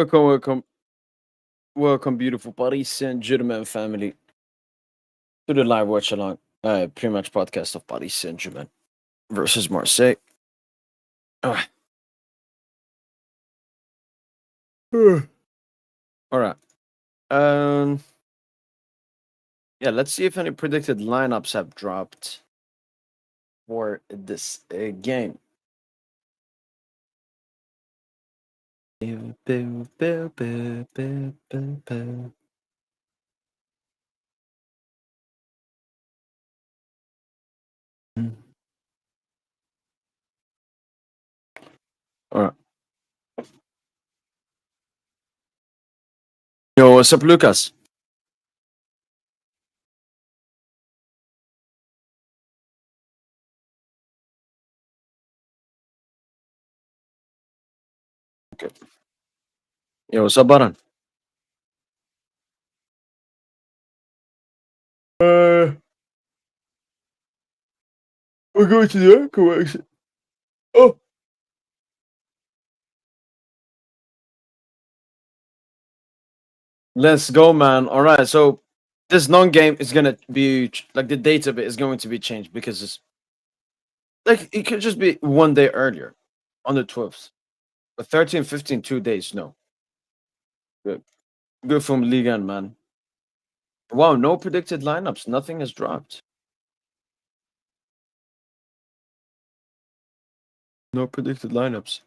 Welcome, welcome, beautiful Paris Saint-Germain family to the live watch along pre-match podcast of Paris Saint-Germain versus Marseille. Ah. All right. Um. Yeah. Let's see if any predicted lineups have dropped for this game. All right. Yo, what's up, Lucas? Okay. Yo, what's up, Baran? Uh, we're going to the correction. Oh, let's go, man. All right. So this non-game is gonna be like the date of it is going to be changed because it's like it could just be one day earlier on the 12th. But 13, 15, 2 days. No. Good. Good from Ligue, man. Wow, no predicted lineups. Nothing has dropped. No predicted lineups.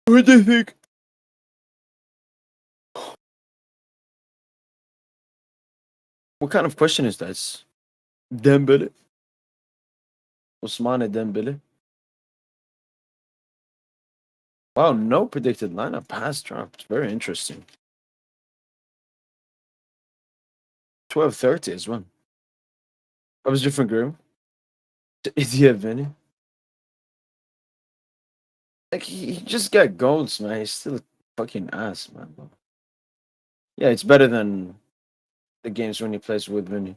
What do you think? What kind of question is that? Dembele? Ousmane Dembele? Wow, no predicted lineup has dropped. Very interesting. 12:30 as well. I was different girl. Is he a Vinny? Like he just got goals, man. He's still a fucking ass, man. Yeah, it's better than the games when he plays with Vinny.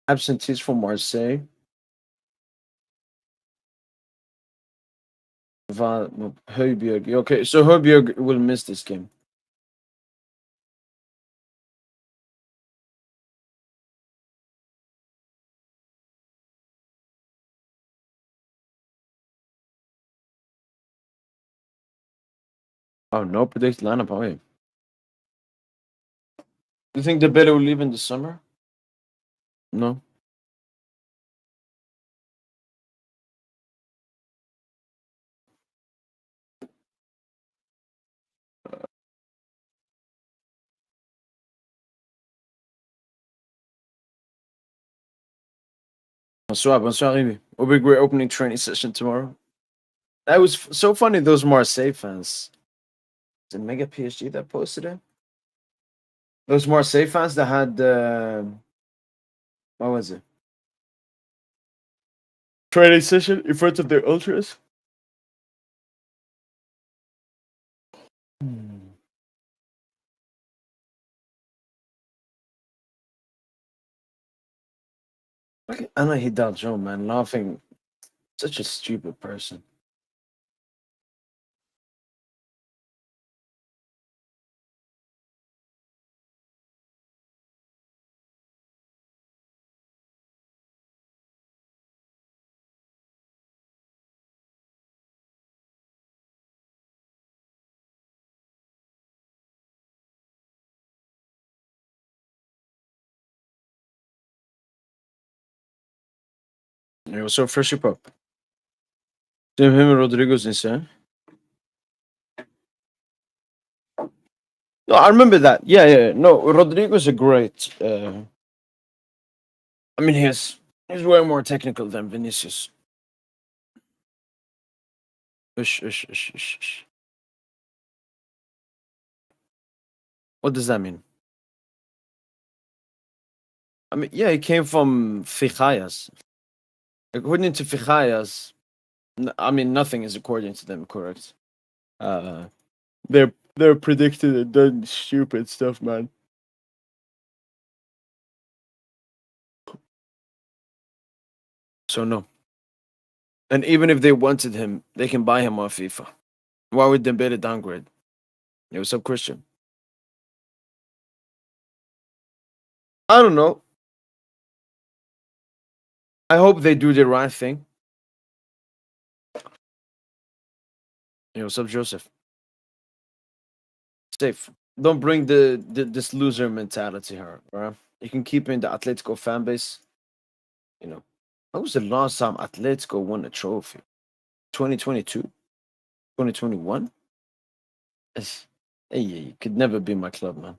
Absentees from Marseille. Højbjerg. Okay, so Højbjerg will miss this game. Oh, no predicted lineup. Oh, wait. Do you think the better will leave in the summer? No. Bonsoir, bonsoir, Rivi. Will be a great opening training session tomorrow. That was so funny, those Marseille fans. Is it Mega PSG that posted it? Those Marseille fans that had, what was it? Training session in front of their ultras? Hmm. Look at Anna Hidalgo, man, laughing. Such a stupid person. It was so fresh up. Him and Rodrigo's insane. No, I remember that. Yeah, yeah. No, Rodrigo's a great. I mean, he's way more technical than Vinicius. Ish, ish, ish, ish, ish. What does that mean? I mean, yeah, he came from Fichayas. According to Fichayas, I mean, nothing is according to them correct. Uh, they're predicted and done stupid stuff, man. So no. And even if they wanted him, they can buy him on FIFA. Why would Dembele downgrade? Yo, what's up, Christian? I don't know. I hope they do the right thing. Yo, what's up, Joseph? Safe. Don't bring this loser mentality here, bro. You can keep in the Atletico fan base. You know, when was the last time Atletico won a trophy? 2022? 2021? Hey, you could never be my club, man.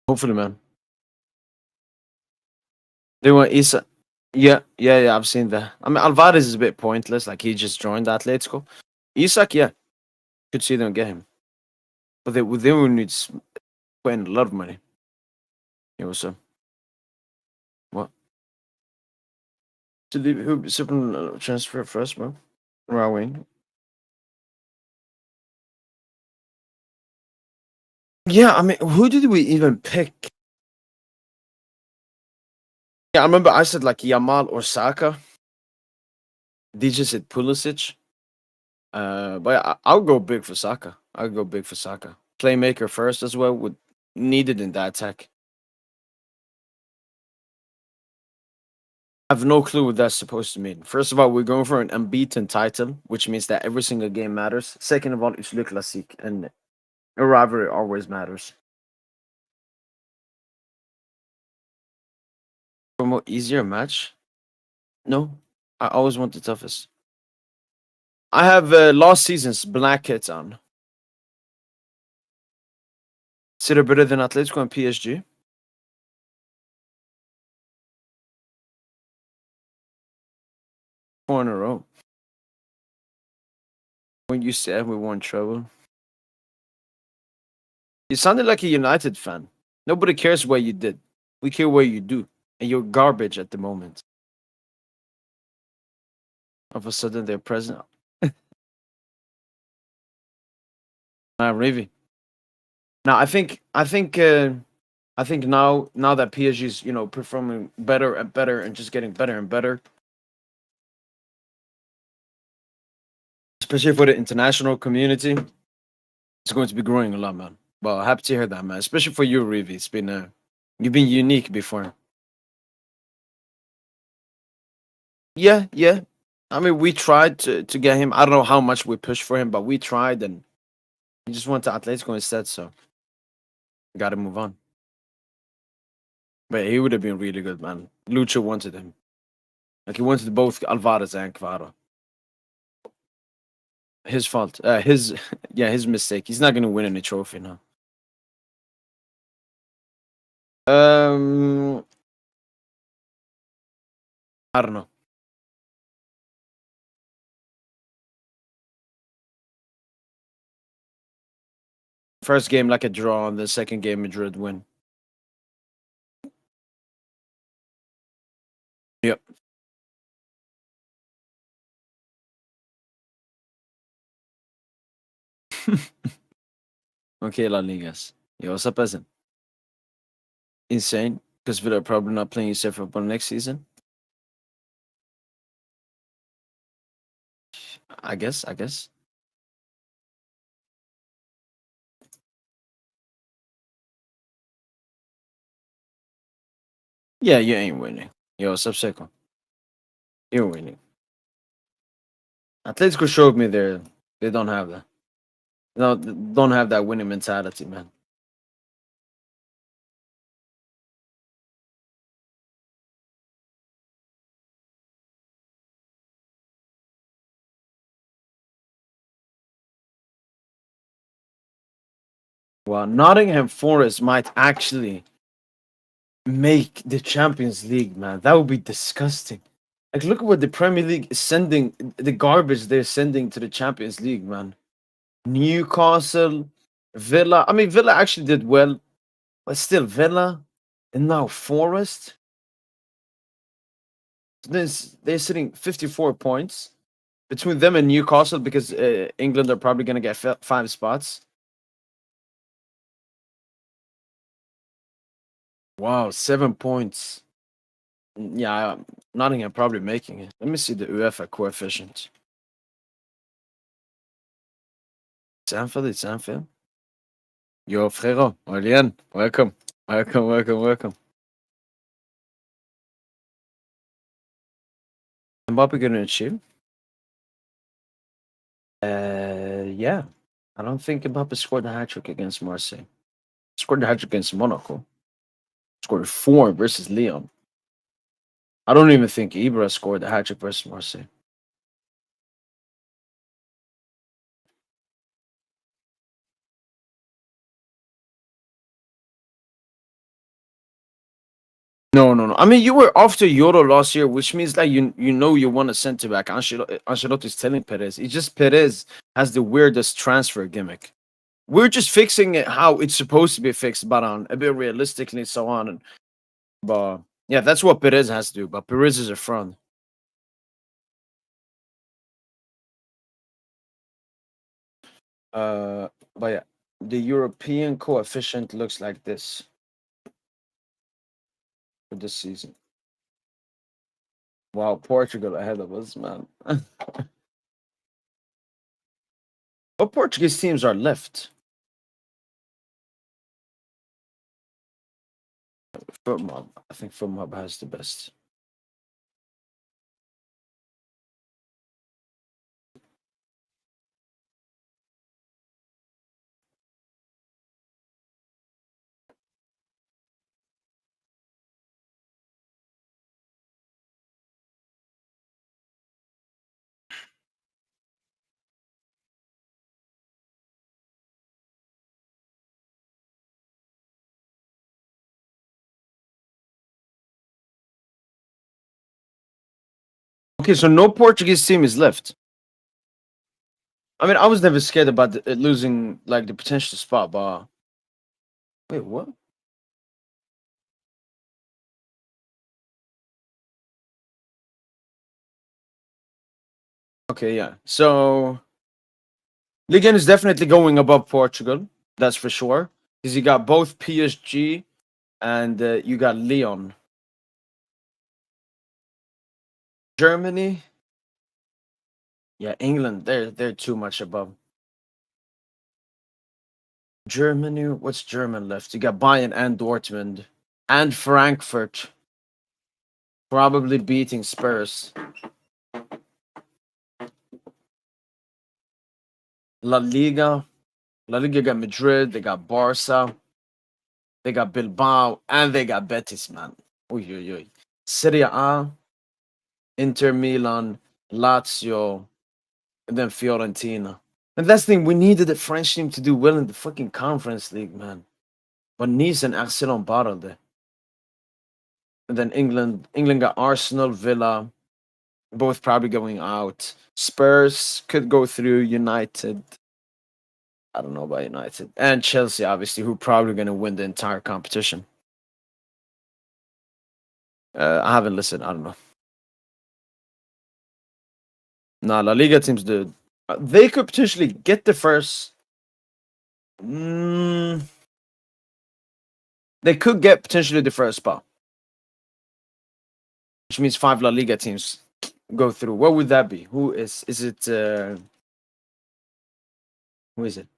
Hopefully, man. They want Isa. Yeah. I've seen that. I mean, Alvarez is a bit pointless. Like he just joined Atletico. Isak, yeah, could see them get him, but they will need spend a lot of money. You know, so what? To leave who super transfer first, bro? Rowing. Yeah, I mean, who did we even pick? Yeah, I remember I said like Yamal or Saka. DJ said Pulisic. But I'll go big for Saka. I'll go big for Saka. Playmaker first as well would needed in that attack. I have no clue what that's supposed to mean. First of all, we're going for an unbeaten title, which means that every single game matters. Second of all, it's Le Classique, and a rivalry always matters. For a more easier match? No, I always want the toughest. I have last season's black kits on. So they're better than Atletico and PSG. 4 in a row. When you said we won trouble, you sounded like a United fan. Nobody cares what you did. We care what you do, and you're garbage at the moment. All of a sudden, they're present. Really. Now, I think now that PSG is performing better and better and just getting better and better, especially for the international community, it's going to be growing a lot, man. Well, happy to hear that, man. Especially for you, Rivi. It's been you've been unique before. Yeah. I mean, we tried to get him. I don't know how much we pushed for him, but we tried, and he just went to Atletico instead. So got to move on. But he would have been really good, man. Lucho wanted him. Like he wanted both Alvarez and Kvara. His fault. His yeah, his mistake. He's not gonna win any trophy now. Um, I don't know. First game like a draw, and the second game Madrid win. Yep. Okay, La Ligas. Yo, what's up, peasant? Insane. Because Villa are probably not playing yourself football next season. I guess. Yeah, you ain't winning. Yo, what's up, Seco? You're winning. Atletico showed me they don't have that. No, don't have that winning mentality, man. Well, Nottingham Forest might actually make the Champions League, man. That would be disgusting. Like, look at what the Premier League is sending, the garbage they're sending to the Champions League, man. Newcastle, Villa. I mean, Villa actually did well, but still, Villa and now Forest. They're sitting 54 points between them and Newcastle because England are probably going to get 5 spots. Wow, 7 points. Yeah, Nottingham probably making it. Let me see the UEFA coefficient. It's Anfield. Yo, frérot, Orlean, welcome. Welcome. Mbappe gonna achieve? Yeah. I don't think Mbappe scored a hat trick against Marseille. Scored a hat trick against Monaco. Scored 4 versus Lyon. I don't even think Ibra scored a hat trick versus Marseille. No. I mean, you were after Euro last year, which means that you want a center back. Ancelotti's telling Perez. It's just Perez has the weirdest transfer gimmick. We're just fixing it how it's supposed to be fixed, but on a bit realistically, so on. But yeah, that's what Perez has to do. But Perez is a front. But yeah, the European coefficient looks like this for this season. Wow, Portugal ahead of us, man. What Portuguese teams are left? FootMob. I think FootMob has the best. Okay, so no Portuguese team is left. I mean, I was never scared about losing like the potential spot, but wait, what? Okay, yeah. So Ligue is definitely going above Portugal. That's for sure. Because you got both PSG and you got Lyon. Germany, yeah, England. They're too much above. Germany. What's German left? You got Bayern and Dortmund and Frankfurt. Probably beating Spurs. La Liga. La Liga got Madrid. They got Barca. They got Bilbao and they got Betis, man. Uy. Serie A, Inter Milan, Lazio, and then Fiorentina. And that's the thing, we needed the French team to do well in the fucking Conference League, man. But Nice and Arsenal battled it. And then England got Arsenal, Villa, both probably going out. Spurs could go through. United, I don't know about United. And Chelsea, obviously, who probably going to win the entire competition. I haven't listened. I don't know. Nah, La Liga teams, dude. They could potentially get the first. They could get potentially the first spot, which means 5 La Liga teams go through. What would that be? Who is? Is it? Who is it?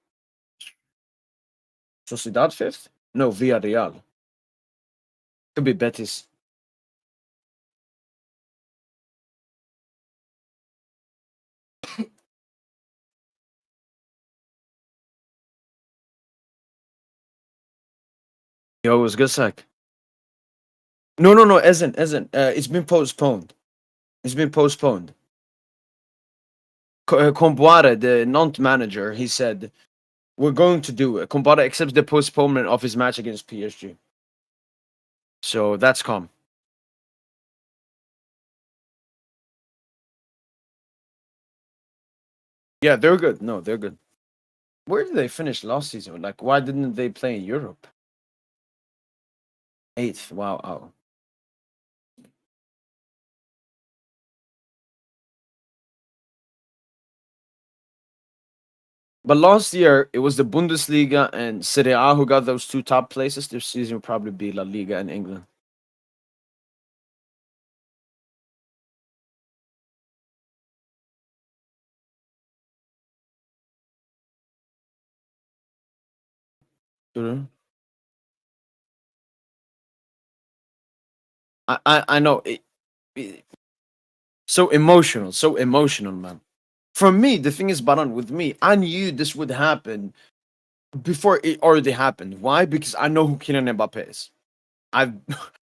Sociedad fifth? No, Villarreal. Could be Betis. Yo, it was good, Sack. No, isn't. It's been postponed. It's been postponed. Comboire, the Nantes manager, he said we're going to do it. Kumbada accepts the postponement of his match against PSG. So that's calm. Yeah, they're good. No, they're good. Where did they finish last season? Like, why didn't they play in Europe? Eighth. Wow. Oh. But last year, it was the Bundesliga and Serie A who got those two top places. This season will probably be La Liga in England. Mhm. I know. So emotional, man. For me, the thing is, Baran, with me, I knew this would happen before it already happened. Why? Because I know who Kylian Mbappe is. I've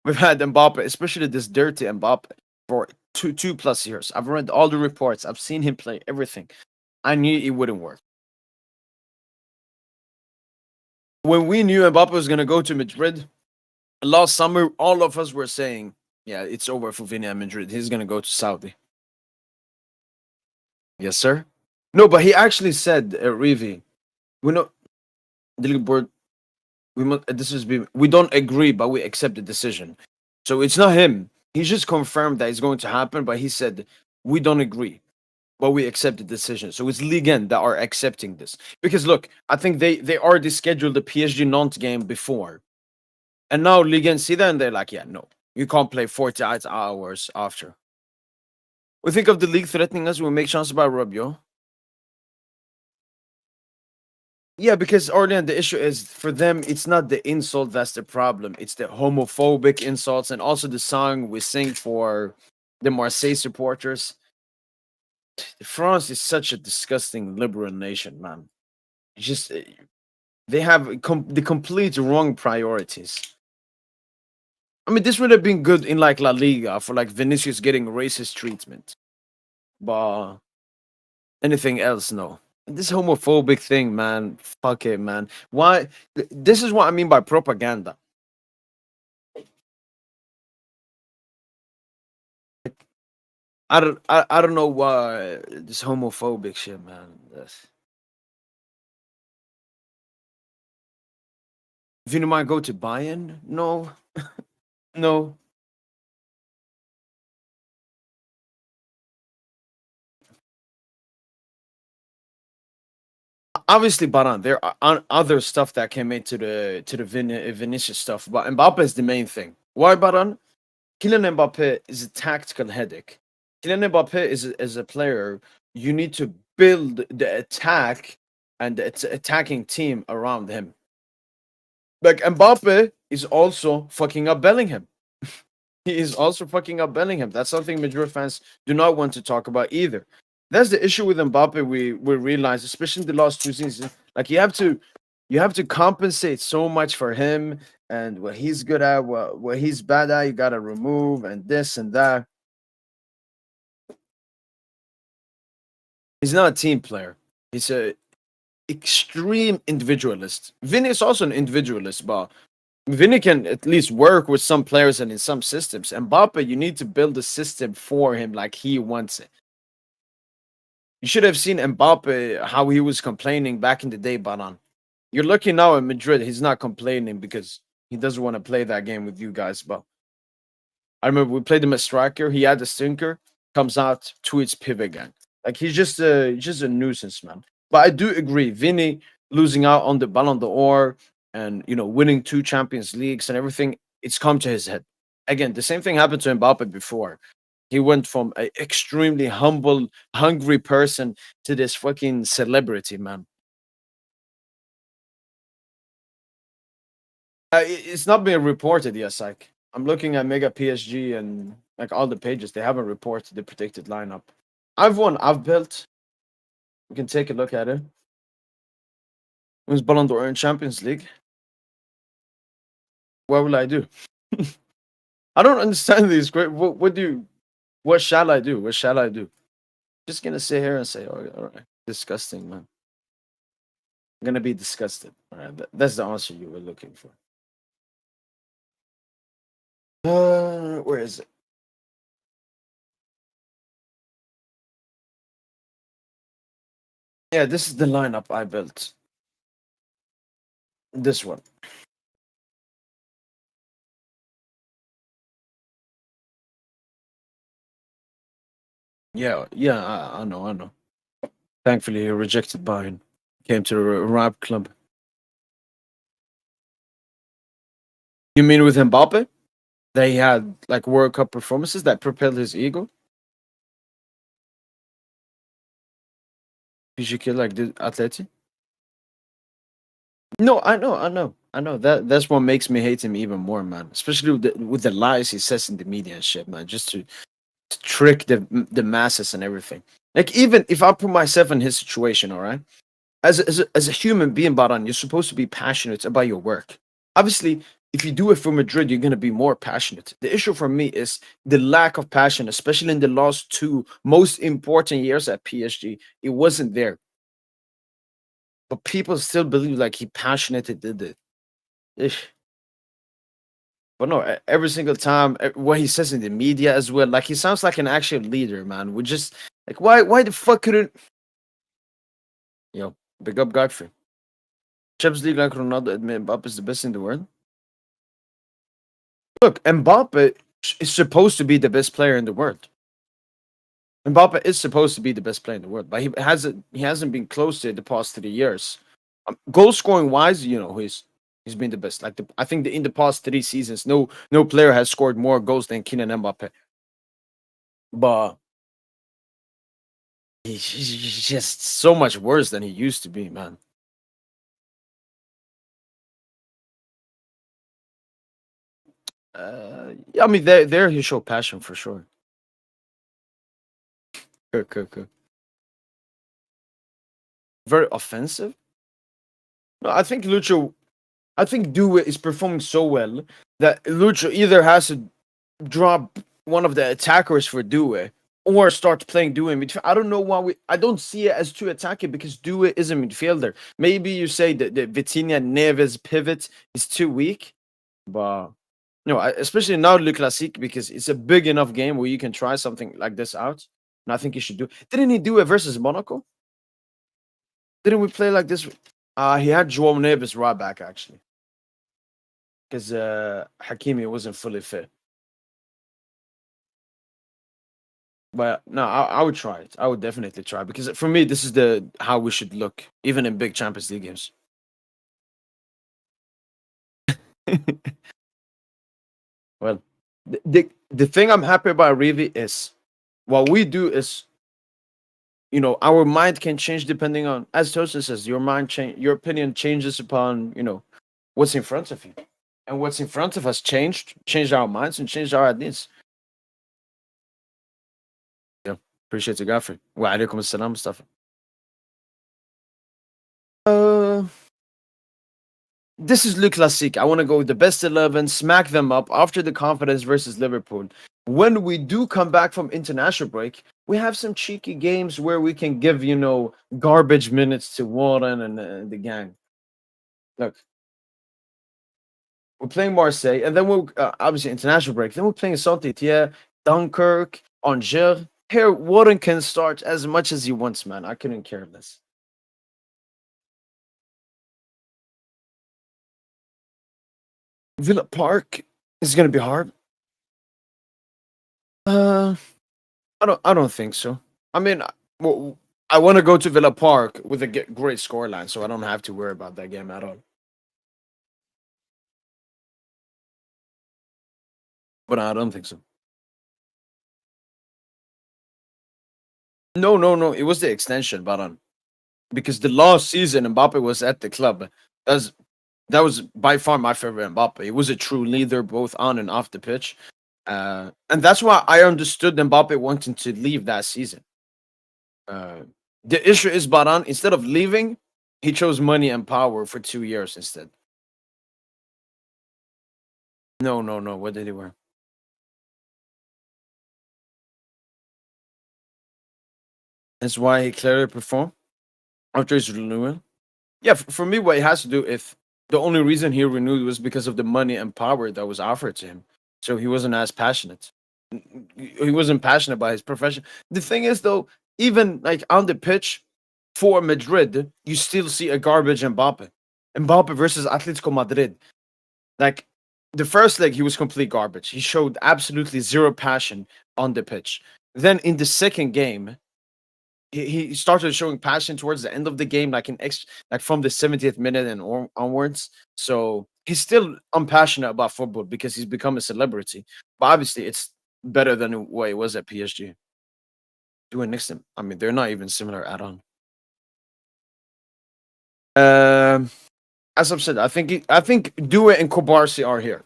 we've had Mbappe, especially this dirty Mbappe, for two plus years. I've read all the reports. I've seen him play everything. I knew it wouldn't work. When we knew Mbappe was gonna go to Madrid last summer, all of us were saying, "Yeah, it's over for Vini at Madrid. He's gonna go to Saudi." Yes, sir. No, but he actually said, Rivi, we know the league board. We must. This is we don't agree, but we accept the decision. So it's not him. He just confirmed that it's going to happen, but he said we don't agree, but we accept the decision. So it's Ligue 1 that are accepting this. Because look, I think they already scheduled the PSG Nantes game before, and now Ligue 1 see that and they're like, yeah, no, you can't play 48 hours after. We think of the league threatening us. We make chance about Rabiot. Yeah, because Orlean, the issue is for them, it's not the insult that's the problem. It's the homophobic insults and also the song we sing for the Marseille supporters. France is such a disgusting liberal nation, man. It's just they have the complete wrong priorities. I mean, this would have been good in like La Liga for like Vinicius getting racist treatment, but anything else, no. This homophobic thing, man. Fuck it, man. Why? This is what I mean by propaganda. I don't know why this homophobic shit, man. If you might go to Bayern, no, no. Obviously, Baran, there are other stuff that came into the Vinicius stuff, but Mbappe is the main thing. Why, Baran? Kylian Mbappe is a tactical headache. Kylian Mbappe is a player you need to build the attack and the attacking team around him. Like Mbappe is also fucking up Bellingham. He is also fucking up Bellingham. That's something Madrid fans do not want to talk about either. That's the issue with Mbappe. We realize, especially in the last two seasons, like you have to compensate so much for him and what he's good at, what he's bad at. You gotta remove and this and that. He's not a team player. He's a extreme individualist. Vinny is also an individualist, but Vinny can at least work with some players and in some systems. Mbappe, you need to build a system for him like he wants it. You should have seen Mbappe how he was complaining back in the day, Banan. You're lucky now in Madrid. He's not complaining because he doesn't want to play that game with you guys. But I remember we played him as striker. He had a stinker, comes out, tweets pivot gang. Like he's just a nuisance, man. But I do agree, Vinny losing out on the Ballon d'Or and winning two Champions Leagues and everything, it's come to his head. Again, the same thing happened to Mbappe before. He went from an extremely humble, hungry person to this fucking celebrity, man. It's not being reported yet, like I'm looking at Mega PSG and like all the pages, they haven't reported the predicted lineup. I've won, I've built. We can take a look at it. Wins Ballon d'Or in Champions League. What will I do? I don't understand these. What do you? What shall I do? What shall I do? Just gonna sit here and say, "Oh, all right, disgusting, man." gonna be disgusted. All right, that's the answer you were looking for. Where is it? Yeah, this is the lineup I built. This one. Yeah, yeah, I know, I know. Thankfully, he rejected Bayern. Came to the rap club. You mean with Mbappe? They had like World Cup performances that propelled his ego. PSG like the Atleti. No, I know. That's what makes me hate him even more, man. Especially with the lies he says in the media and shit, man. Just to trick the masses and everything. Like even if I put myself in his situation, all right, as a human being, Baran, you're supposed to be passionate about your work. Obviously, if you do it for Madrid, you're gonna be more passionate. The issue for me is the lack of passion, especially in the last two most important years at PSG. It wasn't there, but people still believe like he passionately did it. Ish. But no, every single time, what he says in the media as well, like he sounds like an actual leader, man. We just like why the fuck couldn't yo big up Godfrey? Champions League like Ronaldo admit Mbappe is the best in the world. Look, Mbappe is supposed to be the best player in the world. Mbappe is supposed to be the best player in the world, but he hasn't been close to it the past 3 years. Goal scoring wise, he's been the best. Like I think in the past 3 seasons, no player has scored more goals than Kylian Mbappe. But he's just so much worse than he used to be, man. Yeah, I mean, there he showed passion for sure. Cool. Very offensive. No, I think Due is performing so well that Lucho either has to drop one of the attackers for Due or start playing Due in midfield. I don't know why I don't see it as too attacking because Due is a midfielder. Maybe you say that the Vitinha Neves pivot is too weak, but no, especially now Le Classique because it's a big enough game where you can try something like this out. And I think you should do. Didn't he do it versus Monaco? Didn't we play like this? He had João Neves right back actually because Hakimi wasn't fully fit. But no, I would try it. I would definitely try because for me, this is the how we should look, even in big Champions League games. Well, the thing I'm happy about Rivi is what we do is our mind can change depending on, as Tosin says, your mind change, your opinion changes upon what's in front of you, and what's in front of us changed our minds and changed our ideas. Yeah, appreciate it, Godfrey. Wa alaikum assalam, Mustafa. Uh, this is Le Classique. I want to go with the best 11, smack them up after the confidence versus Liverpool. When we do come back from international break, we have some cheeky games where we can give, garbage minutes to Warren and the gang. Look, we're playing Marseille, and then we'll obviously international break. Then we're playing Saint-Etienne, Dunkirk, Angers. Here, Warren can start as much as he wants, man. I couldn't care less. Villa Park is going to be hard. Uh, I don't think so. I mean, well, I want to go to Villa Park with a great scoreline, so I don't have to worry about that game at all. But I don't think so. No, no, no. It was the extension, but because the last season Mbappe was at the club. That's that was by far my favorite Mbappe. He was a true leader both on and off the pitch. And that's why I understood Mbappe wanting to leave that season. Uh, the issue is Baran, instead of leaving, he chose money and power for 2 years instead. No, no, no. What did he wear? That's why he clearly performed after his renewal. Yeah, for me, what it has to do if the only reason he renewed was because of the money and power that was offered to him. So he wasn't as passionate. He wasn't passionate about his profession. The thing is, though, even like on the pitch for Madrid, you still see a garbage Mbappe. Mbappe versus Atletico Madrid. Like the first leg, he was complete garbage. He showed absolutely zero passion on the pitch. Then in the second game, he started showing passion towards the end of the game, like from the 70th minute and onwards. So he's still unpassionate about football because he's become a celebrity. But obviously, it's better than what it was at PSG. Doing next to him, I mean, they're not even similar at all. Um, as I've said, I think Due and Kobarsi are here,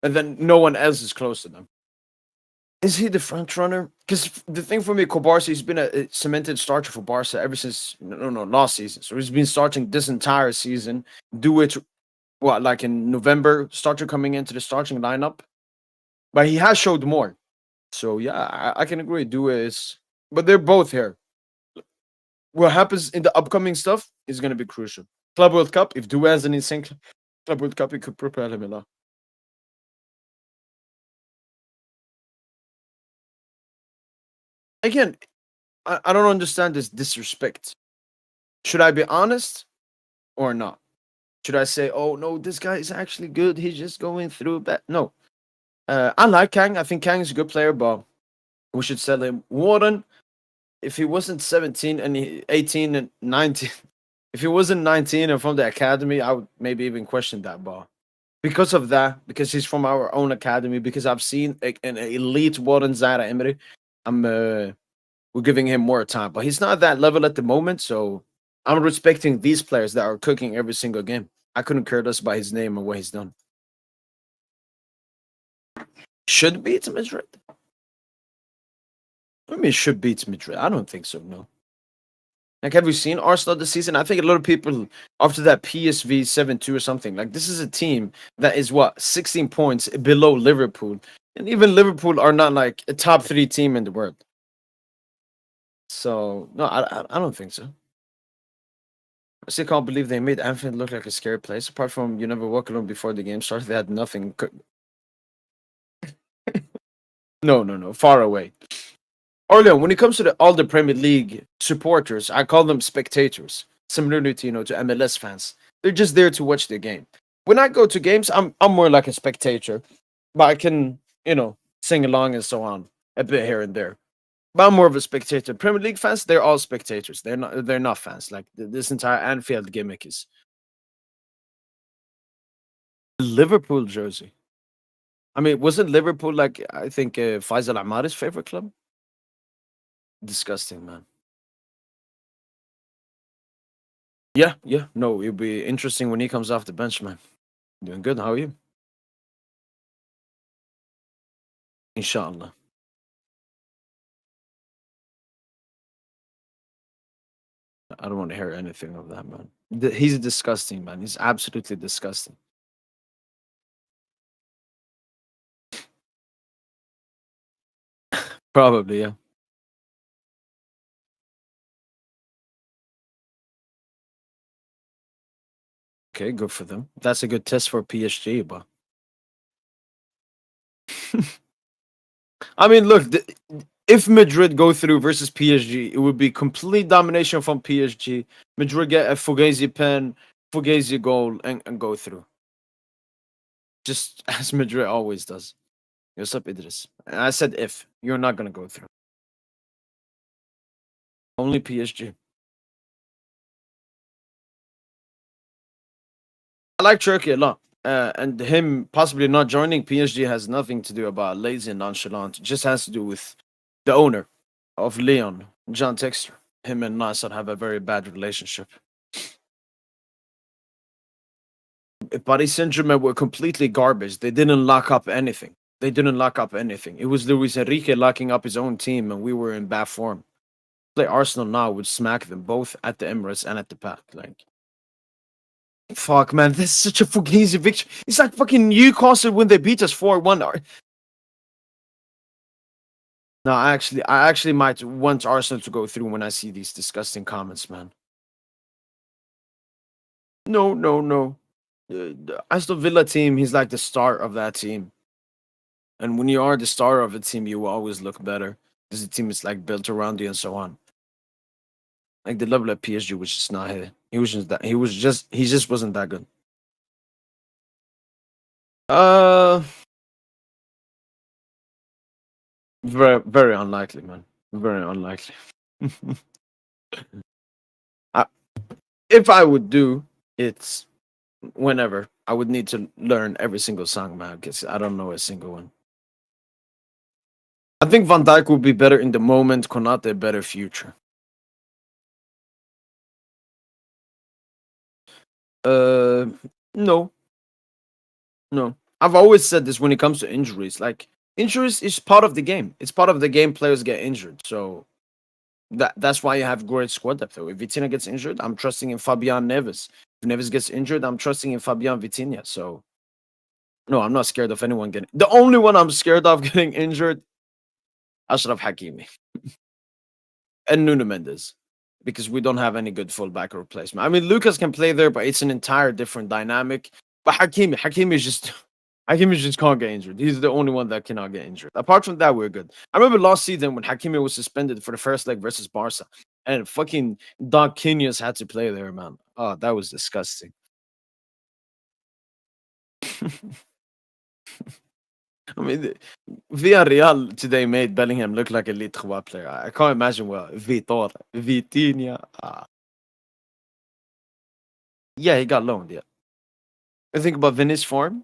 and then no one else is close to them. Is he the front runner? Because the thing for me, Kobarsi, he's been a cemented starter for Barca ever since no last season. So he's been starting this entire season. Do it what like in November, starter coming into the starting lineup, but he has showed more. So yeah, I can agree. Do is, but they're both here. What happens in the upcoming stuff is going to be crucial. Club World Cup. If Due has an insane Club World Cup, he could prepare him a lot. Again, I don't understand this disrespect. Should I be honest or not? Should I say, "Oh no, this guy is actually good. He's just going through bad." No, I like Kang. I think Kang is a good player, but we should sell him. Warren, if he wasn't 17 and 18 and 19, if he wasn't 19 and from the academy, I would maybe even question that. But because of that, because he's from our own academy, because I've seen an elite Warren Zara Emery, I'm we're giving him more time. But he's not at that level at the moment, so I'm respecting these players that are cooking every single game. I couldn't care less by his name and what he's done. Should beat Madrid? I mean, should beat Madrid. I don't think so. No. Like, have we seen Arsenal this season? I think a lot of people after that PSV 7-2 or something. Like, this is a team that is what 16 points below Liverpool, and even Liverpool are not like a top three team in the world. So no, I don't think so. I still can't believe they made Anfield look like a scary place. Apart from you never walk alone before the game started, they had nothing. No, far away. Orleo, when it comes to all the Premier League supporters, I call them spectators, similarly to to MLS fans. They're just there to watch the game. When I go to games, I'm more like a spectator, but I can sing along and so on a bit here and there. But I'm more of a spectator. Premier League fans, they're all spectators. They're not fans. Like this entire Anfield gimmick is Liverpool jersey. I mean, wasn't Liverpool like I think Faisal Amari's favorite club? Disgusting, man. Yeah, yeah. No, it'll be interesting when he comes off the bench, man. Doing good. How are you? Inshallah. I don't want to hear anything of that, man. He's disgusting, man. He's absolutely disgusting. Probably, yeah. Okay, good for them. That's a good test for PSG, but I mean, look, if Madrid go through versus PSG, it would be complete domination from PSG. Madrid get a Fugazi pen, Fugazi goal, and go through. Just as Madrid always does. What's up, Idris? And I said if. You're not going to go through. Only PSG. I like Turkey a lot. And him possibly not joining PSG has nothing to do about lazy and nonchalant. It just has to do with the owner of Leon, John Textor. Him and Nasser have a very bad relationship. Paris Saint-Germain were completely garbage. They didn't lock up anything. They didn't lock up anything. It was Luis Enrique locking up his own team, and we were in bad form. Play Arsenal now would smack them both at the Emirates and at the Park. Like, fuck, man, this is such a fucking easy victory. It's like fucking Newcastle when they beat us 4-1. No, I actually might want Arsenal to go through when I see these disgusting comments, man. No, no, no. The Aston Villa team, he's like the star of that team. And when you are the star of a team, you will always look better because the team is like built around you and so on. Like the level at PSG was just not here. He was just that. He just wasn't that good. Uh, very, very unlikely, man. Very unlikely. I, if I would do, it's whenever I would need to learn every single song, man, because I don't know a single one. I think Van Dijk would be better in the moment, Konate better future. Uh, no, no. I've always said this when it comes to injuries. Like injuries is part of the game. It's part of the game. Players get injured, so that's why you have great squad depth. Though. If Vitinha gets injured, I'm trusting in Fabian Neves. If Neves gets injured, I'm trusting in Fabian Vitinha. So no, I'm not scared of anyone getting. The only one I'm scared of getting injured, Ashraf Hakimi and Nuno Mendes, because we don't have any good fullback replacement. I mean, Lucas can play there, but it's an entire different dynamic. But Hakimi is just Hakimi just can't get injured. He's the only one that cannot get injured. Apart from that, we're good. I remember last season when Hakimi was suspended for the first leg versus Barca, and fucking Doc Quinhas had to play there, man. Oh, that was disgusting. I mean, Villarreal today made Bellingham look like a Ligue 3 player. I can't imagine what Vitor, Vitinha. Yeah, he got loaned. Yeah. I think about Vinny's form.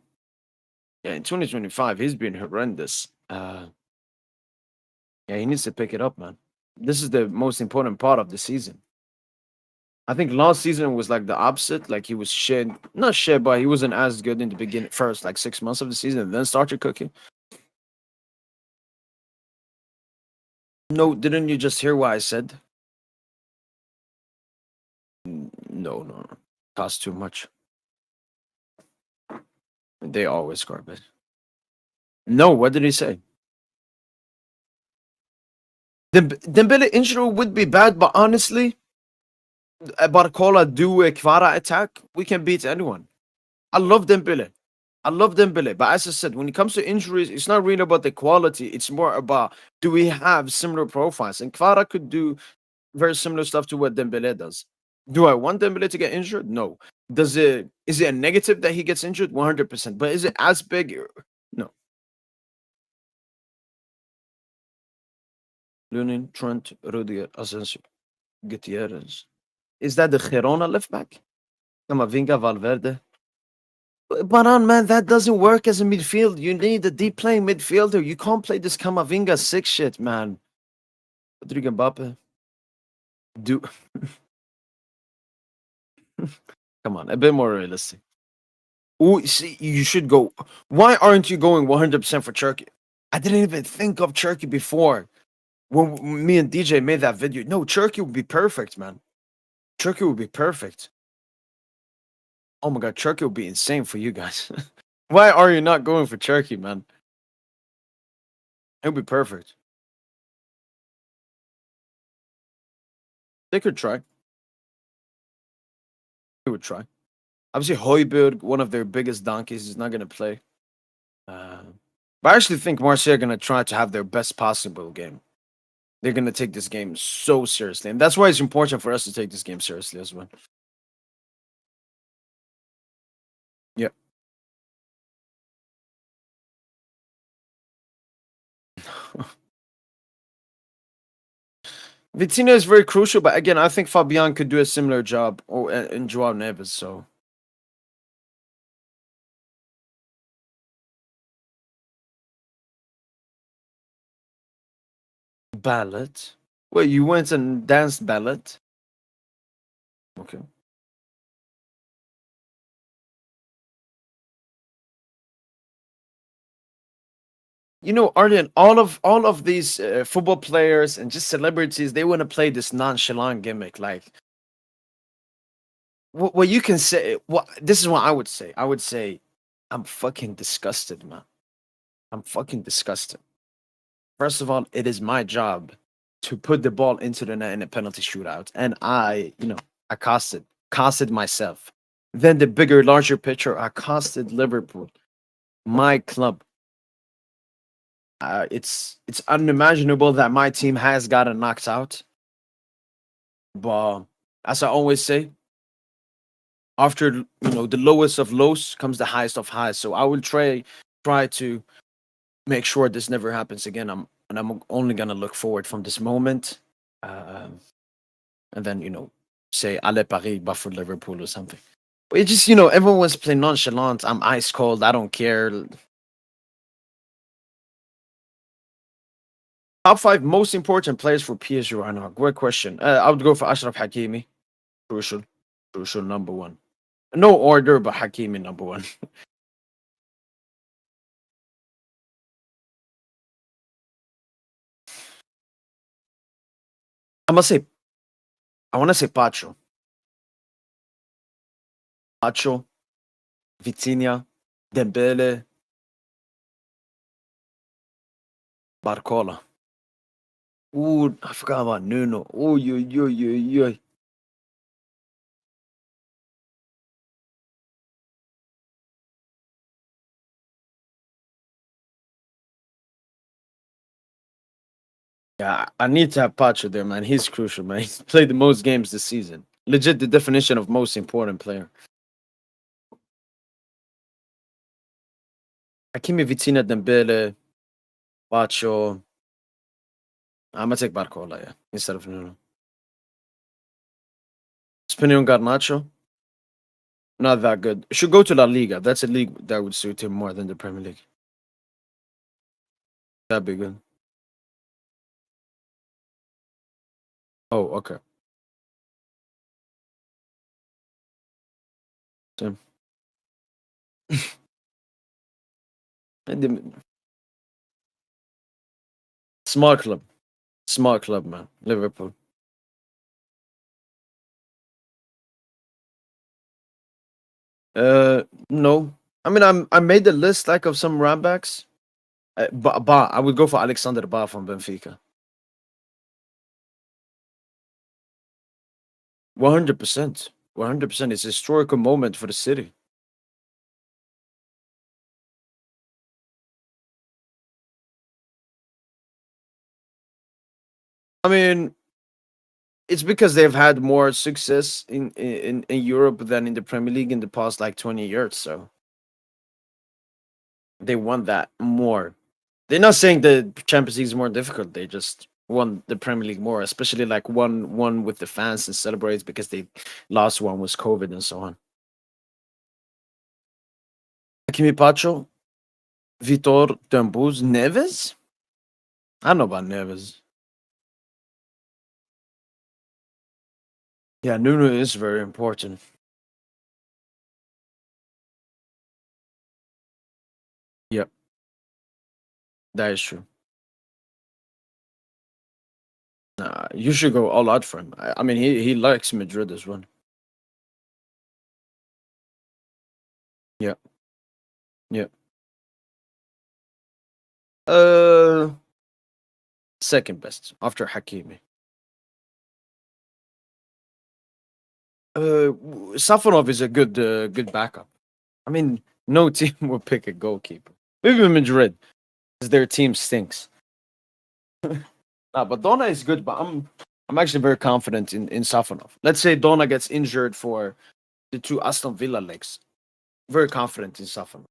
Yeah, in 2025, he's been horrendous. Yeah, he needs to pick it up, man. This is the most important part of the season. I think last season was like the opposite. Like he was shit, not shit, but he wasn't as good in the beginning, first like 6 months of the season, and then started cooking. No, didn't you just hear what I said? No, no, no. Cost too much. They always garbage. No, what did he say? Dembele injury would be bad, but honestly, Barcola do a Kvara attack, we can beat anyone. I love Dembele. I love Dembele, but as I said, when it comes to injuries, it's not really about the quality. It's more about do we have similar profiles? And Kvara could do very similar stuff to what Dembele does. Do I want Dembele to get injured? No. Is it a negative that he gets injured? 100%. But is it as big? No. Lunin, Trent, Rudiger, Asensio, Gutierrez. Is that the Girona left back? Camavinga, Valverde. But on man, that doesn't work as a midfield. You need a deep playing midfielder. You can't play this Camavinga six shit, man. Rodrigo Mbappe. Do come on, a bit more realistic. Oh, see, you should go. Why aren't you going 100% for Turkey? I didn't even think of Turkey before. When me and DJ made that video. No, Turkey would be perfect, man. Turkey would be perfect. Oh my god, Turkey would be insane for you guys. Why are you not going for Turkey, man? It would be perfect. They could try. They would try. Obviously, Højbjerg, one of their biggest donkeys, is not going to play. Uh, but I actually think Marseille are going to try to have their best possible game. They're going to take this game so seriously. And that's why it's important for us to take this game seriously as well. Yeah. Vitinha is very crucial, but again, I think Fabian could do a similar job or in Joao Neves. So ballot. Wait, you went and danced ballot? Okay. You know, Arden, all of these football players and just celebrities, they want to play this nonchalant gimmick. Like, what you can say. What this is what I would say. I would say, I'm fucking disgusted, man. I'm fucking disgusted. First of all, it is my job to put the ball into the net in a penalty shootout, and I costed myself. then the bigger, larger picture accosted Liverpool, my club. It's unimaginable that my team has gotten knocked out. But as I always say, after the lowest of lows comes the highest of highs. So I will try to make sure this never happens again. I'm only gonna look forward from this moment, um, and then say Allez Paris, but for Liverpool or something. But it just everyone was playing nonchalant. I'm ice cold. I don't care. Top five most important players for PSG right now. Great question. I would go for Ashraf Hakimi. Crucial, crucial number one. No order, but Hakimi number one. I must say, I want to say Pacho, Pacho, Vitinha, Dembele, Barcola. Ooh, I forgot about Nuno. Oh, yo. Yeah, I need to have Pacho there, man. He's crucial, man. He's played the most games this season. Legit, the definition of most important player. Hakimi, Vitinha, Dembele, Pacho. I'm gonna take Barcola, yeah, instead of Nuno. Spinning Garnacho, not that good. Should go to La Liga. That's a league that would suit him more than the Premier League. That'd be good. Oh, okay. Same. And small club. Small club, man. Liverpool. No. I mean, I made the list like of some right backs. But I would go for Alexander Ba from Benfica. 100%. 100%. It's a historical moment for the city. I mean, it's because they've had more success in Europe than in the Premier League in the past like 20 years. So they won that more. They're not saying the Champions League is more difficult. They just won the Premier League more, especially like one with the fans and celebrates because they lost one was COVID and so on. Hakimi Pacho, Vitor Dembuz, Neves. I don't know about Neves. Yeah, Nuno is very important. Yep, that is true. Nah, you should go all out for him. I mean, he likes Madrid as well. Yeah, yeah. Uh, second best after Hakimi. Safonov is a good backup. I mean, no team will pick a goalkeeper. Maybe Madrid, because their team stinks. But Donna is good. But I'm actually very confident in Safonov. Let's say Donna gets injured for the two Aston Villa legs. Very confident in Safonov.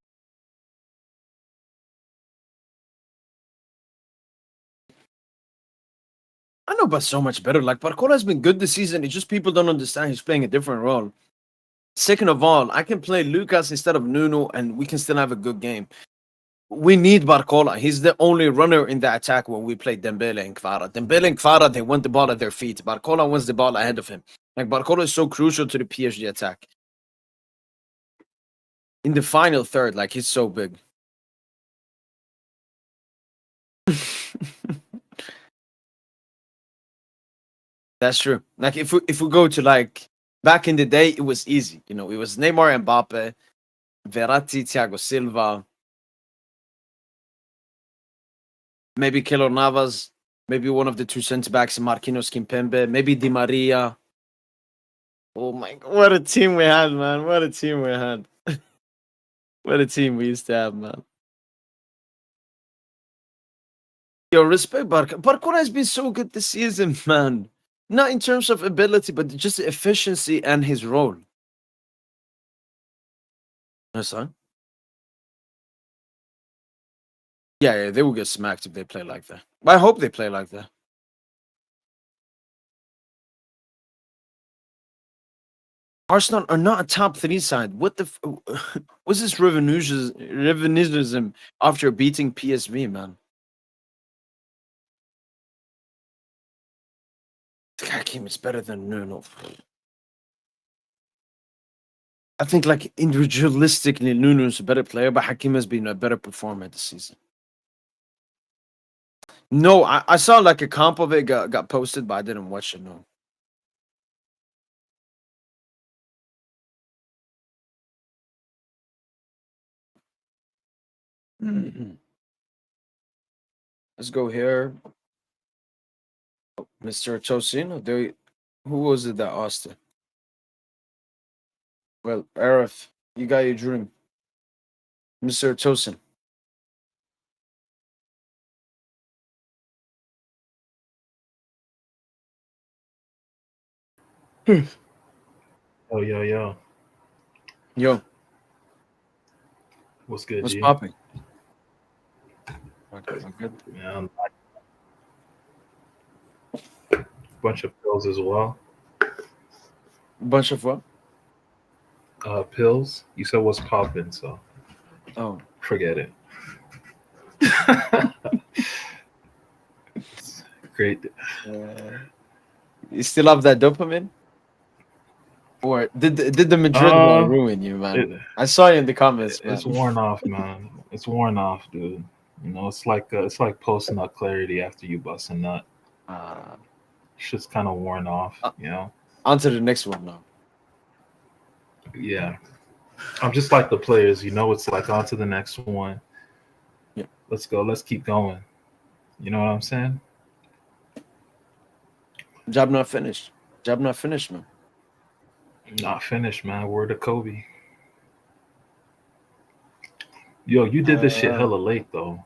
I know, but so much better. Like Barcola has been good this season. It's just people don't understand he's playing a different role. Second of all, I can play Lucas instead of Nuno, and we can still have a good game. We need Barcola. He's the only runner in the attack when we play Dembele and Kvara. Dembele and Kvara, they want the ball at their feet. Barcola wants the ball ahead of him. Like Barcola is so crucial to the PSG attack. In the final third, like he's so big. That's true. Like if we go to like back in the day, it was easy. It was Neymar, Mbappe, Verratti, Thiago Silva, maybe Keylor Navas, maybe one of the two centre backs, Marquinhos Kimpembe, maybe Di Maria. Oh my god, what a team we had, man. What a team we had. What a team we used to have, man. Yo, respect Barca. Barca has been so good this season, man. Not in terms of ability, but just efficiency and his role. Yes, son. Yeah, they will get smacked if they play like that. But I hope they play like that. Arsenal are not a top three side. What the? What's this revisionism after beating PSV, man? Hakim is better than Nuno. I think, like, individualistically, Nuno is a better player, but Hakim has been a better performer this season. No, I saw like a comp of it got posted, but I didn't watch it. No. Mhm. Let's go here, Mr. Tosino. Who was it that asked it? Well, Arif, you got your dream, Mr. Tosin. Oh, yo. Yo, What's good, what's G? popping? Good. Man, bunch of pills as well. Bunch of what? Pills. You said what's popping, so Oh, forget it. Great. you still have that dopamine, or did the Madrid one Uh, ruin you, man? it, I saw you in the comments, it's man. worn off, man. It's worn off, dude. You know, it's like post nut clarity after you bust a nut. Uh, Shit's kind of worn off. uh, You know. on to the next one now. Yeah. I'm just like the players. You know, it's like on to the next one. Yeah. Let's go. Let's keep going. You know what I'm saying? Job not finished. Job not finished, man. Not finished, man. Word of Kobe. Yo, you did this shit Uh, hella late though.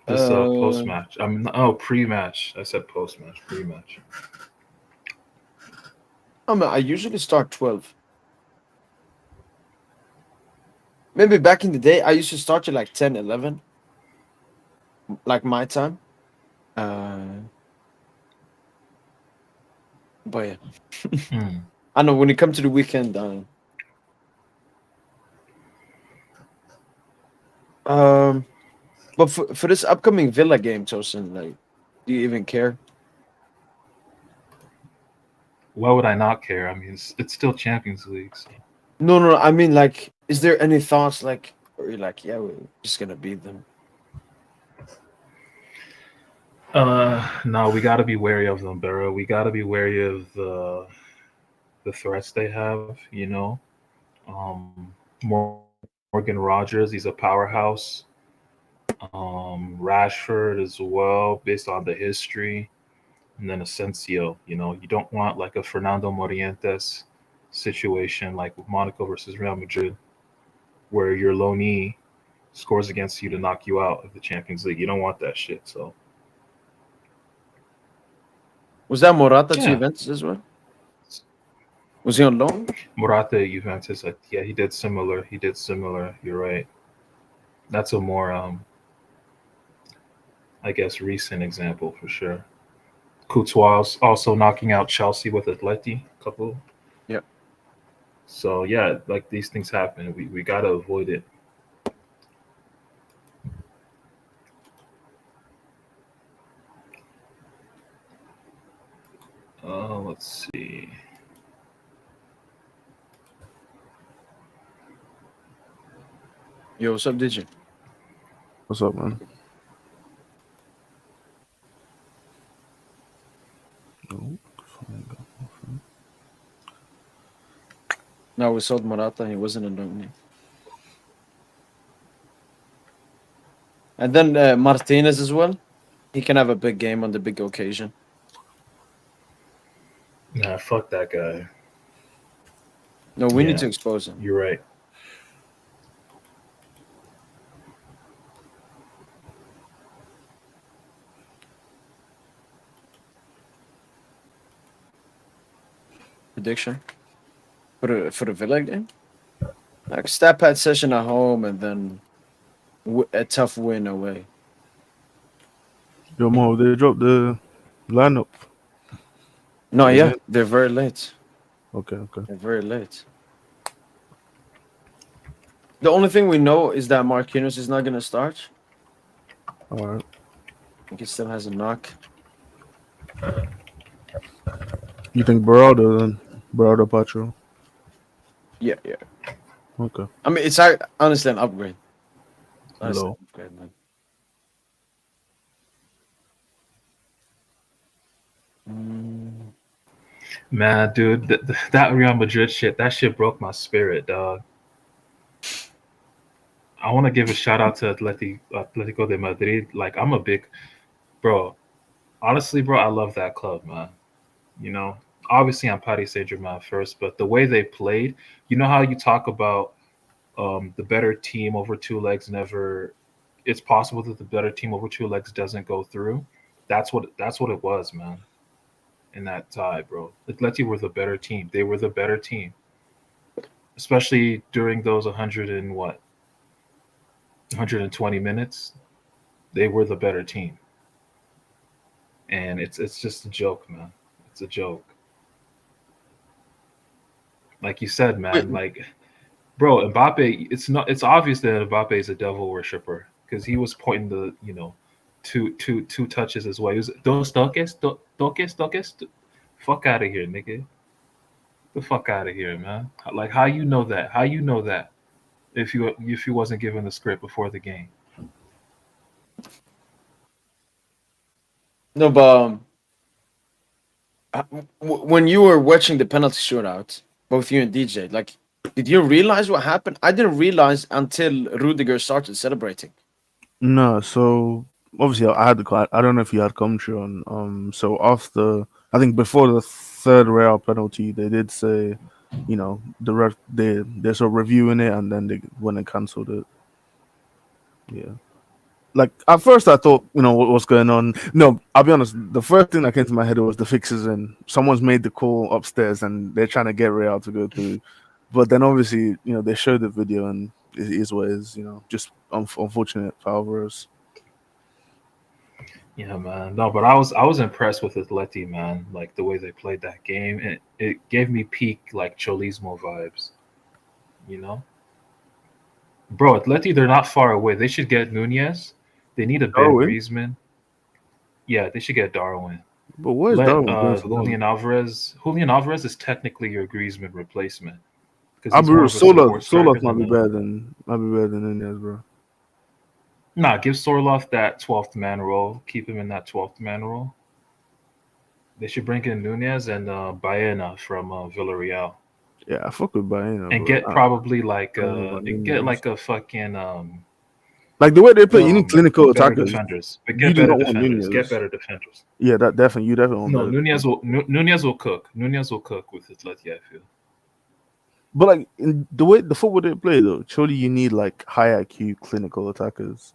This post uh, match. I mean, oh, pre match. I said post match. Pre match. I usually start 12. Maybe back in the day, I used to start at like 10, 11, like my time. Uh, but yeah, Mm. I know when it comes to the weekend. Um, but for this upcoming Villa game, Tosin, like, do you even care? Why would I not care? I mean, it's still Champions League. So. No, no, I mean, like, is there any thoughts, like, or you're like, yeah, we're just gonna beat them? No, we got to be wary of them, Barrow. We got to be wary of the threats they have. You know, Morgan Rogers, he's a powerhouse. Rashford as well, based on the history, and then Asensio. You know, you don't want like a Fernando Morientes situation like with Monaco versus Real Madrid, where your loanee scores against you to knock you out of the Champions League. You don't want that shit. So Was that Morata to yeah, Juventus as well? Was he on loan? Morata Juventus. Yeah, he did similar. He did similar. You're right. That's a more I guess recent example for sure. Courtois also knocking out Chelsea with Atleti couple. Yeah. So yeah, like these things happen. We gotta avoid it. Let's see. Yo, what's up, DJ? What's up, man? Oh, No, we sold Morata. He wasn't a loan. And then Martinez as well. He can have a big game on the big occasion. Nah, fuck that guy. No, we need Yeah. to expose him. You're right. Prediction for the Villa game. Like stat pad session at home and then a tough win away. Yo, Mo, they dropped the lineup. No, Is yeah, it? they're very late. Okay. They're very late. The only thing we know is that Marquinhos is not going to start. All right. I think he still has a knock. You think Berardo then? Berardo Pacho. Yeah. Okay. I mean, it's honestly an upgrade. Honestly, Low. an upgrade, man. Man, dude, that Real Madrid shit, that shit broke my spirit, dog. I want to give a shout out to Atletico de Madrid. Like, I'm a big bro. Honestly, bro, I love that club, man. You know, obviously I'm Paris Saint-Germain first, but the way they played, you know how you talk about the better team over two legs never. It's possible that the better team over two legs doesn't go through. That's what it was, man. In that tie, bro. Atleti were the better team. They were the better team, especially during those 100 and what 120 minutes. They were the better team, and it's just a joke, man. It's a joke. Like you said, Wait, man. Like, bro, Mbappe. It's obvious that Mbappe is a devil worshiper because he was pointing two touches as well. He was dos toques. Fuck out of here, nigga. The fuck out of here, man. Like, how you know that? How you know that? If you wasn't given the script before the game. no, but when you were watching the penalty shootout, both you and DJ, like, did you realize what happened? I didn't realize until Rudiger started celebrating. No, so obviously I had I don't know if you had commentary on. So after I think before the third Real penalty, they did say, the ref they're sort of reviewing it and then they went and cancelled it. Yeah. Like at first I thought, what's going on. No, I'll be honest, the first thing that came to my head was the fixes and someone's made the call upstairs and they're trying to get Real to go through. But then obviously, they showed the video and it is what it is, just unfortunate for Alvarez. Yeah, man. No, but I was impressed with Atleti, man. Like the way they played that game, it gave me peak like Cholismo vibes. You know, bro, Atleti, they're not far away. They should get Nunez. They need a Ben Darwin? Griezmann. Yeah, they should get Darwin. But where's Let Darwin going for Julian Alvarez. Julian Alvarez is technically your Griezmann replacement because I'll he's be more real, of a support Solas striker might than be better than Nunez, bro. Nah, give Sorloth that 12th man role. Keep him in that 12th man role. They should bring in Nunez and Baena from Villarreal. Yeah, I fuck with Baena, And bro. get probably like I don't know about get Nunez. like a fucking Like the way they play, you need clinical better attackers. defenders. But You get do better not want defenders. Nunez. Get better defenders. Yeah, you definitely want No, better Nunez will cook. Nunez will cook with Atleti, I feel. But like in the football they play though, surely you need like high IQ clinical attackers.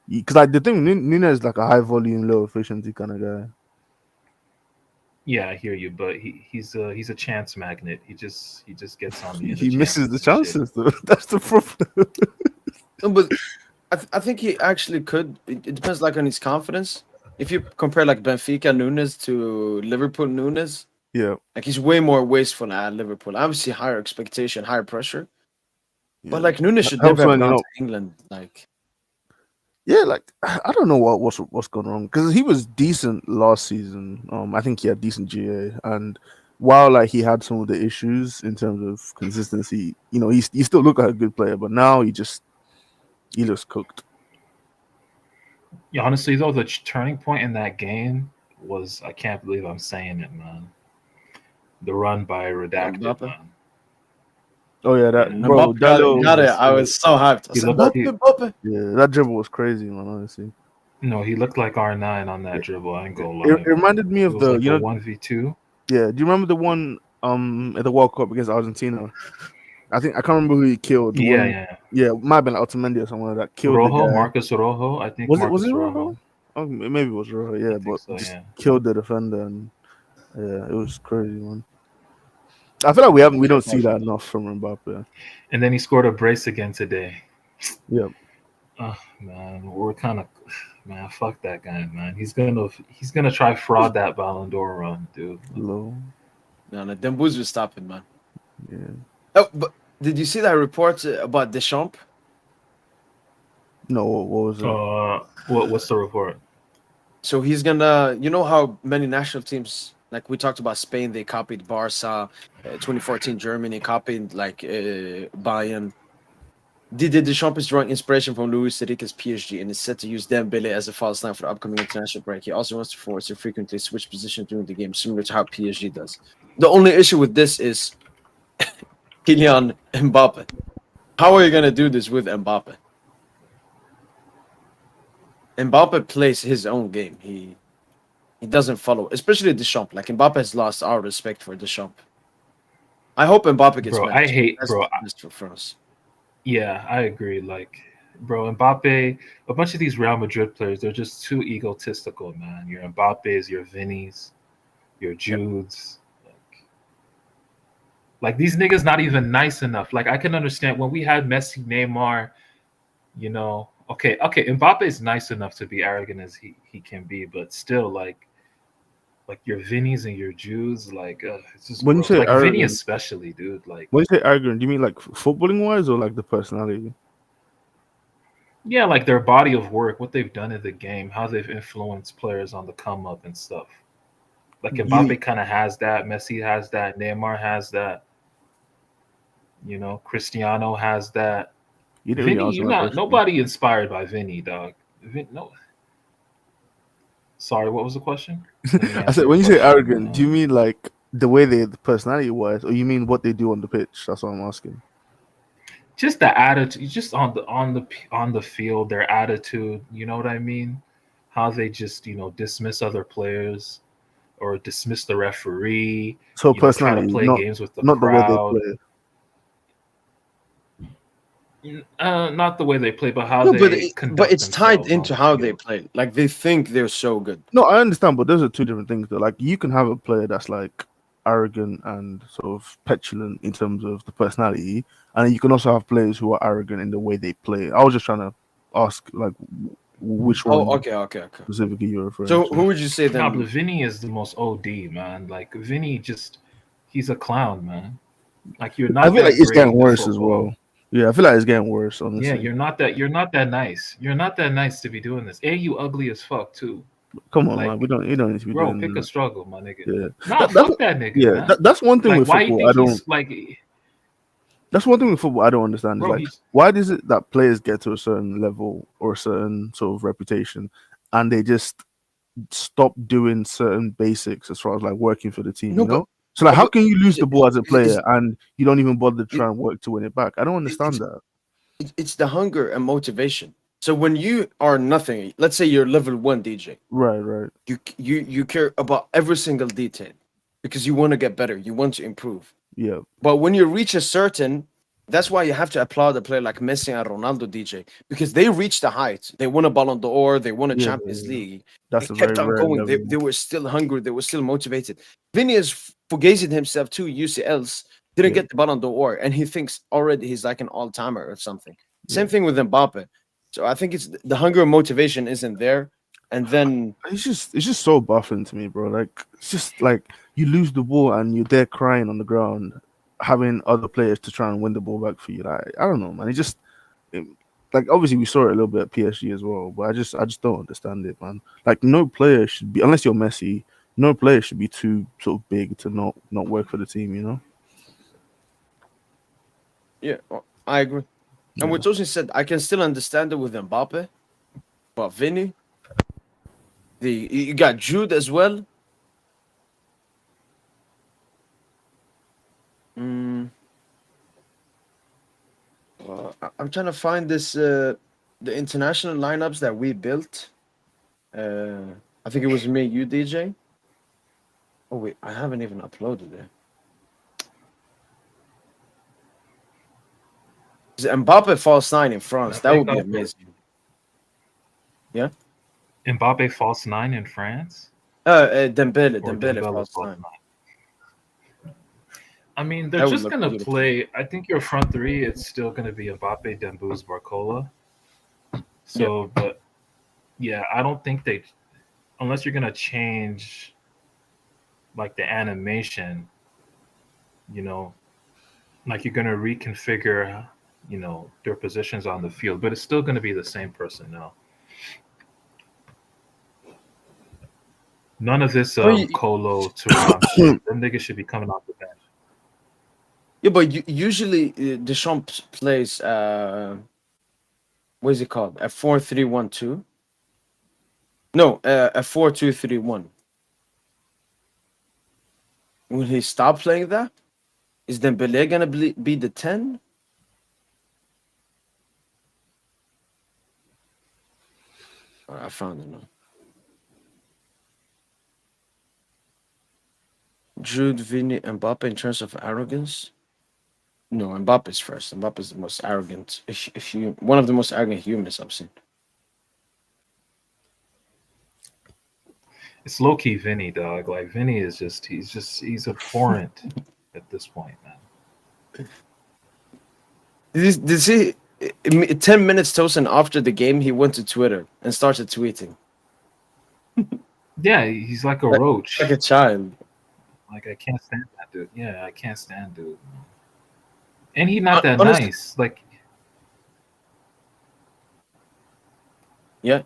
Because like the thing, Nunez is like a high volume, low efficiency kind of guy. Yeah, I hear you, but he's a chance magnet. He just gets on me. He misses the chances though. That's the problem. No, but I think he actually could. It depends like on his confidence. If you compare like Benfica Nunes to Liverpool Nunes, Yeah. like he's way more wasteful at Liverpool. Obviously, higher expectation, higher pressure. But like Nunes should Helps never have when, gone to England. Like, yeah, like I don't know what's going on because he was decent last season. I think he had decent GA, and while like he had some of the issues in terms of consistency, he still looked like a good player. But now he looks cooked. Yeah, honestly though, the turning point in that game was I can't believe I'm saying it, man. The run by Redacted, Mbappe. man. Oh yeah, that Yeah. bro, Mbappe that little, got it. I was so hyped. I He said, looked- Mbappe. yeah, that dribble was crazy, man. Honestly, No, he looked like R9 on that dribble. I ain't gonna lie. it reminded me It of was the like a 1v2. Yeah, do you remember the one at the World Cup against Argentina? I can't remember who he killed. The Yeah, one, yeah. yeah, it might have been Otamendi or someone like that killed the Rojo, guy. Marcus Rojo. I think Was it Marcus Rojo? Rojo. Oh, maybe it was Rojo. I Yeah, think but so. just Yeah. killed the defender, and yeah, it was crazy, man. I feel like we don't see that enough from Mbappe. And then he scored a brace again today. Yeah, Oh man, we're kind of man. Fuck that guy, man. He's gonna try fraud that Ballon d'Or run, dude. low. No, them boys will stop it, man. Yeah, Oh, but did you see that report about Deschamps? no, what was it? What's the report? So he's gonna, you know how many national teams, like we talked about Spain, they copied Barca, 2014 Germany copied like Bayern. Didier Deschamps is drawing inspiration from Luis Enrique's PSG and is set to use Dembele as a false nine for the upcoming international break. He also wants to force to frequently switch positions during the game, similar to how PSG does. The only issue with this is Kylian Mbappe. How are you gonna do this with Mbappe? Mbappe plays his own game. He doesn't follow, especially Deschamps. Like Mbappe has lost our respect for Deschamps. I hope Mbappe gets Bro, I managed. hate, That's bro. the best for France. Yeah, I agree. Like, bro, Mbappe, a bunch of these Real Madrid players, they're just too egotistical, man. Your Mbappes, your Vinnies, your Yep. Judes. Like these niggas not even nice enough. Like I can understand when we had Messi, Neymar, okay, Mbappe is nice enough to be arrogant as he can be, but still like your Vinnies and your Judes, like it's just When you gross. say Like Vinny arrogant, especially, dude. Like when you say arrogant, do you mean like footballing wise or like the personality? yeah, like their body of work, what they've done in the game, how they've influenced players on the come up and stuff. Like You Mbappe kind of has that, Messi has that, Neymar has that, Cristiano has that. you didn't really Vinny, answer you my not question. nobody inspired by Vinny, dog. No, sorry, what was the question? Let me I answer said, your when you say question. arrogant, do you mean like the way they personality wise, or you mean what they do on the pitch? That's what I'm asking. Just the attitude, just on the field, their attitude. You know what I mean? How they just dismiss other players or dismiss the referee. So Try to personality, play games with the not the way they crowd. play. Not the way they play, but how No, but they but conduct it's tied themselves on into the how they field. play. Like they think they're so good. No, I understand, but those are two different things. Though, like you can have a player that's like arrogant and sort of petulant in terms of the personality, and you can also have players who are arrogant in the way they play. I was just trying to ask, like, which Oh, one okay. specifically you're referring So to. who would you say Nah, but then? Vinny is the most OD, man. Like Vinny he's a clown, man. Like you're I not feel like that it's great getting in worse as football. well. Yeah, I feel like it's getting worse, Yeah, honestly. you're not that nice. You're not that nice to be doing this. And you ugly as fuck too. Come on, man. Like, You don't need to be bro, doing pick a that. struggle, my nigga. Yeah, Nah, that's fuck that nigga, yeah. man. That's one thing Like, with why you football. I think don't. he's like, That's one thing with football I don't understand is bro? like He's why does it that players get to a certain level or a certain sort of reputation and they just stop doing certain basics as far as like working for the team, No, you know? So like how but can you lose the ball as a it's, player and you don't even bother to it, try and work to win it back? I don't understand it's that. it's the hunger and motivation. So when you are nothing, let's say you're level one DJ, Right, right. you care about every single detail because you want to get better, you want to improve. Yeah. But when you reach a certain, that's why you have to applaud a player like Messi and Ronaldo, DJ, because they reached the heights. They won a Ballon d'Or, they won a Yeah, Champions yeah. League. They That's a very kept on rare going. They level. were still hungry. They were still motivated. Vinny is fugazi himself too. UCLs didn't Yeah, get the Ballon d'Or, and he thinks already he's like an all timer or something. yeah. Same thing with Mbappe. So I think it's the hunger and motivation isn't there, and then It's just so baffling to me, bro. Like it's just like you lose the ball and you're there crying on the ground, having other players to try and win the ball back for you. Like I don't know, man. It, like obviously we saw it a little bit at PSG as well, but I just don't understand it, man. Like no player should be unless you're Messi, no player should be too sort of big to not work for the team, you know? yeah, I agree. And Yeah. what Tosin said, I can still understand it with Mbappe, but Vinny, you got Jude as well. Mm, I'm trying to find this the international lineups that we built. I think it was me, you, DJ. Oh wait, I haven't even uploaded it. Is Mbappe false 9 in France? That would be amazing. Yeah. Mbappe false 9 in France. Dembele Or Dembele Dembele false false 9. 9. I mean, they're That would just look gonna beautiful. play. I think your front three, it's still gonna be Mbappe, Dembouz, Barcola. So, but yeah, I don't think they, unless you're gonna change like the animation, you know, like you're gonna reconfigure, their positions on the field, but it's still gonna be the same personnel. None of this Colo Turam shit. Them niggas should be coming off the bench. Yeah, but usually Deschamps plays what is it called? A 4-3-1-2? No, a 4-2-3-1. Will he stop playing that? Is Dembele gonna be the 10? I found it now. Jude, Vini, Mbappe in terms of arrogance? No, Mbappe's first. Mbappe's the most arrogant. If you one of the most arrogant humans I've seen. It's low key Vinny, dog. Like Vinny is he's abhorrent at this point, man. Did you see 10 minutes toasting after the game? He went to Twitter and started tweeting. Yeah, he's like a roach, like a child. Like I can't stand that dude. Yeah, I can't stand dude. And he's not that Honestly, nice. Like, yeah.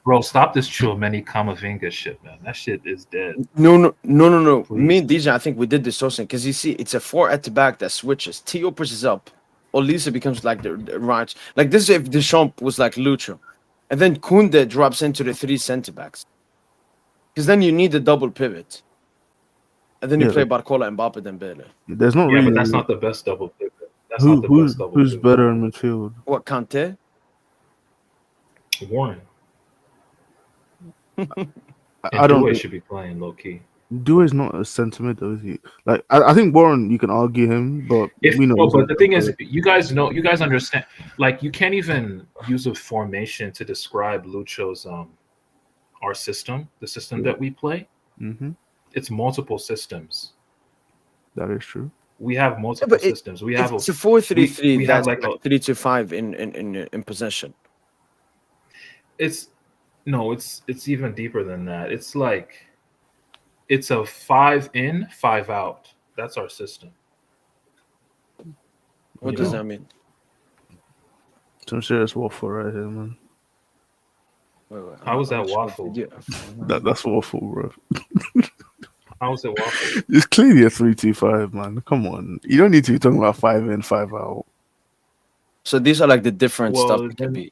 bro, stop this Chouameni Kamavinga shit, man. That shit is dead. No. Please. Me and DJ, I think we did this toasting because you see, it's a 4 at the back that switches. Theo pushes up. Olisa becomes like the right. Like this is if Deschamps was like Lucho. And then Kunde drops into the 3 center backs. Because then you need a double pivot. And then you play Barcola, Mbappe, Dembele. There's not but that's not the best double pivot. That's not the best double who's pivot. better in midfield? What, Kante? Warren. I don't think should be playing low key. Doué's not a centre mid, though, is he? Like I think Warren, you can argue him, but we know. But the thing is, you guys understand. Like you can't even use a formation to describe Lucho's our system, the system that we play. Mm-hmm. It's multiple systems. That is true. We have multiple systems. We have it's a 4-3-3. We that's have like 3-5 in possession. It's even deeper than that. It's like it's a 5 in, 5 out. That's our system. What does that mean? Some serious waffle right here, man. Wait, how was that waffle? That's waffle, bro. How was it waffle? It's clearly a 3-2-5, man. Come on, you don't need to be talking about 5 in, 5 out. So these are like the different stuff.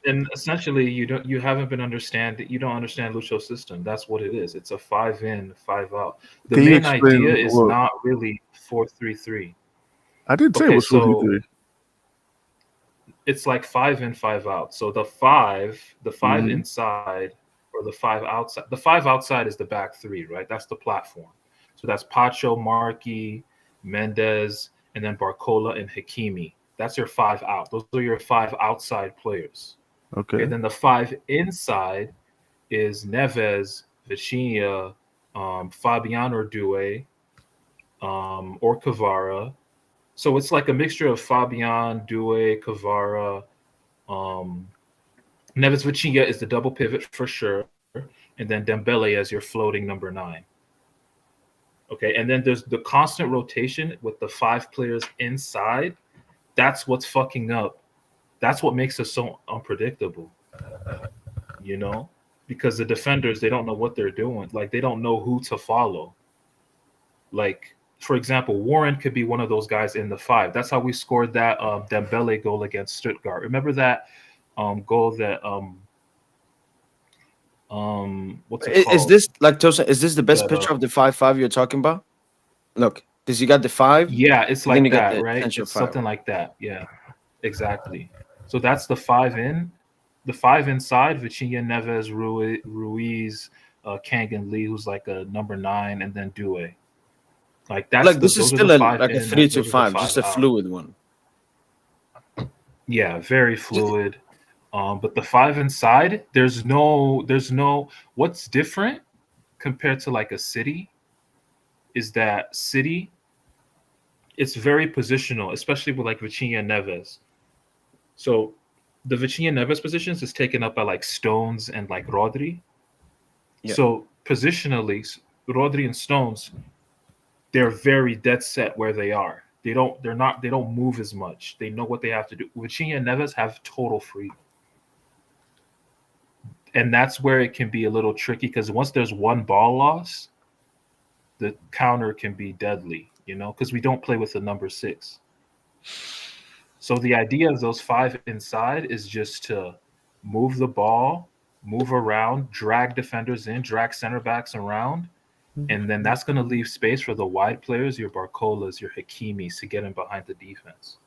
And essentially, you don't understand Lucho's system. That's what it is. It's a 5 in, 5 out. The main idea is not really 4-3-3. I did say it was 4-3-3. It's like 5 in, 5 out. So the 5 inside or the 5 outside. The 5 outside is the back 3, right? That's the platform. So that's Pacho, Markey, Mendes, and then Barcola and Hakimi. That's your 5 out. Those are your 5 outside players. Okay. And then the 5 inside is Neves, Vitinha, Fabian or Doué, or Kvara. So it's like a mixture of Fabian, Doué, Kvara. Neves, Vitinha is the double pivot for sure. And then Dembele as your floating number 9. Okay, and then there's the constant rotation with the 5 players inside. That's what's fucking up. That's what makes us so unpredictable, because the defenders, they don't know what they're doing. Like, they don't know who to follow. Like, for example, Warren could be one of those guys in the 5. That's how we scored that Dembele goal against Stuttgart. Remember that goal that what's it called? Is this like Tosin? Is this the best picture of the 5-5 you're talking about? Look, because you got the 5. Yeah, it's like that, right? It's something like that. Yeah, exactly. So that's the 5 in. The 5 inside, Vitinha, Neves, Ruiz, Kangan Lee, who's like a number 9, and then Due. Like that's Like this is those are still the 5 like a in, 3-5, those just are a the 5 out. fluid one. Yeah, very fluid. But the 5 inside, there's no what's different compared to like a City is that City, it's very positional, especially with like Vitinha and Neves. So the Vitinha and Neves positions is taken up by like Stones and like Rodri. Yeah. So positionally, Rodri and Stones, they're very dead set where they are. They don't move as much. They know what they have to do. Vitinha and Neves have total freedom. And that's where it can be a little tricky because once there's one ball loss, the counter can be deadly, because we don't play with the number 6. So the idea of those 5 inside is just to move the ball, move around, drag defenders in, drag center backs around, and then that's going to leave space for the wide players, your Barcolas, your Hakimis, to get in behind the defense.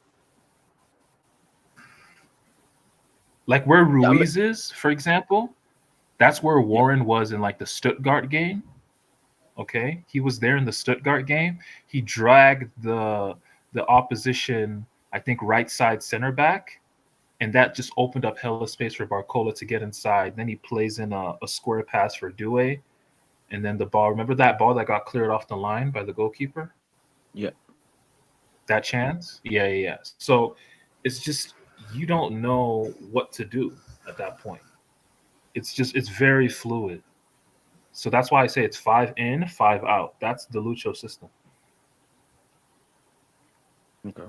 Like where Ruiz is, for example, that's where Warren was in like the Stuttgart game. Okay, he was there in the Stuttgart game. He dragged the opposition, I think, right side center back, and that just opened up hella space for Barcola to get inside. Then he plays in a square pass for Due, and then the ball. Remember that ball that got cleared off the line by the goalkeeper? Yeah. That chance? Yeah. So it's just you don't know what to do at that point. It's very fluid. So that's why I say it's 5 in, 5 out. That's the Lucho system. Okay.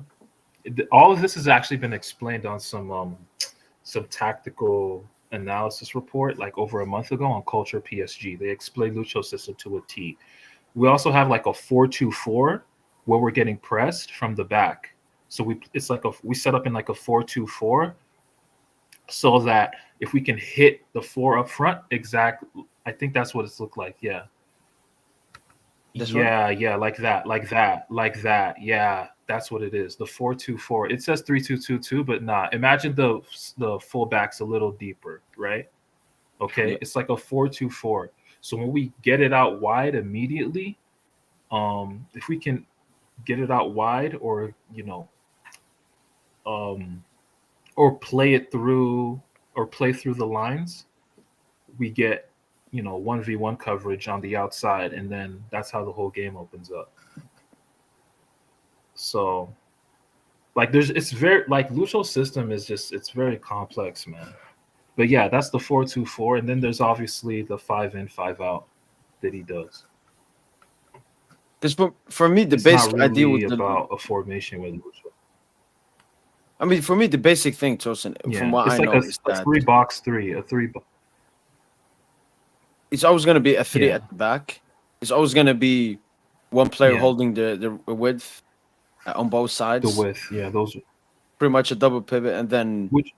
All of this has actually been explained on some tactical analysis report like over a month ago on Culture PSG. They explained Lucho system to a T. We also have like a 4-2-4 where we're getting pressed from the back. So we set up in like a 4-2-4 so that if we can hit the 4 up front, exactly. I think that's what it's looked like. Yeah. Yeah, like that. Yeah, that's what it is. The 4-2-4. It says 3-2-2-2, but nah. Imagine the fullbacks a little deeper, right? Okay, Yeah. it's like a 4-2-4. So when we get it out wide immediately, if we can get it out wide, or or play through the lines, we get 1v1 coverage on the outside, and then that's how the whole game opens up. So like it's very like Lucho's system is it's very complex, man. But yeah, that's the 4-2-4, and then there's obviously the 5 in, 5 out that he does. Because for me, the It's basic not idea really with about a formation with Lucho. I mean, for me, the basic thing, Tosin, from what It's I like know, is a that 3-box-3, a 3. it's always going to be a 3 Yeah. at the back. It's always going to be one player Yeah. holding the width on both sides. The width, yeah, those Pretty much a double pivot, and then which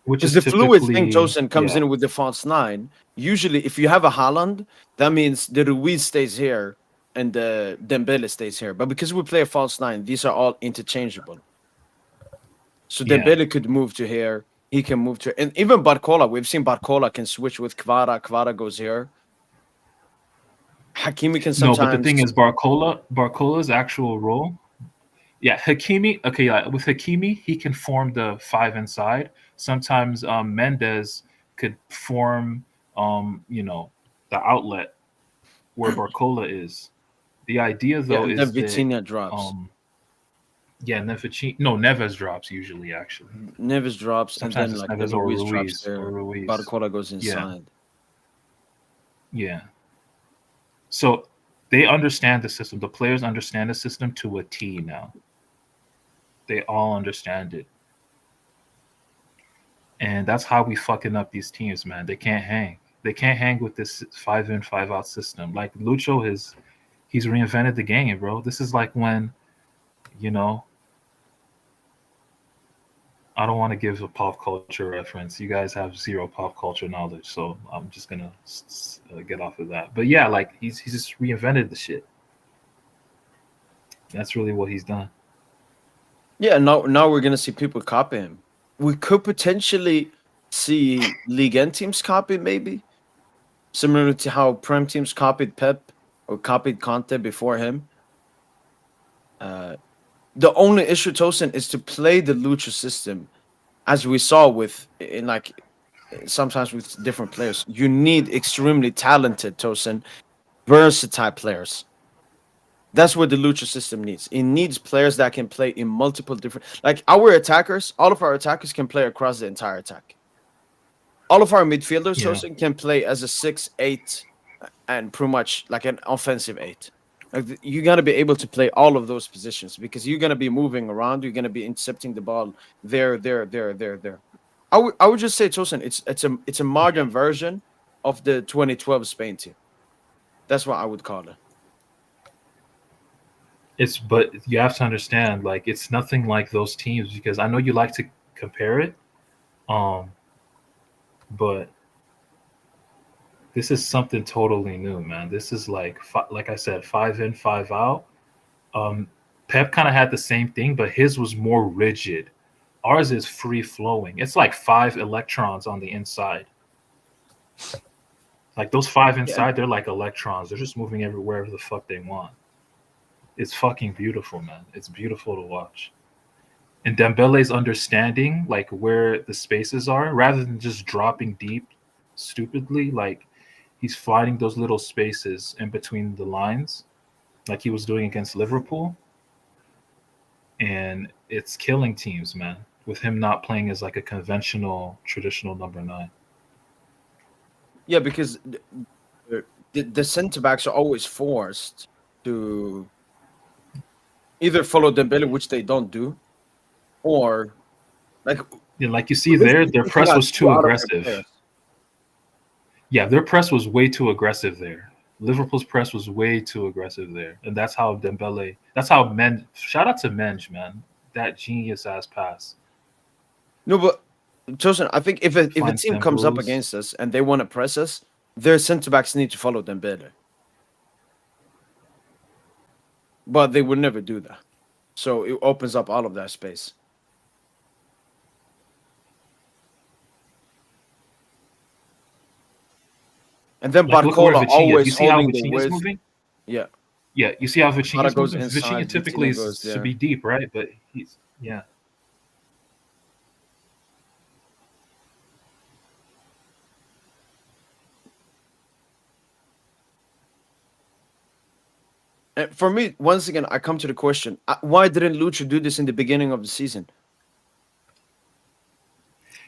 because is the fluid thing, typically Tosin, comes in with the false 9. Usually, if you have a Haaland, that means the Ruiz stays here and the Dembele stays here. But because we play a false 9, these are all interchangeable. So Dembele could move to here. He can move to, and even Barcola. We've seen Barcola can switch with Kvara. Kvara goes here. Hakimi can sometimes. No, but the thing is, Barcola's actual role. Yeah, Hakimi. Okay, yeah, with Hakimi, he can form the 5 inside. Sometimes Mendes could form, the outlet where Barcola is. The idea, though, and is then that Vitinha drops. and then Neves drops usually. Actually, Neves drops, sometimes and then it's like Neves the or Ruiz drops Ruiz there. or Ruiz. Barcola goes inside. Yeah. So they understand the system. The players understand the system to a T now. They all understand it. And that's how we fucking up these teams, man. They can't hang. They can't hang with this 5 in, 5 out system. Like Lucho he's reinvented the game, bro. This is like when, I don't want to give a pop culture reference. You guys have zero pop culture knowledge, so I'm just gonna get off of that. But yeah, like he's just reinvented the shit. That's really what he's done. Yeah, now we're gonna see people copy him. We could potentially see Ligue 1 teams copy, maybe. similar to how Prem teams copied Pep or copied Conte before him. The only issue, Tosin, is to play the Lucha system, as we saw with in like sometimes with different players. You need extremely talented, Tosin, versatile players. That's what the Lucha system needs. It needs players that can play in multiple different. Like our attackers, all of our attackers can play across the entire attack. All of our midfielders, Yeah. Tosin, can play as a 6-8 and pretty much like an offensive 8. Like you gotta be able to play all of those positions because you're gonna be moving around. You're gonna be intercepting the ball there. I would just say, Tosin, it's a modern version of the 2012 Spain team. That's what I would call it. But you have to understand, like, it's nothing like those teams because I know you like to compare it, but this is something totally new, man. This is like I said, 5 in, 5 out. Pep kind of had the same thing, but his was more rigid. Ours is free flowing. It's like 5 electrons on the inside. Like those 5 inside, they're like electrons. They're just moving everywhere the fuck they want. It's fucking beautiful, man. It's beautiful to watch. And Dembele's understanding like where the spaces are, rather than just dropping deep stupidly, like he's finding those little spaces in between the lines, like he was doing against Liverpool. And it's killing teams, man, with him not playing as like a conventional, traditional number 9. Yeah, because the centre backs are always forced to either follow Dembele, which they don't do, or like you see there, their press was too aggressive. Yeah, their press was way too aggressive there. Liverpool's press was way too aggressive there, and that's how Dembele. That's how Men. Shout out to Menge, man. That genius ass pass. No, but Tosin, I think if a team comes up against us and they want to press us, their centre backs need to follow Dembele. But they would never do that. So it opens up all of that space. And then like, Barcola always you see how holding the Vitinha's width. moving? Yeah. Yeah, you see how Vitinha's goes moving? inside, Vitinha typically Vitinha goes is to there. be deep, right? But he's yeah. And for me, once again, I come to the question: why didn't Lucha do this in the beginning of the season?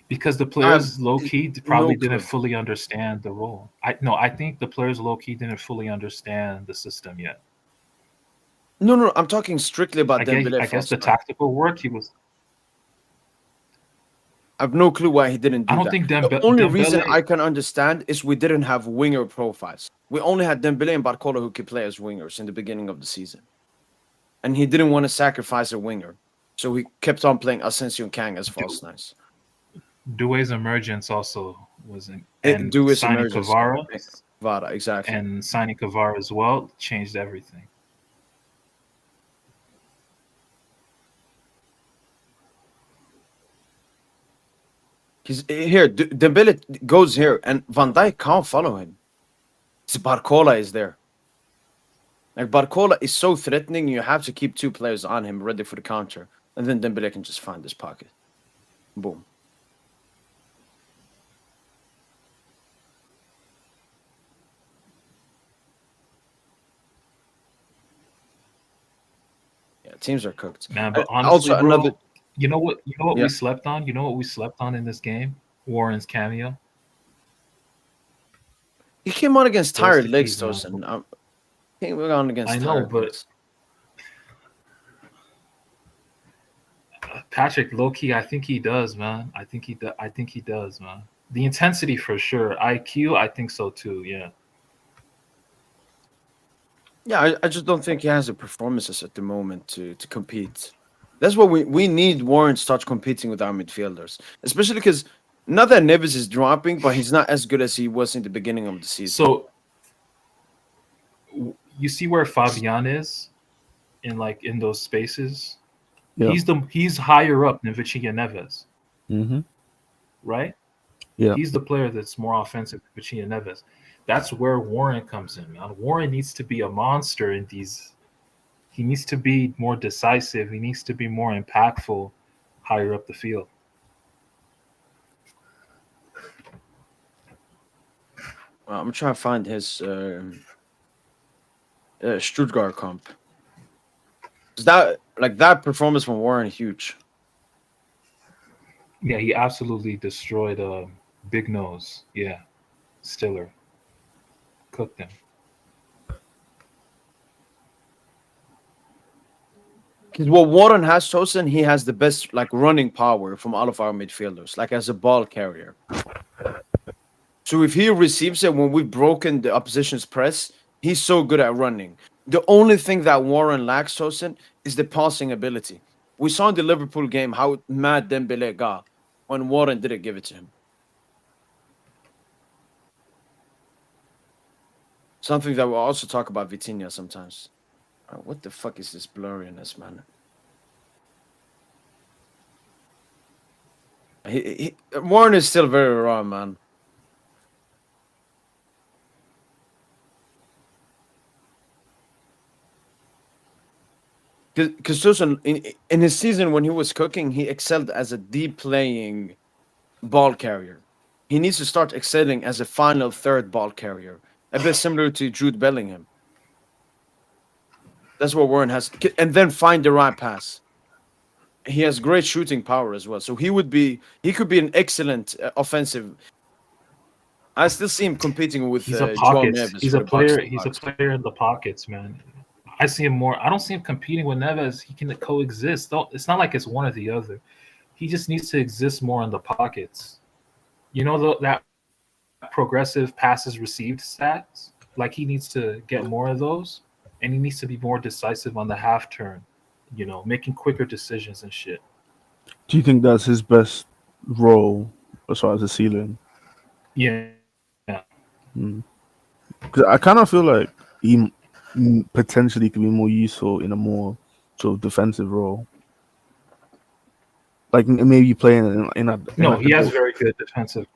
Because the players have low key probably no didn't clue. fully understand the role. I think the players low key didn't fully understand the system yet. No, I'm talking strictly about Dembele. I guess the tactical work he was. I have no clue why he didn't do I don't that. think The only reason Dembele. I can understand is we didn't have winger profiles. We only had Dembele and Barcola who could play as wingers in the beginning of the season. And he didn't want to sacrifice a winger. So he kept on playing Asensio and Kang as false nines. Doué's emergence also wasn't. And Doué's signing emergence. Kvara, exactly. and signing Kvara as well changed everything. He's here. Dembele goes here, and Van Dijk can't follow him. Barcola is there. Like Barcola is so threatening, you have to keep 2 players on him ready for the counter, and then Dembele can just find his pocket. Boom. Yeah, teams are cooked. Man, but honestly, also bro, another. you know what Yeah. we slept on? You know what we slept on in this game? Warren's cameo. He came on against Those tired the legs, keys, man. Tosin. He came on against I know, tired but legs. Patrick, low key, I think he does, man. I think he does, man. The intensity for sure. IQ, I think so too. Yeah. Yeah, I just don't think he has the performances at the moment to compete. That's what we need Warren to start competing with our midfielders, especially because not that Neves is dropping, but he's not as good as he was in the beginning of the season. So you see where Fabian is in those spaces. Yeah. He's higher up than Vitinha Neves, Mm-hmm. right? Yeah. He's the player that's more offensive than Vitinha Neves. That's where Warren comes in, man. Warren needs to be a monster in these. He needs to be more decisive. He needs to be more impactful higher up the field. I'm trying to find his Stuttgart comp. Is that performance from Warren huge? Yeah, he absolutely destroyed Big Nose. Yeah, Stiller. Cooked him. Because what Warren has chosen, he has the best like running power from all of our midfielders, like as a ball carrier. So if he receives it when we've broken the opposition's press, he's so good at running. The only thing that Warren lacks, Tosin, is the passing ability. We saw in the Liverpool game how mad Dembele got when Warren didn't give it to him. Something that we'll also talk about Vitinha sometimes. What the fuck is this blurriness, man? Warren is still very raw, man. Because Susan, in his season when he was cooking, he excelled as a deep playing ball carrier. He needs to start excelling as a final third ball carrier, a bit similar to Jude Bellingham. That's what Warren has, and then find the right pass. He has great shooting power as well, so he could be an excellent offensive. I still see him competing with He's a Joao pockets. Neves He's for a the box. player. He's a player in the pockets, man. I see him more. I don't see him competing with Neves. He can coexist. It's not like it's one or the other. He just needs to exist more in the pockets. You know that progressive passes received stats. Like he needs to get more of those, and he needs to be more decisive on the half turn. You know, making quicker decisions and shit. Do you think that's his best role as far as the ceiling? Yeah. Because I kind of feel like he potentially could be more useful in a more sort of defensive role. Like maybe playing in No, like he a has double, very good defensive.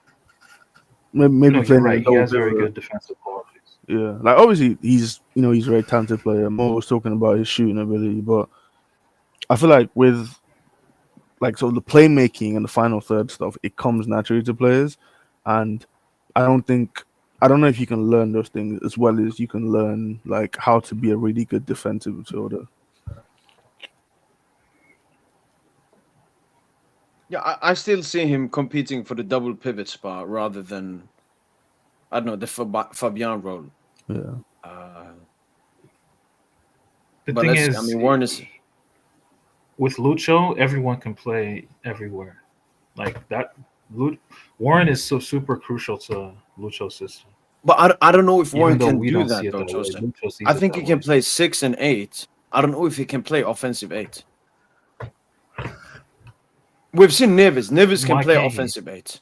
maybe No, you're playing in a right. He double has very pivot. good defensive qualities. Yeah, like obviously he's he's a very talented player. Mo was talking about his shooting ability, but I feel like with like so the playmaking and the final third stuff, it comes naturally to players, and I don't know if you can learn those things as well as you can learn like how to be a really good defensive midfielder. Yeah, I still see him competing for the double pivot spot rather than I don't know the Fabian role. Yeah, The But thing let's. I is, mean, Warren is. with Lucho, everyone can play everywhere. Like that, Warren is so super crucial to Lucho's system. But I don't know if Even Warren though can we do don't see that it though, that way, Joseph. Lucho I sees it think he that can way. play 6 and 8. I don't know if he can play offensive 8. We've seen Neves. Neves can Why play can't he? offensive 8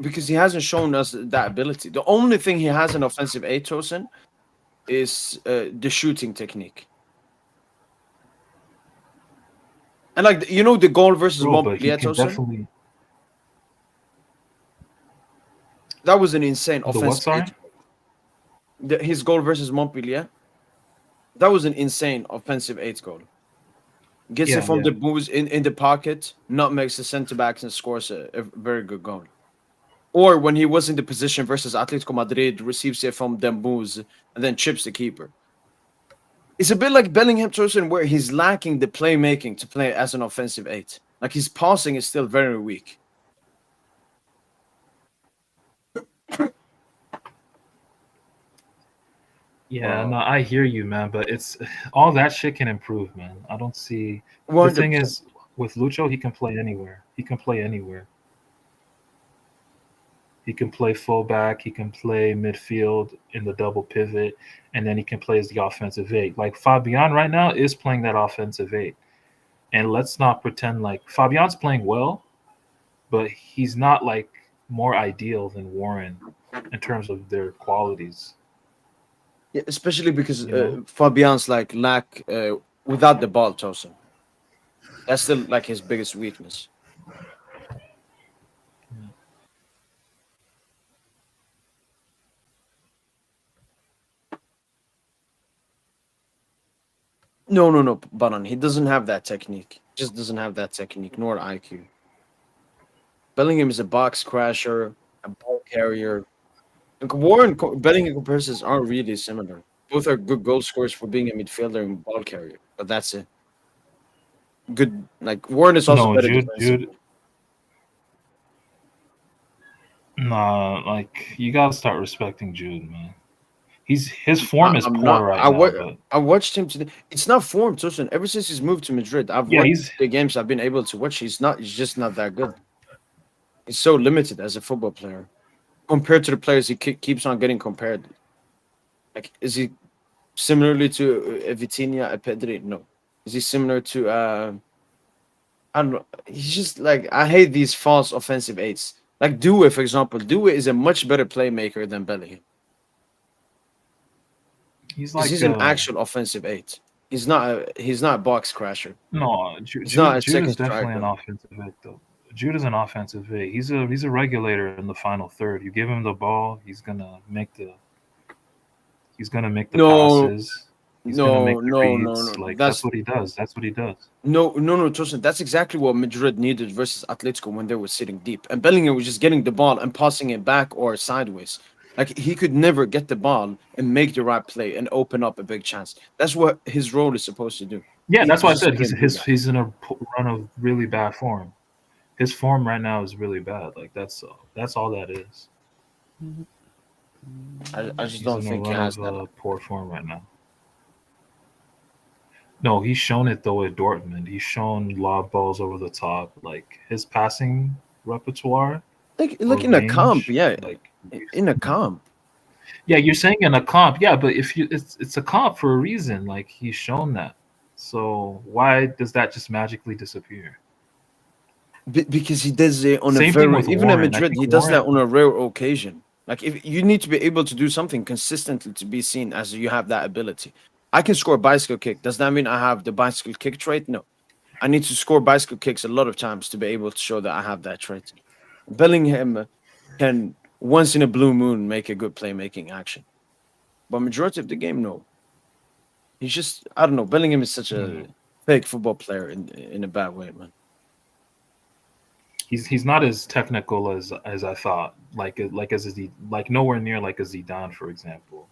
because he hasn't shown us that ability. The only thing he has in offensive 8, Tosin, is the shooting technique. And like the goal versus Bro, but he Montpellier, can Tosin, definitely. that was an insane The what? offensive Sorry. 8. His goal versus Montpellier, that was an insane offensive 8 goal. Gets it Yeah, from yeah. the boost in the pocket, nutmegs the center backs and scores a very good goal. Or when he was in the position versus Atletico Madrid, receives it from Dembouz and then chips the keeper. It's a bit like Bellingham Tosin, where he's lacking the playmaking to play as an offensive 8. Like his passing is still very weak. Yeah, no, I hear you, man. But it's all that shit can improve, man. I don't see. The thing 100%. is, with Lucho, he can play anywhere. He can play anywhere. He can play fullback. He can play midfield in the double pivot, and then he can play as the offensive 8. Like Fabian right now is playing that offensive 8. And let's not pretend like Fabian's playing well, but he's not like more ideal than Warren in terms of their qualities. Yeah, especially because You know. Fabian's like lack without the ball, Tosin. That's still like his biggest weakness. No, Banan. He doesn't have that technique. He just doesn't have that technique nor IQ. Bellingham is a box crasher, a ball carrier. Like Bellingham comparisons aren't really similar. Both are good goal scorers for being a midfielder and ball carrier, but that's it. Good, like Warren is also No, better Jude. defensively. Nah, like you gotta start respecting Jude, man. His form is I'm poor not. right now, but I watched him today. It's not form, Tosin. Ever since he's moved to Madrid, I've yeah, watched he's the games I've been able to watch. He's not. He's just not that good. He's so limited as a football player compared to the players he keeps on getting compared. Like, is he similarly to Vitinha, Pedri? No. Is he similar to? I don't know. He's just like I hate these false offensive eights. Like Due, for example. Due is a much better playmaker than Bellingham he's because like he's an actual offensive eight. He's not a box crasher. no He's not a Jude is second definitely an striker. offensive hit though. Jude is an offensive hit. He's a regulator in the final third. You give him the ball, he's gonna make the No, passes. He's gonna make the reads. no. Like that's what he does. That's what he does. No, Tosin. That's exactly what Madrid needed versus Atletico when they were sitting deep. And Bellingham was just getting the ball and passing it back or sideways. Like he could never get the ball and make the right play and open up a big chance. That's what his role is supposed to do. Yeah, He that's why I just said couldn't do that. he's in a run of really bad form. His form right now is really bad. Like that's all that is. I just He's don't in a think he run has of that. poor form right now. No, he's shown it though at Dortmund. He's shown lob balls over the top. Like his passing repertoire or Like in a comp, range. yeah. Like In a comp. yeah, you're saying in a comp, yeah, but if you it's a comp for a reason. Like he's shown that. So why does that just magically disappear? Because he does it on a Same thing very with even at Warren. I Madrid, think he does that Warren. on a rare occasion. Like if you need to be able to do something consistently to be seen as you have that ability. I can score a bicycle kick. Does that mean I have the bicycle kick trait? No. I need to score bicycle kicks a lot of times to be able to show that I have that trait. Bellingham can once in a blue moon make a good playmaking action. But majority of the game, no. He's just I don't know. Bellingham is such Hmm. a fake football player in a bad way, man. He's not as technical as I thought. Like nowhere near like a Zidane, for example.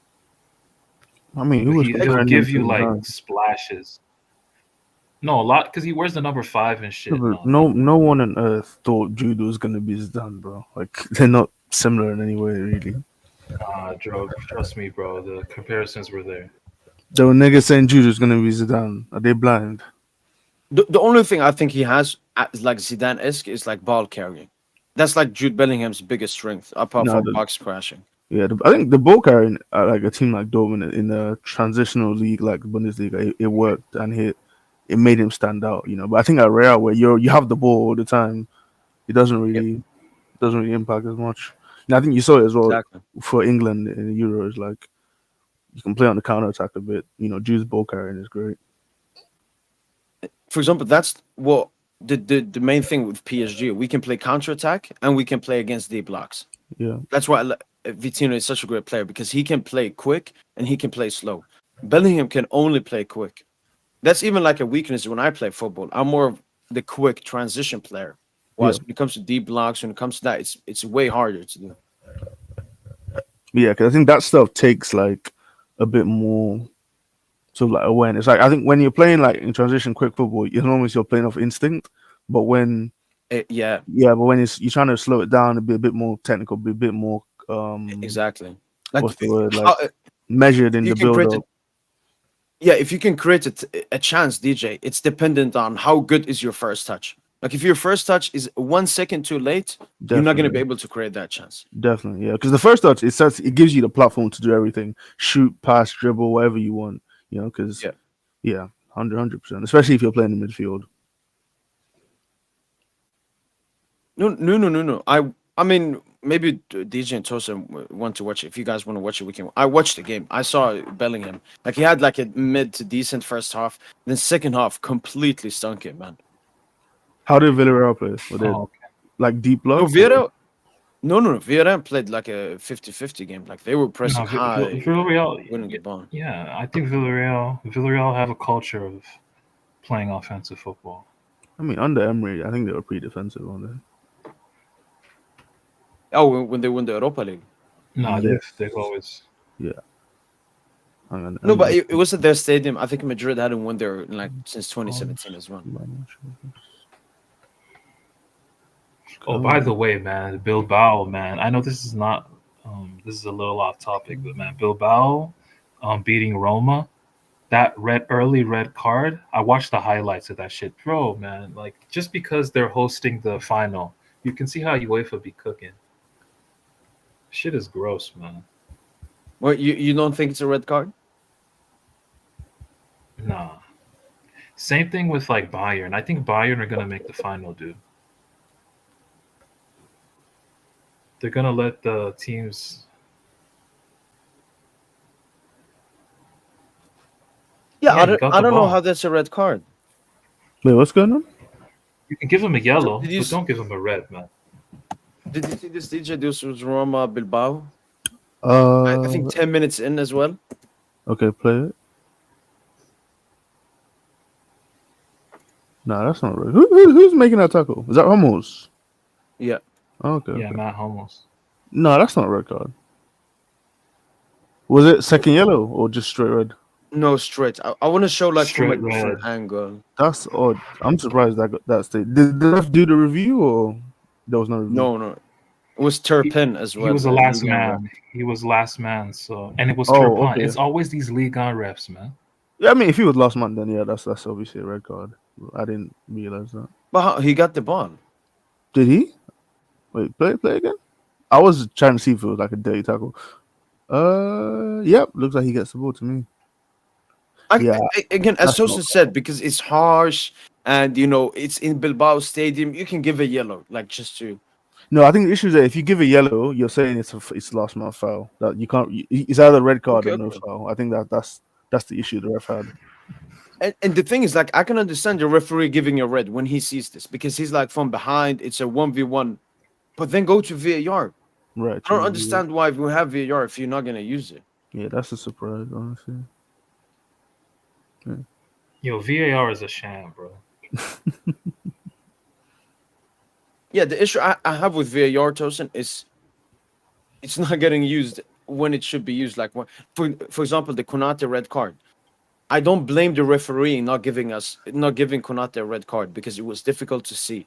I mean, who But was Like he'll comparing him give to you like Zidane? splashes. No, a lot because he wears the number 5 and No, shit and but all that. no one on earth thought Jude was gonna be Zidane, bro. Like they're not similar in any way, really. Trust me, bro. The comparisons were there. There were niggas saying Jude was gonna be Zidane. Are they blind? the only thing I think he has is like Zidane esque is like ball carrying. That's like Jude Bellingham's biggest strength, apart No, from box crashing. yeah, I think the ball carrying like a team like Dortmund in the transitional league like Bundesliga, it worked and it made him stand out, you know. But I think at Real, where you have the ball all the time, it Yep, doesn't really impact as much. And I think you saw it as well exactly. for England in the Euros. Like you can play on the counter attack a bit. You know, Jude's ball carrying is great. For example, that's what the main thing with PSG. We can play counter attack and we can play against D blocks. Yeah, That's why Vitinho is such a great player because he can play quick and he can play slow. Bellingham can only play quick. That's even like a weakness when I play football. I'm more of the quick transition player. yeah, Whilst when it comes to deep blocks, when it comes to that, it's way harder to do. yeah. Because I think that stuff takes like a bit more sort of like awareness. Like I think when you're playing like in transition quick football, it's almost you're playing off instinct. But when Yeah, yeah, but when you're trying to slow it down, be a bit more technical, be a bit more exactly. Like what's the word, like how measured in you the can build create up. it. Yeah, if you can create a chance, DJ, it's dependent on how good is your first touch. Like if your first touch is 1 second too late, you're not gonna be Definitely, able to create that chance. definitely, yeah. Because the first touch, it gives you the platform to do everything, shoot, pass, dribble, whatever you want. You know, because Yeah. yeah, 100%. Especially if you're playing in midfield. No. I mean, maybe DJ and Tosa want to watch it. If you guys want to watch it, we can. I watched the game. I saw Bellingham. Like he had like a mid to decent first half. Then second half completely stunk it, man. How did Villarreal play? Were they Oh, like deep No, blocks? Or? Vieira. No. Villarreal played like a 50-50 game. Like they were No, pressing high, Villarreal. winning the ball. Yeah, I think Villarreal have a culture of playing offensive football. I mean, under Emery, I think they were pretty defensive on there. Oh, when they won the Europa League. No, Yes. they've always. Yeah. And No, but it was at their stadium. I think Madrid hadn't won there in like since 2017 as well. Oh, by the way, man, Bilbao, man. I know this is not. This is a little off topic, but man, Bilbao, beating Roma, that early red card. I watched the highlights of that shit, bro, man. Like just because they're hosting the final, you can see how UEFA be cooking. Shit is gross, man. Well, you don't think it's a red card? Nah. Same thing with like Bayern. I think Bayern are gonna make the final, dude. They're gonna let the teams. Yeah, Yeah, he got I the don't know ball. how that's a red card. Wait, what's going on? You can give him a yellow, Did you but don't give him a red, man. Did you see this DJ? This was Roma Bilbao. I think 10 minutes in as well. Okay, play it. Nah, that's not right. Who's making that tackle? Is that Ramos? Yeah. Okay. Yeah, Okay. Matt Hummels. No, that's not a red card. Was it second yellow or just straight red? No, straight. I want to show like from a Straight different red. angle. That's odd. I'm surprised that stayed. Did the ref do the review or there was no review? No. It was Turpin as well. He was the the last Ligue 1 ref. man. He was last man. So and it was Oh, Turpin. okay. It's always these Ligue 1 refs, man. Yeah, I mean, if he was last man, then yeah, that's obviously a red card. I didn't realize that. But he got the ball. Did he? Wait, play again. I was trying to see if it was like a dirty tackle. Yep. Looks like he gets the ball to me. Yeah, Again, as that's not Sosa said, because it's harsh and it's in Bilbao Stadium, you can give a yellow, like just to. No, I think the issue is that if you give a yellow, you're saying it's last man foul. That you can't. It's either red card or no foul. I think that's the issue the ref had. And the thing is, like, I can understand the referee giving a red when he sees this because he's like from behind. It's a 1v1, but then go to VAR. Right. I don't understand why we have VAR if you're not gonna use it. Yeah, that's a surprise, honestly. Yeah. Yo, VAR is a sham, bro. Yeah, the issue I have with VAR, Tosin, is it's not getting used when it should be used. Like, for example, the Konate red card. I don't blame the referee not giving Konate a red card because it was difficult to see.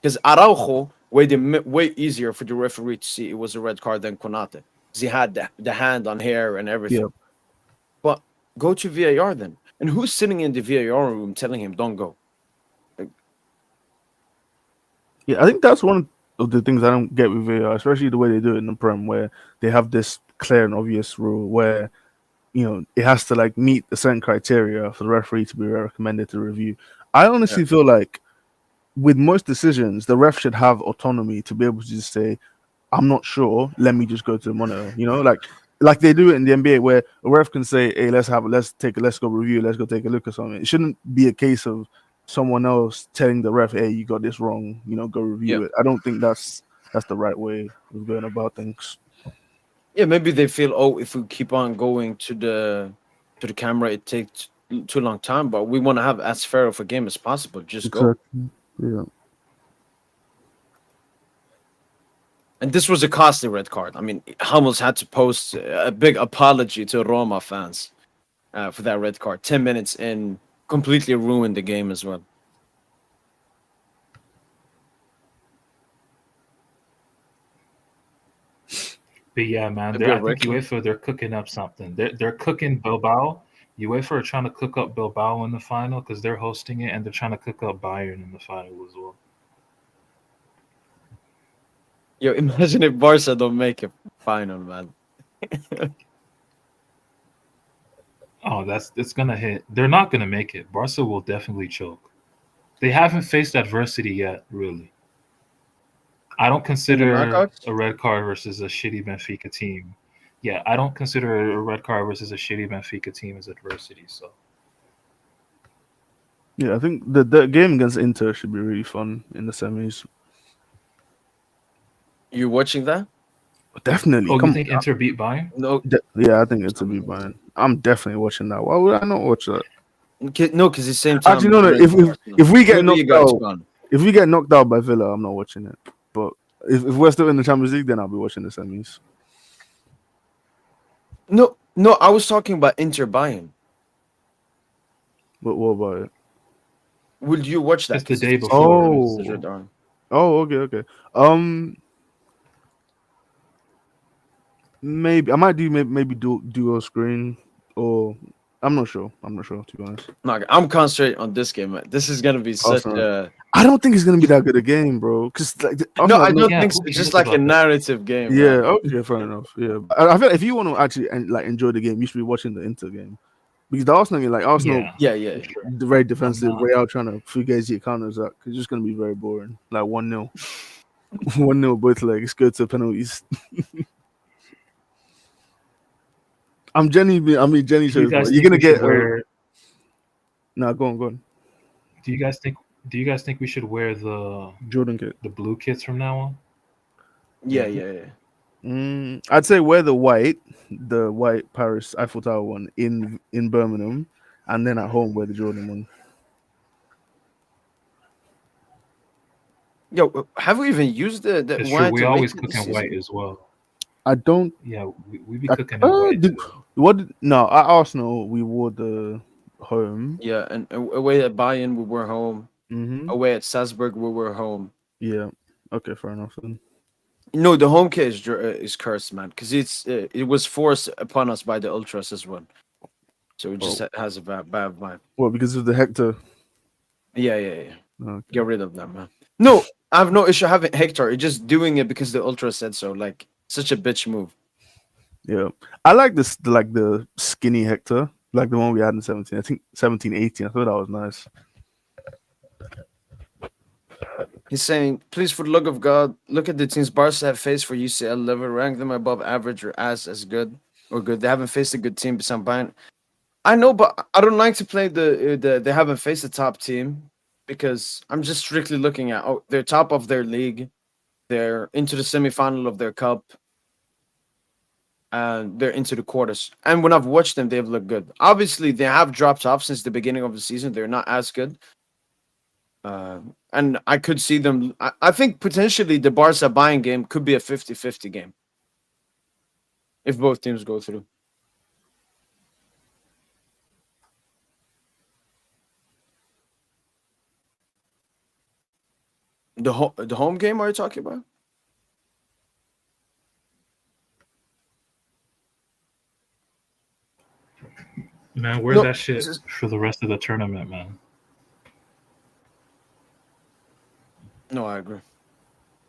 Because Araujo way easier for the referee to see it was a red card than Konate. Because he had the hand on hair and everything. Yep. But go to VAR then. And who's sitting in the VAR room telling him don't go? Yeah, I think that's one of the things I don't get with VAR, especially the way they do it in the Prem, where they have this clear and obvious rule where it has to like meet a certain criteria for the referee to be recommended to review. I honestly feel like with most decisions, the ref should have autonomy to be able to just say, "I'm not sure. Let me just go to the monitor." Like they do it in the NBA, where a ref can say, "Hey, let's go review, let's go take a look at something." It shouldn't be a case of someone else telling the ref, "Hey, you got this wrong. Go review it." I don't think that's the right way of going about things. Yeah, maybe they feel, if we keep on going to the camera, it takes too long time. But we want to have as fair of a game as possible. Just go. Yeah. And this was a costly red card. I mean, Hummels had to post a big apology to Roma fans for that red card. 10 minutes in, completely ruined the game as well. But yeah, man, I think UEFA they're cooking up something. They're cooking Bilbao. UEFA are trying to cook up Bilbao in the final because they're hosting it, and they're trying to cook up Bayern in the final as well. Yo, imagine if Barca don't make a final, man. Oh, it's gonna hit. They're not gonna make it. Barca will definitely choke. They haven't faced adversity yet, really. I don't consider a red card versus a shitty Benfica team. Yeah, I don't consider a red card versus a shitty Benfica team as adversity. So. Yeah, I think the game against Inter should be really fun in the semis. You watching that? Definitely. Oh, you Come think Inter beat Bayern? No, yeah, I think it's a be Bayern. I'm definitely watching that. Why would I not watch that? no, because the same time. Actually, no. we're in Arsenal. If we get Whoever you knocked got is out, gone. if we get knocked out by Villa, I'm not watching it. But if we're still in the Champions League, then I'll be watching the semis. No, I was talking about Inter Bayern. But what about it? Would you watch that? It's the 'Cause day it's the same before. time Oh. as Jordan. Oh, okay. Maybe I might do maybe duo screen, or I'm not sure. To be honest. No, I'm concentrating on this game, man. This is gonna be such Arsenal. a. I don't think it's gonna be that good a game, bro. Because like No, Arsenal I have don't Yeah, think so. who It's cares just like a about that? narrative game. Yeah. man. Okay. Fair enough. Yeah. I feel like if you want to actually enjoy the game, you should be watching the Inter game, because the Arsenal game, like Arsenal, Yeah, Yeah. for sure. very defensive, not. way out trying to fugazi counters up. It's just gonna be very boring. Like 1-0, 1-0 both legs, go to penalties. Jenny Do you shows, bro. guys You're think gonna we should get wear? nah. Go on. Do you guys think we should wear the Jordan kit. blue kits from now on? Yeah. I'd say wear the white Paris Eiffel Tower one in Birmingham, and then at home wear the Jordan one. Yo, have we even used the It's true. white We to always make cook it this in white season? as well. I don't. Yeah, we be cooking in white. Did, too. what? No, at Arsenal we wore the home. Yeah, and away at Bayern we were home. Mm-hmm. Away at Salzburg we were home. Yeah. Okay, fair enough then. No, the home kit is cursed, man, because it was forced upon us by the ultras as well. So it just has a bad vibe. Well, because of the Hector. Yeah. Okay. Get rid of that, man. No, I have no issue having Hector. It's just doing it because the ultra said so. Like such a bitch move. Yeah, I like this, like the skinny Hector, like the one we had in 17. I think 17, 18. I thought that was nice. He's saying, please, for the love of God, look at the teams Barca have faced for UCL level, rank them above average or as good or good. They haven't faced a good team besides Bayern. I know, but I don't like to play the they haven't faced a top team because I'm just strictly looking at they're top of their league, they're into the semifinal of their cup, and they're into the quarters. And when I've watched them, they've looked good. Obviously, they have dropped off since the beginning of the season. They're not as good. And I could see them. I think potentially the Barca buying game could be a 50-50 game if both teams go through. The home game are you talking about? Man, wear No, that shit this is- for the rest of the tournament, man. No, I agree.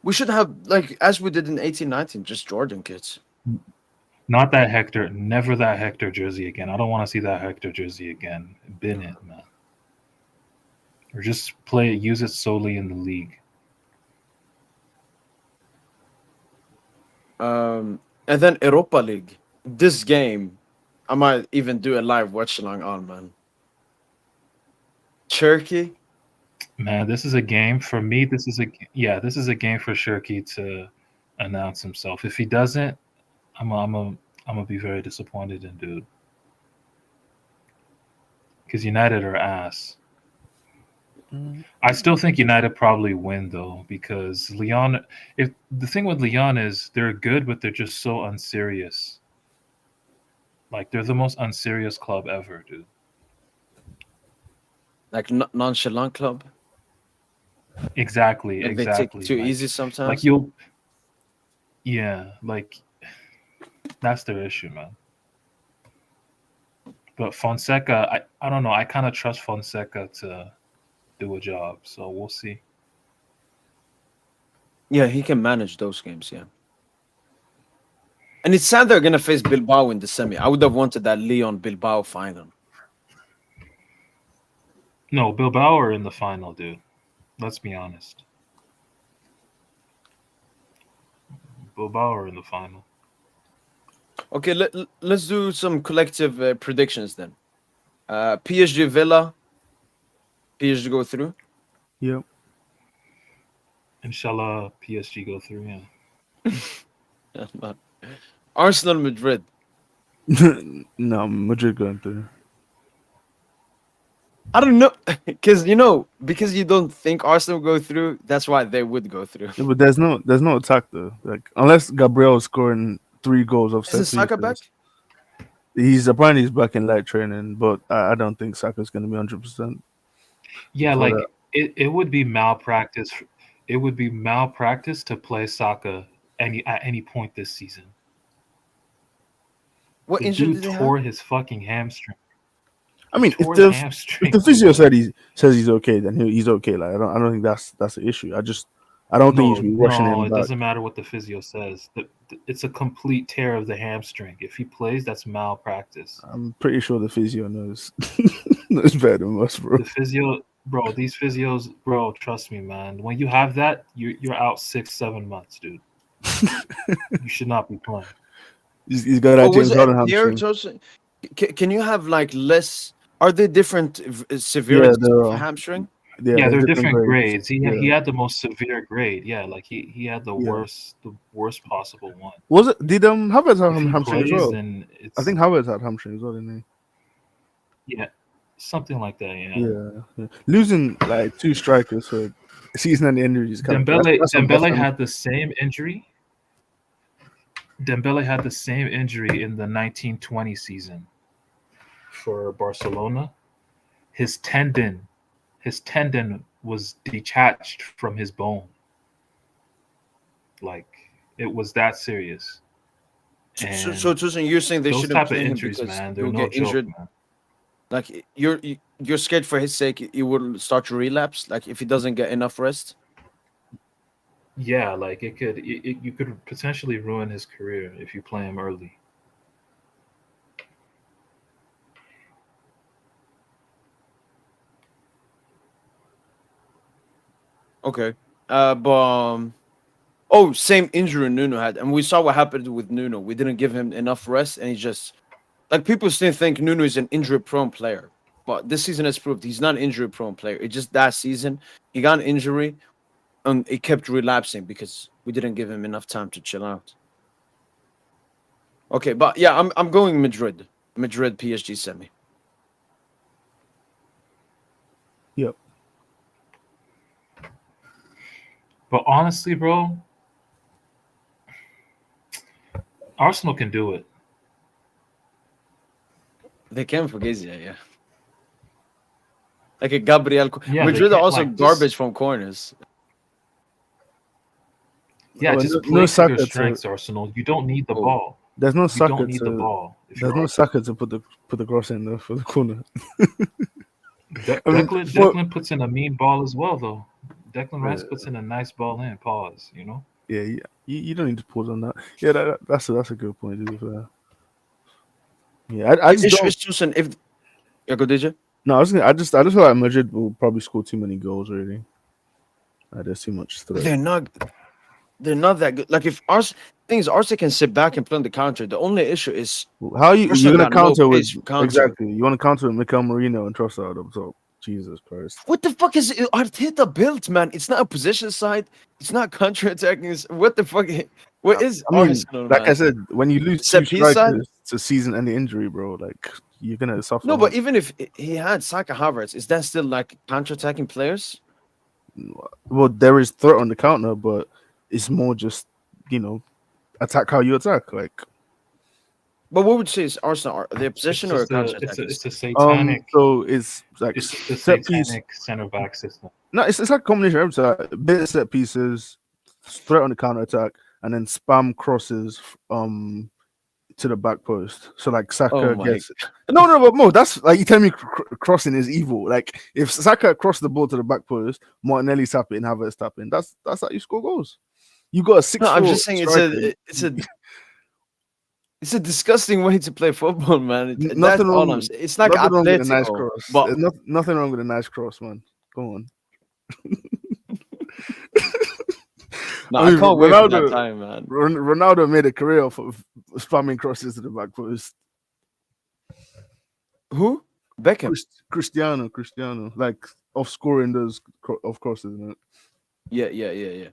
We should have, like, as we did in 18-19, just Jordan kits. Not that Hector, never that Hector jersey again. I don't want to see that Hector jersey again. Bin it, man. Or just use it solely in the league. And then Europa League. This game, I might even do a live watch along on, man. Turkey. Man, this is a game for me. This is a game for Shirky to announce himself. If he doesn't, I'm gonna be very disappointed in dude. Because United are ass. I still think United probably win though, because Lyon. If the thing with Lyon is they're good, but they're just so unserious. Like they're the most unserious club ever, dude. Like nonchalant club. Exactly. Like they take it too Like, easy sometimes. like like that's their issue, man. But Fonseca, I don't know. I kind of trust Fonseca to do a job, so we'll see. Yeah, he can manage those games, yeah. And it's sad they're gonna face Bilbao in the semi. I would have wanted that Lyon Bilbao final. No, Bilbao are in the final, dude. Let's be honest. Bilbao are in the final. Okay, let's do some collective predictions then. PSG Villa. PSG go through. Yep. Inshallah, PSG go through. Yeah. Yeah, man. Arsenal, Madrid. No, Madrid going through. I don't know, because you don't think Arsenal will go through. That's why they would go through. Yeah, but there's no attack though. Like unless Gabriel is scoring 3 goals off Isn't set Saka back? pieces. He's apparently back in light training, but I don't think Saka's going to be 100% Yeah, for that. like it would be malpractice. It would be malpractice to play Saka at any point this season. What The injury dude did they have? tore his fucking hamstring. I mean, Tore his hamstring. if the physio says he's okay, then he's okay. Like I don't think that's the issue. I don't think you should be rushing No, him it back. doesn't matter what the physio says. It's a complete tear of the hamstring. If he plays, that's malpractice. I'm pretty sure the physio knows knows better than us, bro. The physio, bro, these physios, bro, trust me, man. When you have that, you're out 6-7 months, dude. You should not be playing. He's got that Oh, was James it Harden a tear, hamstring. Jose? Can you have like less? Are there different Yeah, severities there of are. hamstring? Yeah, Yeah, there's they're different grades. He Yeah, had the most severe grade. Yeah, like he had the yeah. worst possible one. Was it? Did Havertz have If he hamstring as plays, well? then I think it's Havertz had hamstring as well, didn't yeah, something like that. he? Yeah. Yeah. Losing like 2 strikers for season-ending injuries is kind of that's Dembele had the same injury. Dembele had the same injury in the 1920 season for Barcelona. His tendon, was detached from his bone. Like it was that serious. So, And Tosin, you're saying they those shouldn't type of play him injuries, because man, they're he'll no get joke, injured. man. Like you're scared for his sake, he will start to relapse. Like if he doesn't get enough rest. Yeah, like you could potentially ruin his career if you play him early. Okay. But oh, same injury Nuno had, and we saw what happened with Nuno. We didn't give him enough rest, and he just like people still think Nuno is an injury-prone player, but this season has proved he's not an injury-prone player. It's just that season he got an injury, and it kept relapsing because we didn't give him enough time to chill out. Okay, but yeah, I'm going Madrid. Madrid PSG semi. Yep. But honestly, bro, Arsenal can do it. They can for Gazia, yeah. Like a Gabriel. Yeah, they Madrid are can. also Like garbage from corners. yeah, Well, just no play to Saka their to strengths, Arsenal. You don't need the Oh, ball. there's no You Saka don't need the to ball if there's you're no Arsenal. Saka to put the cross in for the corner. I mean, Declan puts in a mean ball as well, though. Declan Rice uh, puts in a nice ball in. Pause. yeah, you don't need to pause on that. Yeah, that's a good point. To be fair. Yeah, I the just issue don't. is just if yeah, go DJ. No, I just feel like Madrid will probably score too many goals. Really, there's too much threat. They're not that good. Like if Arsenal can sit back and play on the counter. The only issue is How are you're Arsenal gonna got no counter with pace for countering. exactly? You want to counter with Mikel Merino and Trossard up top? Jesus Christ! What the fuck is Arteta built, man? It's not a position side. It's not counter attacking. What the fuck? What is I mean, Arsenal, like I man? said, when you lose two Set piece side? strikers to season-ending injury, bro, like you're gonna suffer. No, but even if he had Saka Havertz, is that still like counter attacking players? Well, there is threat on the counter, but it's more just attack how you attack. Like But what would you say is Arsenal? Are they a It's position or a just counter attacking? it's a satanic so it's like it's the set piece. satanic center back system. No, it's like a combination of everything. Like, bit of set pieces, threat on the counter attack, and then spam crosses to the back post. So like Saka Oh my! gets no, but Mo, that's like you tell me crossing is evil. Like if Saka crossed the ball to the back post, Martinelli tap it and Havertz tap in. That's how you score goals. You got a 6-4 No, I'm just saying striker. it's a disgusting way to play football, man. That's Nothing all wrong. I'm saying. It's like Nothing wrong with a nice Atletico, cross. but There's nothing wrong with a nice cross, man. Go on. no, I I mean, can't wait for that Ronaldo, time, man. Ronaldo made a career of spamming crosses to the back post. Who? Beckham. Cristiano, like of scoring those of crosses, isn't it? Yeah. Yeah.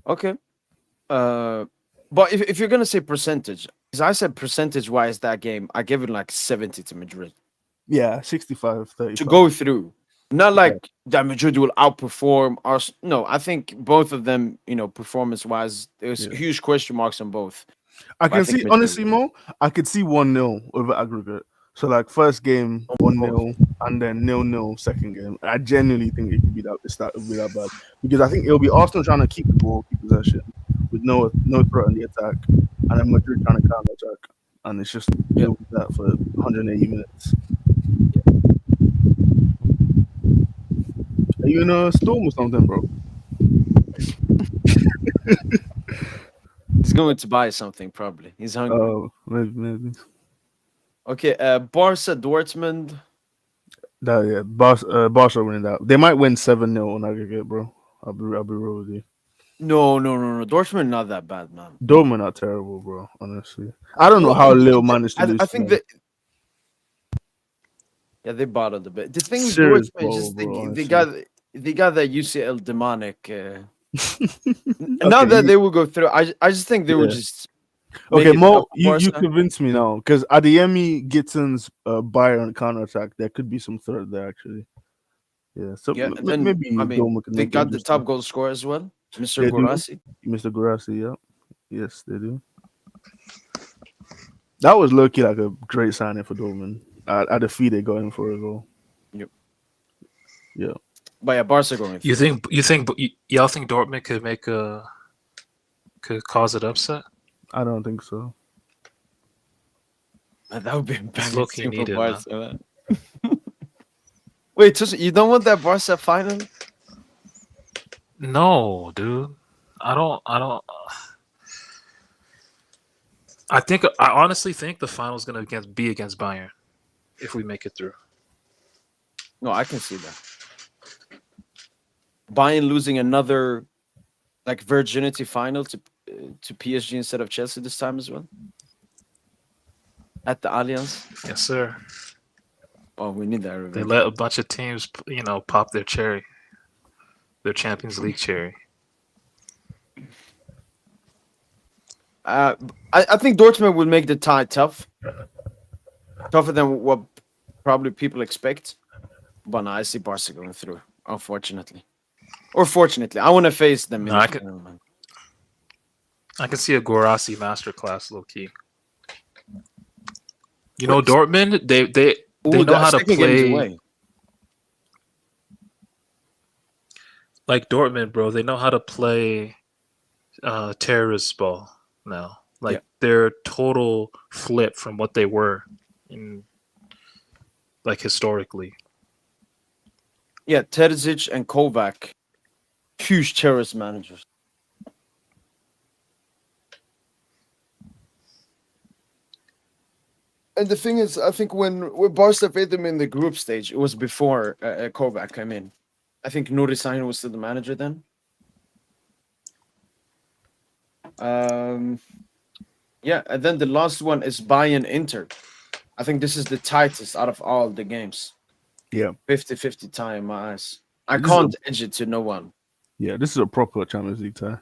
Okay. But if you're gonna say percentage, because I said percentage wise that game, I give it like 70 to Madrid Yeah, 65, to 35. go through. Not like that Madrid will outperform us. No, I think both of them, performance wise, there's Yeah. huge question marks on both. I But I can think see, Madrid honestly, will win. Mo, I could see 1-0 over aggregate. So, like, first game, On both. 1-0, and then 0-0 second game. I genuinely think it could be that bad. Because I think it'll be Arsenal trying to keep the ball, keep possession, with no threat on the attack, and then Madrid trying to counter attack. And it's just, Yeah. it'll be that for 180 minutes. Are you in a storm or something, bro? He's going to buy something probably. He's hungry. Oh, maybe. Okay, Barca Dortmund. Barca winning that. They might win 7-0 on aggregate, bro. I'll be real with you. No. Dortmund not that bad, man. Dortmund are terrible, bro. Honestly, I don't know how Lille managed to lose. I think that they bottled a bit. The thing with Serious Dortmund is ball, just bro. they got that UCL demonic. Not Okay, that they will go through. I just think they will Yeah. just okay, make it Mo, tough for you Barca. convinced me now because Adeyemi Gitten's Bayern counter attack, there could be some threat there actually. Yeah, so Yeah, and then maybe I mean Dortmund can they make it got the top interesting. goal scorer as well, Mr. They do, Gorasi. Mr. Guarassi. Yeah, yes, they do. That was low-key like a great signing for Dortmund. At the fee they got him for as well. Yep. Yeah. But yeah, Barca going through. Y'all think Dortmund could cause an upset? I don't think so. Man, that would be It's low-key embarrassing for needed, man. Barca. Man. Wait, Tusa, you don't want that Barca final? No, dude. I don't. I honestly think the final's gonna be against Bayern if we make it through. No, I can see that. Bayern losing another like virginity final to PSG instead of Chelsea this time as well at the Allianz. Yes, sir. Oh, we need that They revenge. let a bunch of teams, pop their cherry, their Champions League cherry. I think Dortmund will make the tie tough, tougher than what probably people expect. But no, I see Barca going through, unfortunately, or fortunately. I want to face them. No, I can see a Guarassi masterclass, low key. Dortmund, they know how to play. Like Dortmund, bro, they know how to play terrorist ball now. Like they're total flip from what they were in historically. Yeah, Terzic and Kovac, huge terrorist managers. And the thing is, I think when Barca played them in the group stage, it was before Kovac came in. I think Nuri Sahin was still the manager then. Yeah, and then the last one is Bayern Inter. I think this is the tightest out of all the games. Yeah. 50-50 tie in my eyes. I can't edge it to no one. Yeah, this is a proper Champions League tie.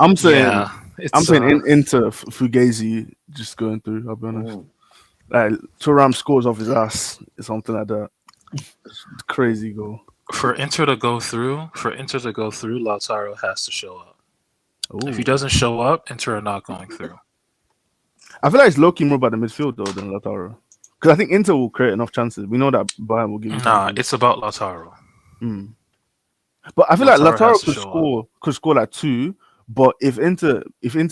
I'm saying into Fugazi just going through, I'll be honest. Like Thuram scores off his ass, something like that. It's crazy goal. For Inter to go through, Lautaro has to show up. Ooh. If he doesn't show up, Inter are not going through. I feel like it's low-key more about the midfield though than Lautaro. Because I think Inter will create enough chances. We know that Bayern will give you chances. It's about Lautaro. But I feel like Lautaro could score like 2, but if Inter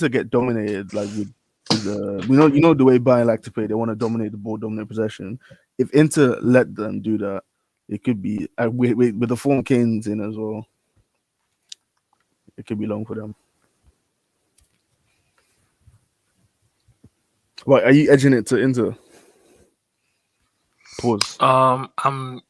get dominated, like with you know the way Bayern like to play, they want to dominate the ball, dominate possession. If Inter let them do that, it could be with the form Kane's in as well. It could be long for them. What are you edging it to Inter? Pause. I'm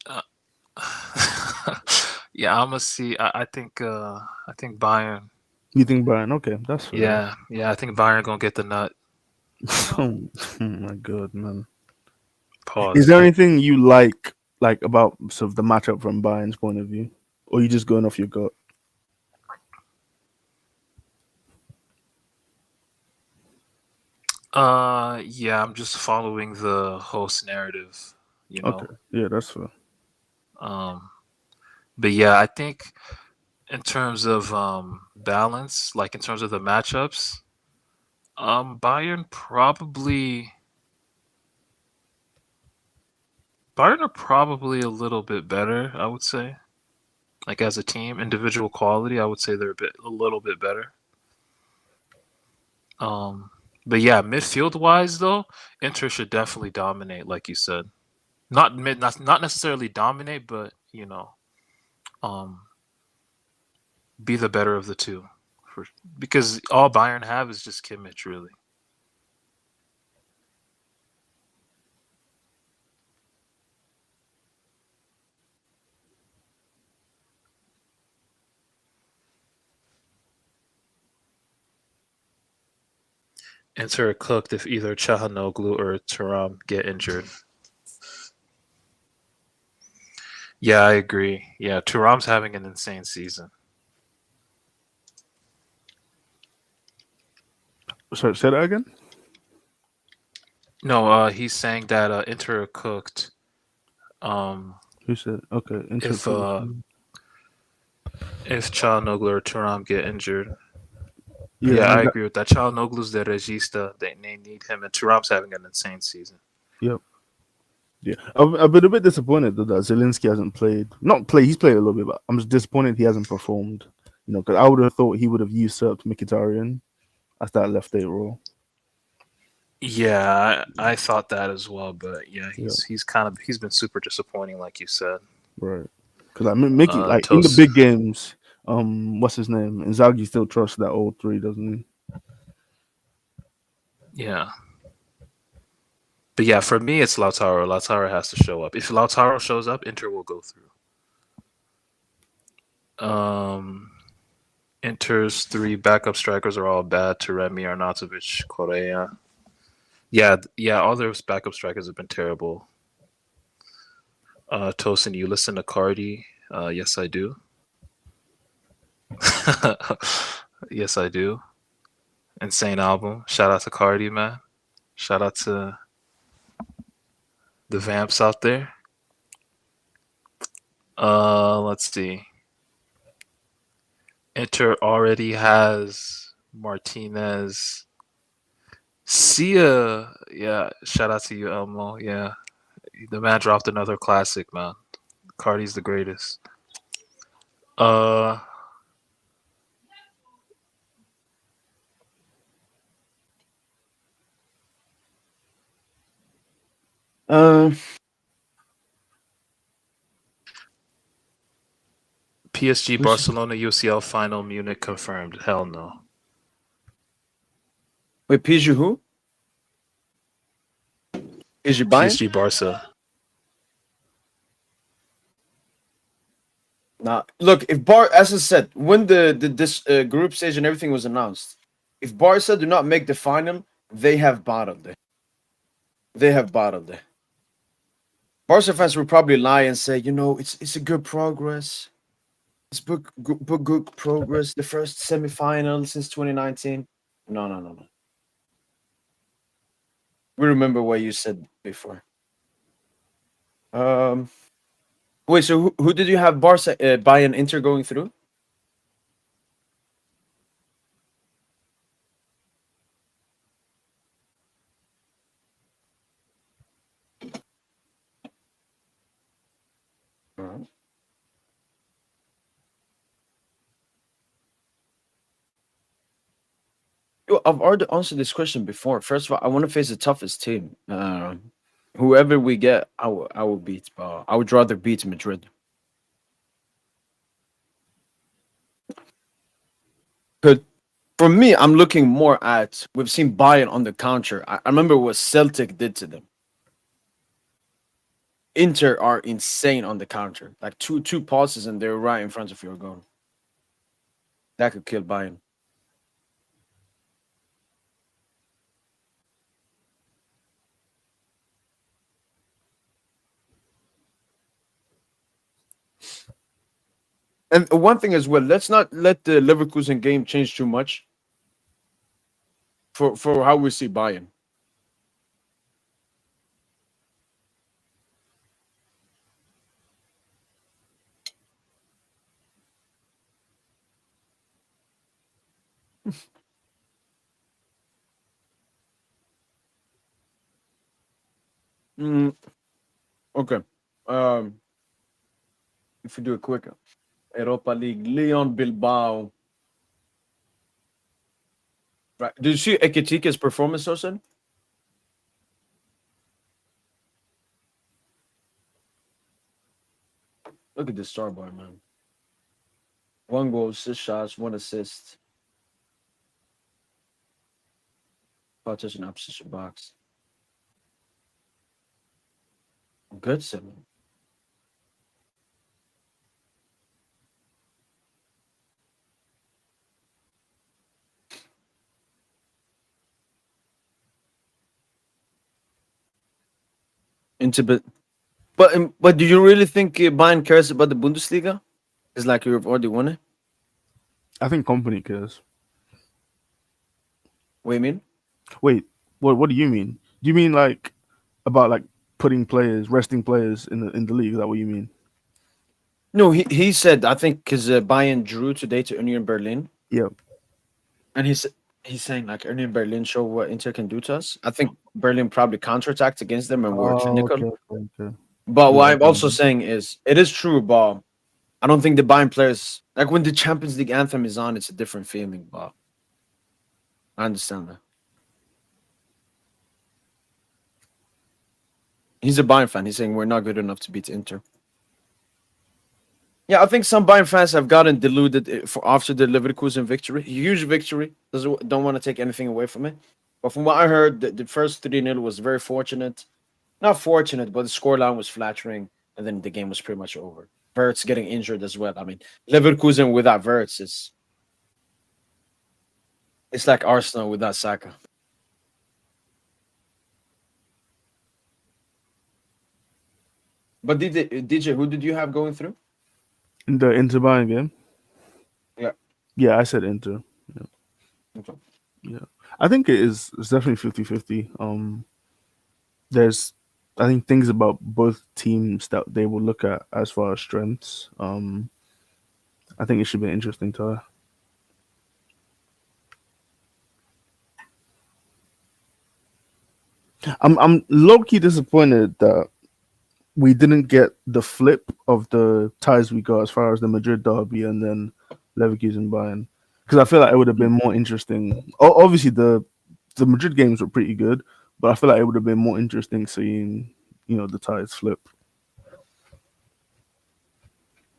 yeah, I'm gonna see. I think Bayern. You think Bayern? Okay, that's fair. Yeah. I think Bayern gonna get the nut. Oh my god, man. Pause. Is there anything you like about sort of the matchup from Bayern's point of view, or are you just going off your gut? Yeah, I'm just following the host narrative, you Okay, know. yeah, that's fair. Um, but yeah, I think in terms of balance, like in terms of the matchups, Bayern are probably a little bit better, I would say. Like as a team, individual quality, I would say they're a little bit better. Um, but yeah, midfield wise though, Inter should definitely dominate, like you said. Not necessarily dominate, but um, be the better of the two. For, because all Bayern have is just Kimmich, really. Inter are cooked if either Chahanoglu or Thuram get injured. Yeah, I agree. Yeah, Thuram's having an insane season. Sorry, say that again. No, he's saying that Inter are cooked. Who said? Okay, If interpretation. if Chahanoglu or Thuram get injured. Yeah, Yeah, I I mean that. agree with that. Chahanoglu's the regista. They need him, and Thuram's having an insane season. Yep. Yeah, I've been a bit disappointed that Zelensky hasn't played. Not play. He's played a little bit, but I'm just disappointed he hasn't performed. You know, because I would have thought he would have usurped Mkhitaryan as that left eight role. Yeah, I thought that as well, but yeah, Yeah, he's been super disappointing, like you said. right. Because I mean, Mickey, like in the Toast. big games, what's his name? Inzaghi still trusts that old three, doesn't Yeah, but yeah, for me, it's Lautaro. Lautaro has to show up. If Lautaro shows up, Inter will go through. Um, Inter's three backup strikers are all bad. Taremi, Arnautovic, Correa. Yeah, all those backup strikers have been terrible. Tosin, you listen to Cardi? Yes, I do. Yes, I do. Insane album. Shout out to Cardi, man. Shout out to the vamps out there. Let's see. Inter already has Martinez. Sia, yeah. Shout out to you, Elmo. Yeah, the man dropped another classic, man. Cardi's the greatest. Uh, Uh, PSG who's Barcelona UCL final Munich confirmed. Hell no. wait? PSG who? PSG Bayern? PSG Barca. Nah. Look, if as I said, when the this group stage and everything was announced, if Barca do not make the final, they have bottled it. They have bottled it. Barca fans will probably lie and say, it's a good progress. It's good progress. The first semifinal since 2019. No, no, no, no. We remember what you said before. Um, wait. So who did you have Barca, Bayern, Inter going through? Alright. Yo, I've already answered this question before. First of all, I want to face the toughest team. Whoever we get, I will beat. But I would rather beat Madrid. But for me, I'm looking more at we've seen Bayern on the counter. I remember what Celtic did to them. Inter are insane on the counter. Like two passes and they're right in front of your goal. That could kill Bayern. And one thing as well, let's not let the Leverkusen game change too much for how we see Bayern. Mm, okay. Um, if we do it quicker, Europa League, Leon Bilbao. Right. Did you see Ekitike's performance, Osen? Look at this star bar, man. 1 goal, 6 shots, 1 assist. Partition opposition box. Good, seven. Into but do you really think Bayern cares about the Bundesliga? It's like you've already won it. I think company cares. What do you mean? Wait, what do you mean? Do you mean like about like putting players, resting players in the league? Is that what you mean? No, he said I think because Bayern drew today to Union Berlin, Yeah. and he's saying like Union Berlin show what Inter can do to us. I think Berlin probably counterattacked against them and were Oh, clinical. okay. But Yeah, what I'm also okay. saying is it is true, but I don't think the Bayern players like when the Champions League anthem is on, it's a different feeling. But I understand that. He's a Bayern fan. He's saying we're not good enough to beat Inter. Yeah, I think some Bayern fans have gotten deluded for after the Leverkusen victory. Huge victory. Don't want to take anything away from it. But from what I heard, the first 3-0 was very fortunate. Not fortunate, but the scoreline was flattering. And then the game was pretty much over. Verts getting injured as well. I mean, Leverkusen without Verts is it's like Arsenal without Saka. But DJ, who did you have going through? In the Inter Bayern game? Yeah. Yeah, I said Inter. Okay. Yeah. I think it's definitely 50-50. There's I think things about both teams that they will look at as far as strengths. I think it should be an interesting tie. I'm low key disappointed that we didn't get the flip of the ties we got as far as the Madrid derby and then Leverkusen Bayern, because I feel like it would have been more interesting. Obviously, the Madrid games were pretty good, but I feel like it would have been more interesting seeing the ties flip.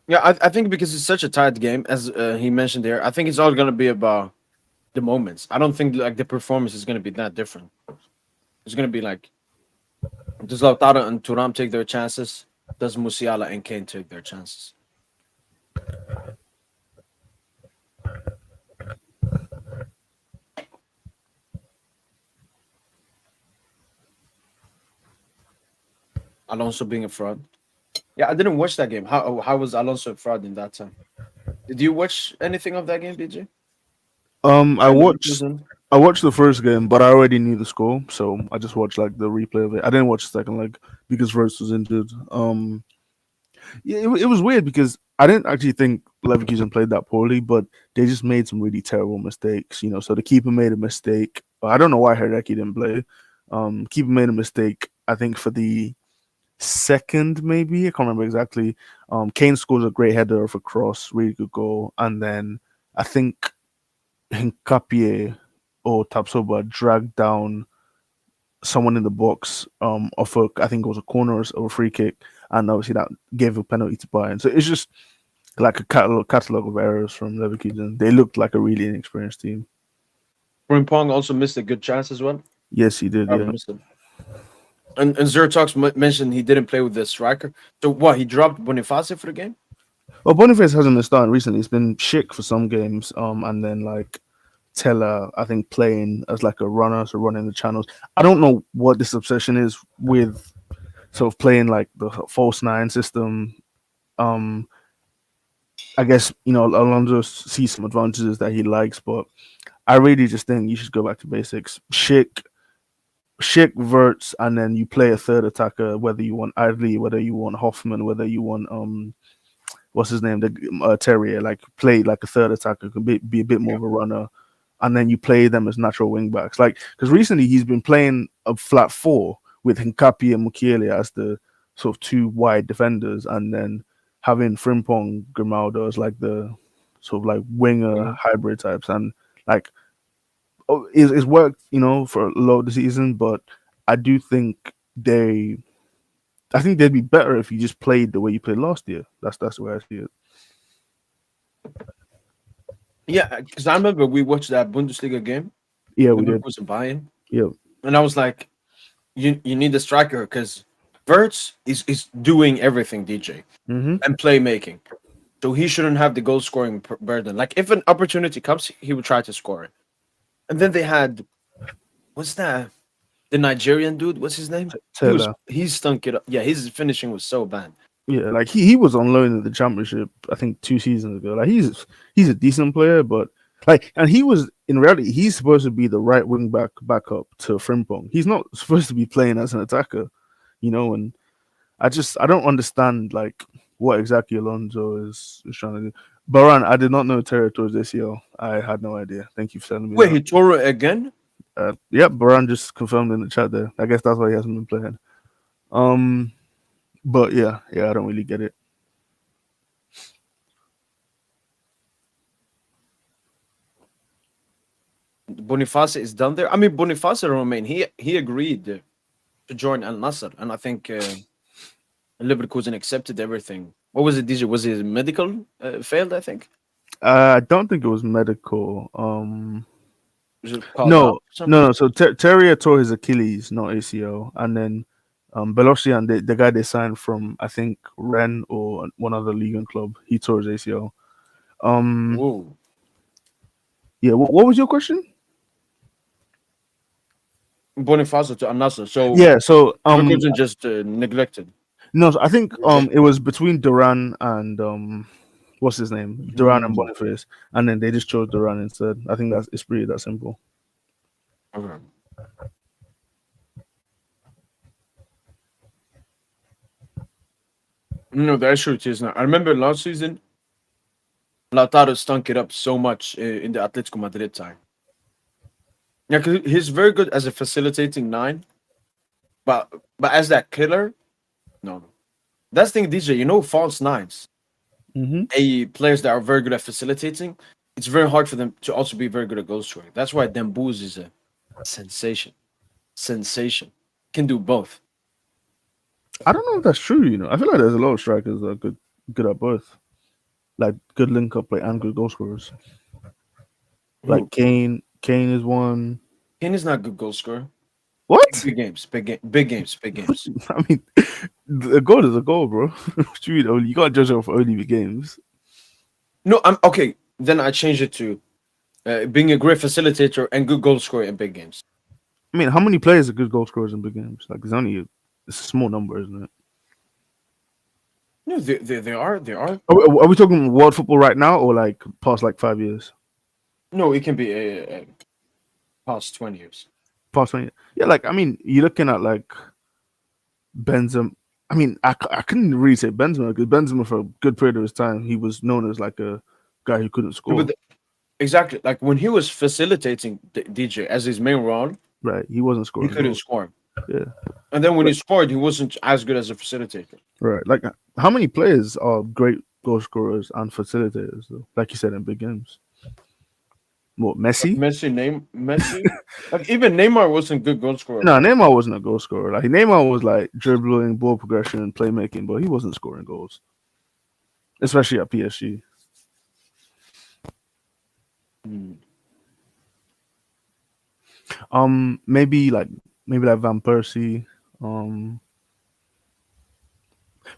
Yeah, I think because it's such a tight game, as he mentioned there, I think it's all going to be about the moments. I don't think like the performance is going to be that different. It's going to be like, does Lautaro and Thuram take their chances? Does Musiala and Kane take their chances? Alonso being a fraud. Yeah, I didn't watch that game. How was Alonso a fraud in that time? Did you watch anything of that game, BJ? I And watched I watched the first game, but I already knew the score, so I just watched like the replay of it. I didn't watch the second leg because Verts was injured. Yeah, it was weird because I didn't actually think Leverkusen played that poorly, but they just made some really terrible mistakes. So the keeper made a mistake. I don't know why Herdecki didn't play. Keeper made a mistake. I think for the second, maybe I can't remember exactly. Kane scores a great header of a cross, really good goal, and then I think Hinkapie or Tapsoba dragged down someone in the box off I think it was a corner or a free kick, and obviously that gave a penalty to Bayern. So it's just like a catalog of errors from Leverkusen. They looked like a really inexperienced team. Frimpong also missed a good chance as well. Yes, he did. Yeah. And Zertalks mentioned he didn't play with the striker. So what? He dropped Boniface for the game. Well, Boniface hasn't been starting recently. It's been Schick for some games, and then like Teller, I think, playing as like a runner, so running the channels. I don't know what this obsession is with sort of playing like the false nine system. I guess Alonso sees some advantages that he likes, but I really just think you should go back to basics. Schick, Verts, and then you play a third attacker, whether you want Adli, whether you want Hoffman, whether you want what's his name, the Terrier. Like play like a third attacker, could be a bit more of a runner, and then you play them as natural wing backs. Like, because recently he's been playing a flat four with Hincapi and Mukiele as the sort of two wide defenders, and then having Frimpong, Grimaldo as like the sort of like winger hybrid types, and like it's worked, for a lot of the season. But I do think I think they'd be better if you just played the way you played last year. That's the way I see it. Yeah, because I remember we watched that Bundesliga game. Yeah, we did. Was Bayern. Yeah, and I was like, you need a striker because Verts is doing everything, DJ, and playmaking. So he shouldn't have the goal scoring burden. Like if an opportunity comes, he would try to score it. And then they had, what's that? The Nigerian dude. What's his name? He stunk it up. Yeah, his finishing was so bad. Yeah, like he was on loan in the championship, I think 2 seasons ago. Like he's a decent player, but and he was in reality he's supposed to be the right wing backup to Frimpong. He's not supposed to be playing as an attacker, and I don't understand like what exactly Alonso is trying to do. Baran, I did not know Terry tore his ACL. I had no idea. Thank you for telling me. Wait, he tore it again? Yep, Baran just confirmed in the chat there. I guess that's why he hasn't been playing. But yeah, I don't really get it. Boniface is done there. I mean, Boniface Romain, he agreed to join Al Nassr, and I think Leverkusen accepted everything. What was it, DJ? Was it medical failed? I think. I don't think it was medical. Was it No. So Terrier tore his Achilles, not ACL, and then Belosian, the guy they signed from, I think Rennes or one other Ligue club, he tore his ACL. Whoa. Yeah. What was your question? Boniface to Al Nassr. So yeah. So Leverkusen just neglected. No, so I think it was between Duran and what's his name? Duran and Boniface, and then they just chose Duran instead. I think it's pretty that simple. Okay. No, the issue is not. I remember last season, Lautaro stunk it up so much in the Atletico Madrid time. Yeah, because he's very good as a facilitating 9, but as that killer, no. That's the thing, DJ. False 9s. Players that are very good at facilitating, it's very hard for them to also be very good at goal scoring. That's why Dembouz is a sensation. Can do both. I don't know if that's true. I feel like there's a lot of strikers that are good at both, like good link up play and good goal scorers. Like Kane is one. Kane is not a good goal scorer. What? Big games. I mean, a goal is a goal, bro. You can't judge off only big games. No, I'm okay. Then I change it to being a great facilitator and good goal scorer in big games. I mean, how many players are good goal scorers in big games? Like, it's a small number, isn't it? No, they are. Are we talking world football right now, or like past 5 years? No, it can be a past 20 years. Past 20 years. Yeah, I mean, you're looking at Benzema. I mean, I couldn't really say Benzema because Benzema for a good period of his time, he was known as like a guy who couldn't score. Exactly. Like when he was facilitating DJ as his main role, right? He wasn't scoring. He couldn't score. Yeah. And then when he scored, he wasn't as good as a facilitator. Right. Like, how many players are great goal scorers and facilitators, though? Like you said, in big games. What, Messi? Messi? Like, even Neymar wasn't a good goal scorer. No, Neymar wasn't a goal scorer. Like, Neymar was like dribbling, ball progression, and playmaking, but he wasn't scoring goals. Especially at PSG. Maybe like Van Persie.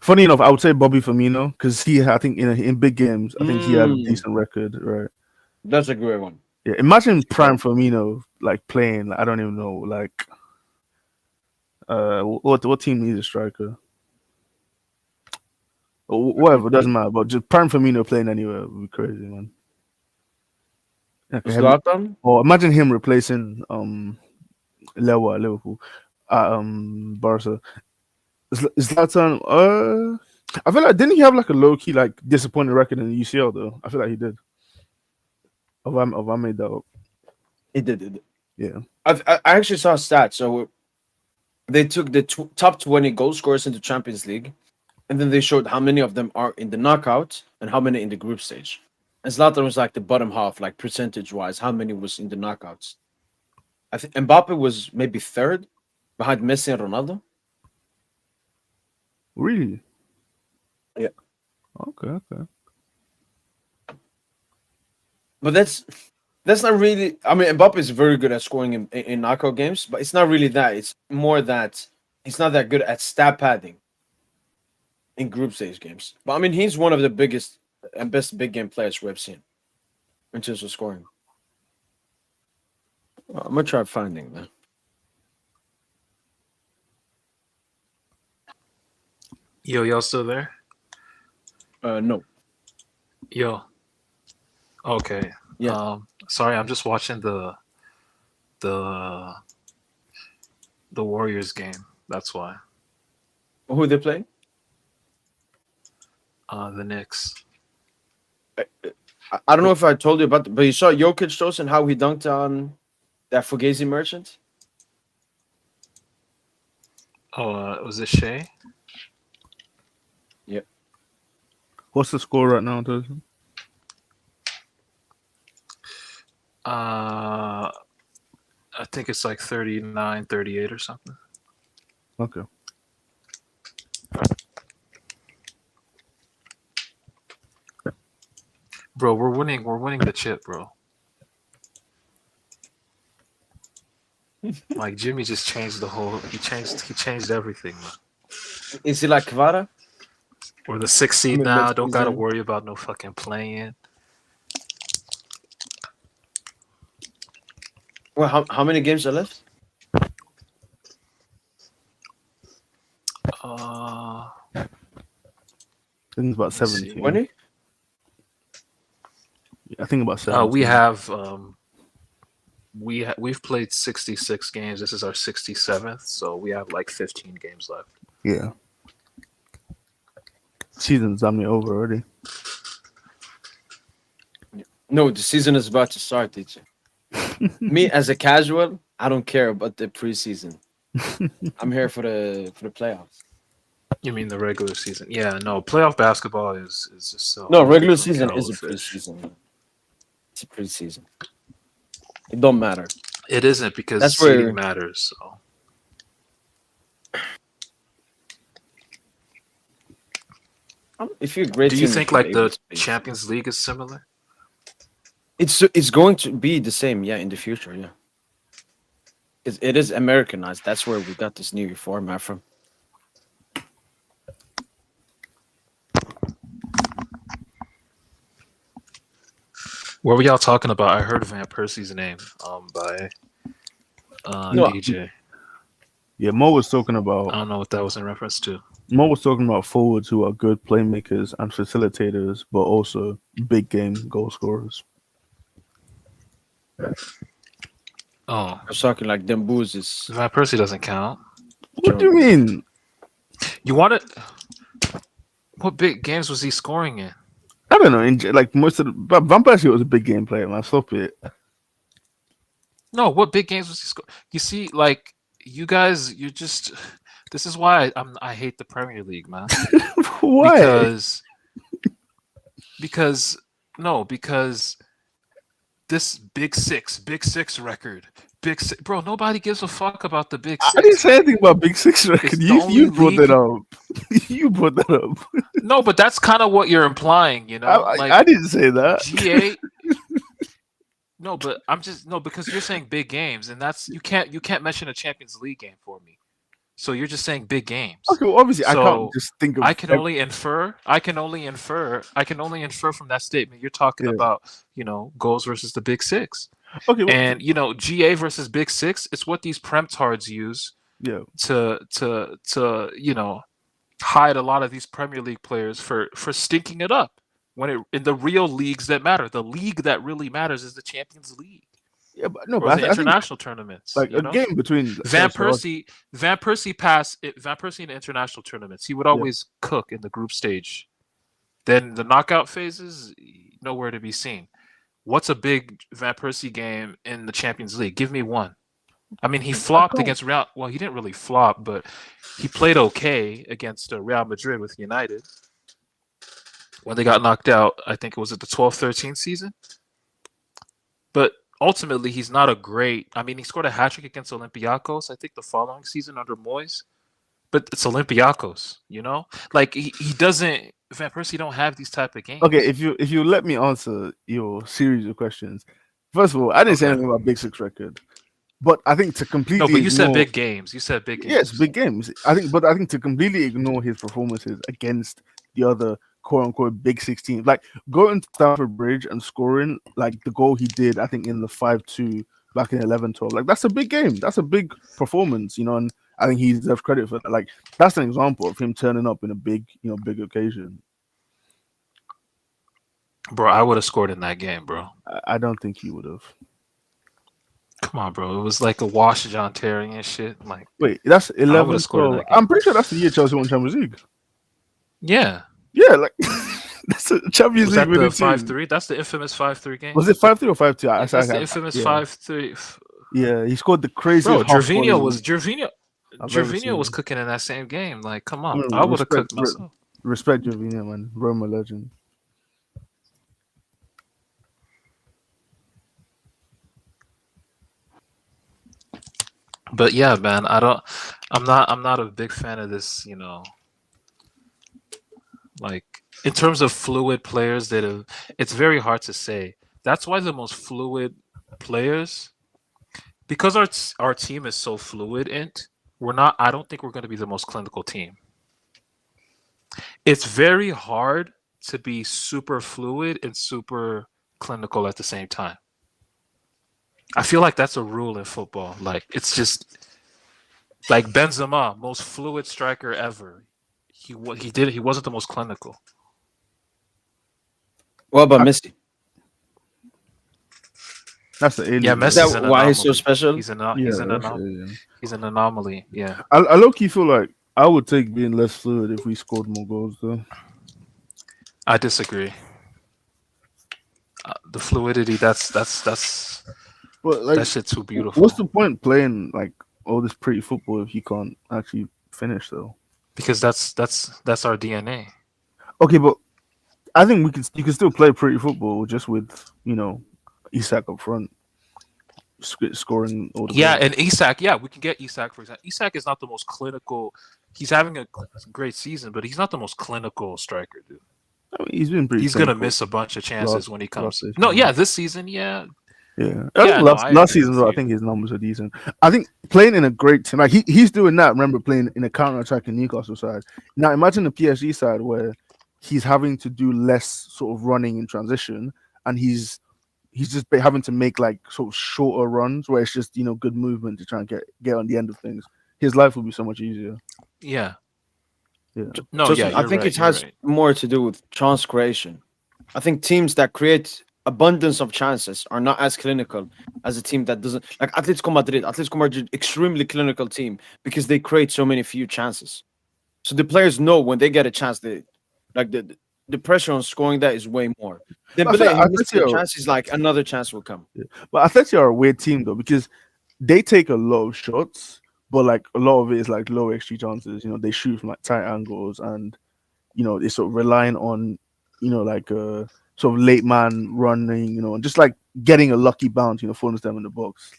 Funny enough, I would say Bobby Firmino because I think in big games, I think he had a decent record, right? That's a great one. Yeah, imagine prime Firmino playing. I don't even know, what team needs a striker? Or whatever, doesn't matter. But just prime Firmino playing anywhere would be crazy, man. Zlatan? Or imagine him replacing Lewa at Liverpool, Barca. Zlatan, I feel like didn't he have a low key disappointing record in the UCL though? I feel like he did. Have I made that up? It did. It did. Yeah. I actually saw a stat. So they took the top 20 goal scorers into Champions League, and then they showed how many of them are in the knockout and how many in the group stage. And Zlatan was like the bottom half, like percentage wise, how many was in the knockouts. I think Mbappe was maybe third behind Messi and Ronaldo. Really? Yeah. Okay. But that's not really. I mean, Mbappe is very good at scoring in knockout games, but it's not really that. It's more that he's not that good at stat padding in group stage games. But I mean, he's one of the biggest and best big game players we've seen in terms of scoring. Well, I'm gonna try finding that. Yo, y'all still there? No. Yo. Okay. Yeah. Sorry, I'm just watching the Warriors game. That's why. Who are they playing? The Knicks. I don't know if I told you about but you saw Jokic toast and how he dunked on that Fugazi merchant? Oh, was it Shea? Yep. What's the score right now, Tyson? I think it's like 39-38 or something. Okay. Bro, we're winning the chip, bro. Like Jimmy just changed he changed everything, man. Is he like Kvara? We're the 6th seed now. Don't gotta worry about no fucking playing. Well, how many games are left? I think it's about 17. 20? Yeah, I think about 17. We've played 66 games. This is our 67th, so we have like 15 games left. Yeah. Season's damn near over already. No, the season is about to start, teacher. Me as a casual, I don't care about the preseason. I'm here for the playoffs. You mean the regular season? Yeah, no. Playoff basketball is just so. No, regular season is a preseason. It's a preseason. It don't matter. It isn't because that's where seeding matters. So. If you're great, do you think like the Champions League is similar? It's going to be the same, yeah, in the future, yeah. It is Americanized. That's where we got this new format from. What were y'all talking about? I heard Van Persie's name by DJ. Yeah, Mo was talking about. I don't know what that was in reference to. Mo was talking about forwards who are good playmakers and facilitators, but also big game goal scorers. Oh, I was talking like them boozes. Van Persie doesn't count. What do you mean? You want it? What big games was he scoring in? I don't know. Like most of the Van Persie was a big game player, man. Stop it. No, what big games was he scoring? You see, like you guys, you're just. This is why I hate the Premier League, man. Why? Because this Big Six record. Bro, nobody gives a fuck about the Big Six. I didn't say anything about Big Six record. You brought that up. You brought that up. No, but that's kind of what you're implying, you know? I didn't say that. GA. No, but because you're saying big games, and that's you can't mention a Champions League game for me. So you're just saying big games. Okay, well, obviously I can't just think of. I can only infer from that statement. You're talking about, goals versus the Big Six. Okay, well, and GA versus Big Six. It's what these premtards use. Yeah. To hide a lot of these Premier League players for stinking it up in the real leagues that matter. The league that really matters is the Champions League. Yeah, but no, but the international tournaments. Like a game between Van Persie in the international tournaments. He would always cook in the group stage. Then the knockout phases, nowhere to be seen. what's a big Van Persie game in the Champions League? Give me one. I mean, he flopped against Real. Well, he didn't really flop, but he played okay against Real Madrid with United when they got knocked out. I think it was at the 12-13 season. But ultimately, he's not a great. I mean, he scored a hat trick against Olympiacos, I think, the following season under Moyes. But it's Olympiacos, you know? Like, he doesn't. Van Persie don't have these type of games. Okay, if you let me answer your series of questions, first of all, I didn't say anything about Big Six record, but I think to completely No, but you said big games. You said big games. Yes, big games. I think to completely ignore his performances against the other quote unquote Big 16, like going to Stamford Bridge and scoring like the goal he did, I think in the 5-2 back in 11-12, like that's a big game. That's a big performance, you know, and I think he deserves credit for that. Like that's an example of him turning up in a big, you know, big occasion. Bro, I would have scored in that game, bro. I don't think he would have. Come on, bro. It was like a wash John Terry and shit. Like, wait, that's 11. would've scored in that game. I'm pretty sure that's the year Chelsea won Champions League. yeah. Yeah, like that's a Champions Was League that the winning team. 5-3? That's the infamous 5-3 game. Was it 5-3 or 5-2? That's the infamous 5-3. Yeah, he scored the craziest. Bro, half Gervinho volley I've ever Gervinho seen. was cooking in that same game. Like, come on. I would have cooked myself. Respect Gervinho, man. Roma legend. But yeah, man, I'm not a big fan of this, you know. Like in terms of fluid players it's very hard to say. That's why the most fluid players, because our team is so fluid, I don't think we're going to be the most clinical team. It's very hard to be super fluid and super clinical at the same time. I feel like that's a rule in football. Like it's just like Benzema, most fluid striker ever. He wasn't the most clinical. What about Messi? That's the alien. Yeah, Messi's an Why he's anomaly. so special? He's an alien. He's an anomaly. Yeah. I low-key feel like I would take being less fluid if we scored more goals, though. I disagree. The fluidity, that's But like, that shit's too beautiful. What's the point playing like all this pretty football if you can't actually finish, though? Because that's our DNA. Okay, but I think you can still play pretty football just with, you know, Isak up front scoring all the Yeah, goals. and Isak, we can get Isak, for example. Isak is not the most clinical. He's having a great season, but he's not the most clinical striker, dude. I mean, he's been pretty. He's gonna clinical. miss a bunch of chances when he comes. season. No, yeah, this season, yeah. Yeah, Yeah, last season, though, I think his numbers are decent. I think playing in a great team, like he's doing that. Remember playing in a counter-attacking Newcastle side. Now imagine the PSG side where he's having to do less sort of running in transition, and he's just having to make like sort of shorter runs where it's just, you know, good movement to try and get on the end of things. His life will be so much easier. Yeah. Yeah. No, Justin, yeah. I think it has more to do with chance creation. I think teams that create abundance of chances are not as clinical as a team that doesn't, like Atletico Madrid. Atletico Madrid, extremely clinical team because they create so many few chances. So the players know when they get a chance, they like the pressure on scoring that is way more. Then the chances like another chance will come. Yeah. But Atletico are a weird team though because they take a lot of shots, but like a lot of it is like low XG chances. You know, they shoot from like tight angles, and you know they're sort of relying on, you know, like sort of late man running, you know, and just like getting a lucky bounce, you know, falling them in the box.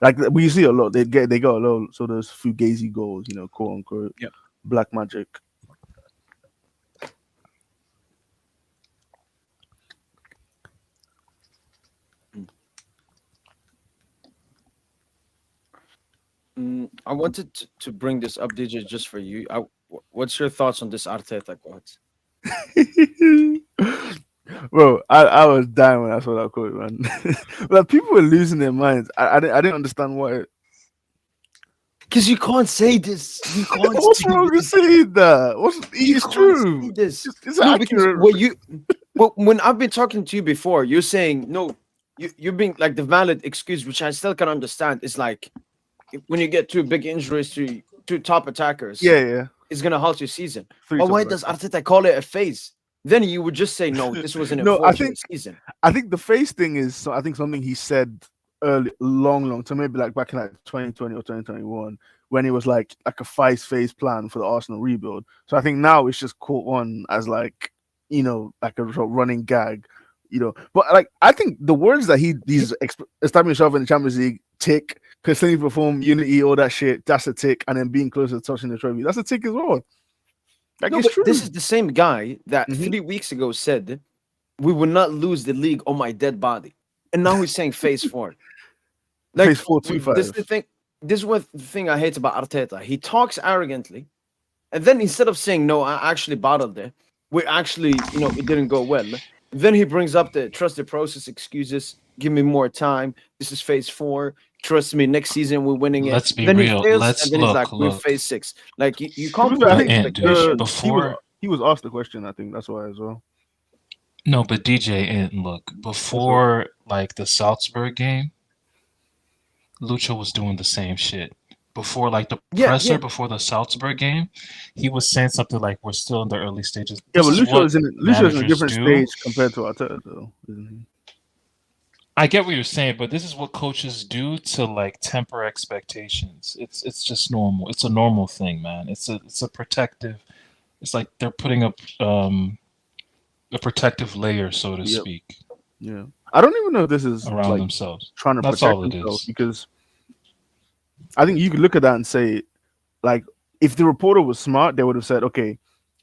Like we see a lot. They got a lot of sort of fugazi goals, you know, quote unquote. Yeah. Black magic. I wanted to bring this up, DJ, just for you. What's your thoughts on this Arteta quote? Bro, I was dying when I saw that quote, man. Like people were losing their minds. I didn't understand why. Because you can't say this. You can't. What's wrong with saying that? It's true. This. It's No, accurate. When I've been talking to you before, you're saying no. You're being like the valid excuse, which I still can understand. Is like when you get two big injuries to two top attackers. Yeah. It's gonna halt your season. Three But why top does Arteta call it a phase? then you would just say no. This was an No, unfortunate season. I think the face thing is I think something he said early, long time, maybe like back in like 2020 or 2021, when it was like a phase plan for the Arsenal rebuild. So I think now it's just caught on as like, you know, like a running gag, you know. But like I think the words that he's establishing himself in the Champions League, tick, consistently perform, unity, all that shit, that's a tick, and then being close to touching the trophy, that's a tick as well. Like, No, it's but true. this is the same guy that Mhm. 3 weeks ago said we would not lose the league on my dead body, and now he's saying phase 4. Like Phase 4, this is the thing. This is what the thing I hate about Arteta. He talks arrogantly, and then instead of saying no, I actually bottled it. We actually, you know, it didn't go well. Then he brings up the trust the process excuses. Give me more time. This is phase 4. Trust me, next season we're winning it. Let's be then real. He fails, Let's and then he's like, look. we're phase 6. Like you can't I put think And expectations. before he was asked the question. I think that's why as well. no, but DJ and look before like the Salzburg game, Lucho was doing the same shit. Before like the presser before the Salzburg game, he was saying something like we're still in the early stages. Yeah, This but is Lucio what is in a managers different do. stage compared to Arteta, though, isn't he? I get what you're saying, but this is what coaches do to like temper expectations. It's just normal. It's a normal thing, man. It's a protective. It's like they're putting up a protective layer, so to Yep. speak, Yeah, I don't even know if this is around like themselves. trying to That's protect all it himself, is. because I think you could look at that and say, like, if the reporter was smart, they would have said, okay,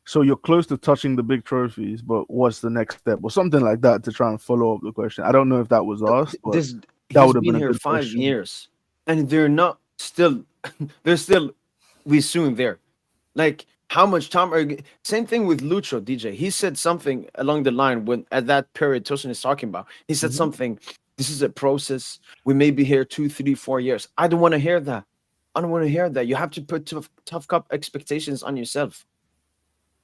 so you're close to touching the big trophies, but what's the next step, or something like that, to try and follow up the question. I don't know if that was asked, but This that he's would have been been a here good 5 question. years, and they're not still. They're still we soon there. Like how much time are you, same thing with Lucho DJ. He said something along the line when at that period Tosin is talking about. He said Mhm. something. This is a process. We may be here 2, 3, 4 years. I don't want to hear that. I don't want to hear that. You have to put tough cup expectations on yourself.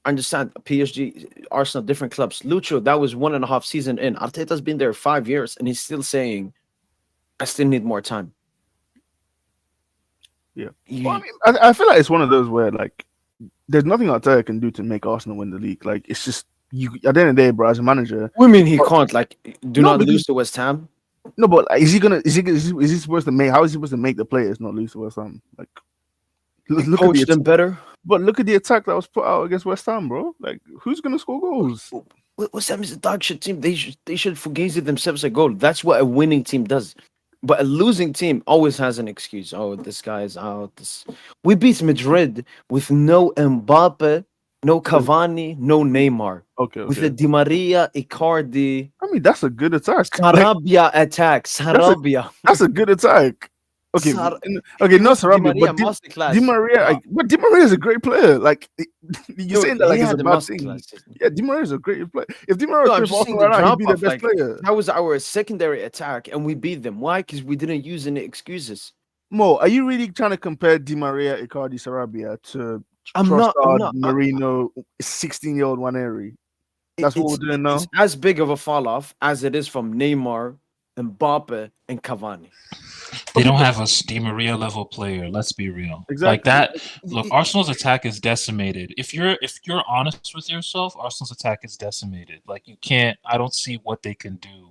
I understand PSG, Arsenal, different clubs. Lucho, that was 1.5 season in. Arteta's been there 5 years, and he's still saying, "I still need more time." Yeah. You- Well, I mean, I feel like it's one of those where like there's nothing Arteta can do to make Arsenal win the league. Like, it's just you at the end of the day, bro, as a manager. What do you mean he can't? Like, do No, not because- lose to West Ham. No, but is he supposed to make? How is he supposed to make the players not lose to West Ham? Like, look at Coach the them better. but look at the attack that was put out against West Ham, bro. Like, who's gonna score goals? West Ham is a dog shit team. They should fugazi themselves a goal. That's what a winning team does. But a losing team always has an excuse. Oh, this guy is out. We beat Madrid with no Mbappe, no Cavani, no Neymar. Okay, With the Di Maria, Icardi, I mean, that's a good attack. Like, Sarabia attack. Sarabia. that's a good attack. Okay, Sar- okay, not Di Sarabia, Maria but masterclass. Di Maria. Wow. But Di Maria is a great player. Like, you're No, saying that like he it's had a the bad thing. masterclass season. Yeah, Di Maria is a great player. If Di Maria No, I'm was just playing saying for the Arsenal right now, he'd be their drop-off. best Like, player. that was our secondary attack, and we beat them. Why? Because we didn't use any excuses. Mo, are you really trying to compare Di Maria, Icardi, Sarabia to I'm not. Marino, 16-year-old Waneri? That's what we're doing now. It's as big of a fall off as it is from Neymar, Mbappe, and Cavani. They don't have a Di Maria level player. Let's be real. Exactly. Like that. Look, Arsenal's attack is decimated. If you're honest with yourself, Arsenal's attack is decimated. Like you can't. I don't see what they can do.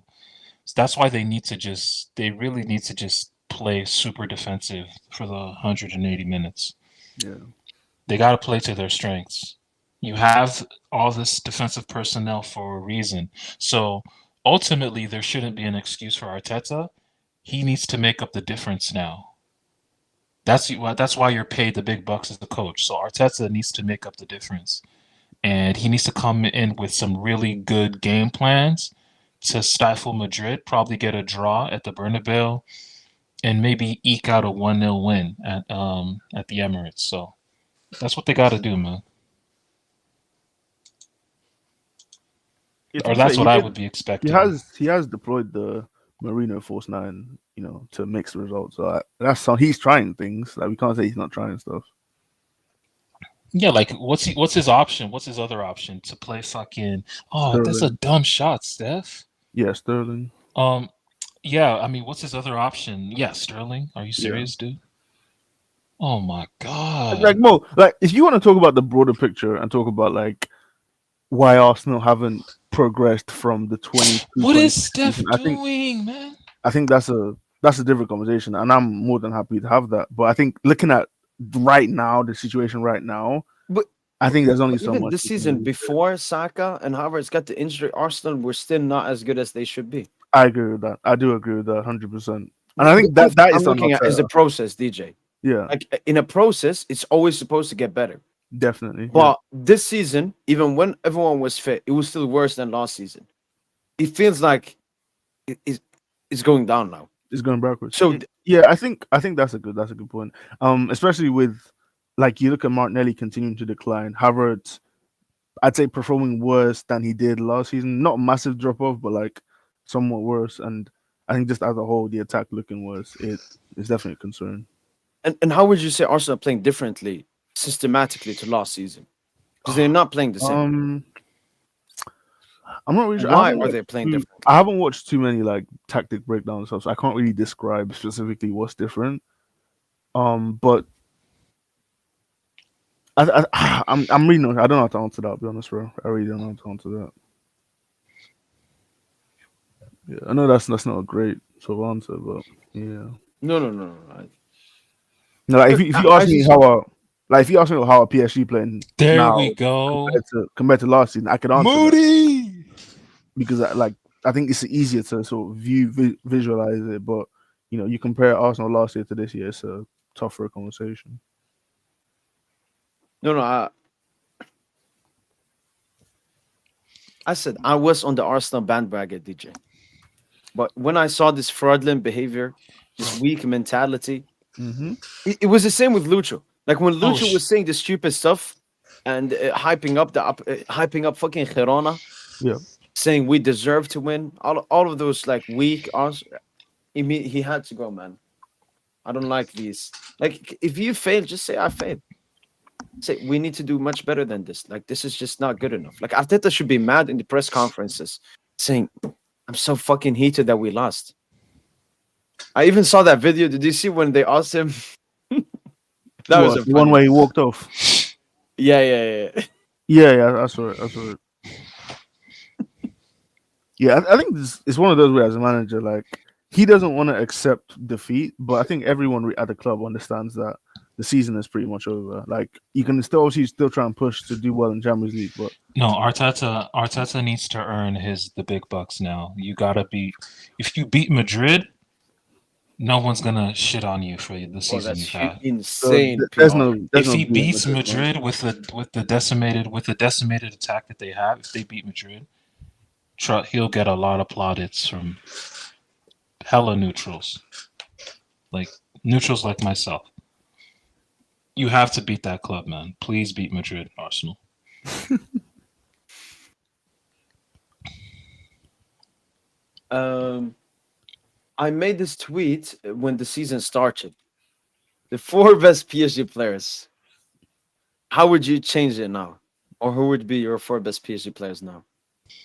So that's why they need to just. They really need to just play super defensive for the 180 minutes. Yeah. They got to play to their strengths. You have all this defensive personnel for a reason. So ultimately, there shouldn't be an excuse for Arteta. He needs to make up the difference now. That's why you're paid the big bucks as the coach. So Arteta needs to make up the difference. And he needs to come in with some really good game plans to stifle Madrid, probably get a draw at the Bernabeu, and maybe eke out a 1-0 win at the Emirates. So that's what they got to do, man. Or that's what I would be expecting. He has deployed the Marino Force 9, you know, to mix the results. So he's trying things. Like, we can't say he's not trying stuff. Yeah, like what's his option? What's his other option? To play fucking that's a dumb shot, Steph. Yeah, Sterling. Yeah, I mean, what's his other option? Yeah, Sterling. Are you serious, dude? Oh my god. Like, Mo, like, if you want to talk about the broader picture and talk about like why Arsenal haven't progressed from the 22. What is Steph season. doing, man? I think that's a different conversation, and I'm more than happy to have that. But I think looking at right now, the situation right now, But I think there's only so even much. this we can season, do. before Saka and Havertz got the injury, Arsenal were still not as good as they should be. I agree with that. I do agree with that 100%. And I think that I'm is looking at is the process, DJ. yeah, Like in a process, it's always supposed to get better. definitely. But this season, even when everyone was fit, it was still worse than last season. It feels like it's going down now. It's going backwards. So yeah, I think that's a good point. Especially with like you look at Martinelli continuing to decline, Havertz, I'd say performing worse than he did last season. Not a massive drop off, but like somewhat worse. And I think just as a whole, the attack looking worse. It's definitely a concern. and how would you say Arsenal are playing differently systematically to last season? Because they're not playing the same. I'm not really sure. Why are they playing different? I haven't watched too many like tactic breakdowns, so I can't really describe specifically what's different. But I'm really not. I don't know how to answer that. To be honest, bro. I really don't know how to answer that. Yeah, I know that's not a great sort of answer, but yeah. No. No, like if you ask me how if you ask me how a PSG playing There now we go. compared to last season, I could answer that. Moody. Because I think it's easier to sort of visualize it, but you compare Arsenal last year to this year, it's a tougher conversation. No. I said I was on the Arsenal bandwagon, DJ. But when I saw this fraudulent behavior, this weak mentality, it was the same with Lucho. Like when Lucho was saying the stupid stuff and hyping up fucking Girona, yeah, saying we deserve to win. All of those like weak. He had to go, man. I don't like these. Like if you fail, just say I failed. Say we need to do much better than this. Like this is just not good enough. Like Arteta should be mad in the press conferences, saying, "I'm so fucking heated that we lost." I even saw that video. Did you see when they asked him? That was the one where he walked off. Yeah. Yeah, I saw it. Yeah, I think it's one of those where as a manager, like he doesn't want to accept defeat, but I think everyone at the club understands that the season is pretty much over. Like you can still try and push to do well in Champions League, but no, Arteta needs to earn the big bucks now. You gotta if you beat Madrid, no one's gonna shit on you for the season you've had. Insane. So if he beats Madrid with the decimated attack that they have, if they beat Madrid, he'll get a lot of plaudits from hella neutrals, like myself. You have to beat that club, man. Please beat Madrid, Arsenal. I made this tweet when the season started. The 4 best PSG players. How would you change it now? Or who would be your 4 best PSG players now?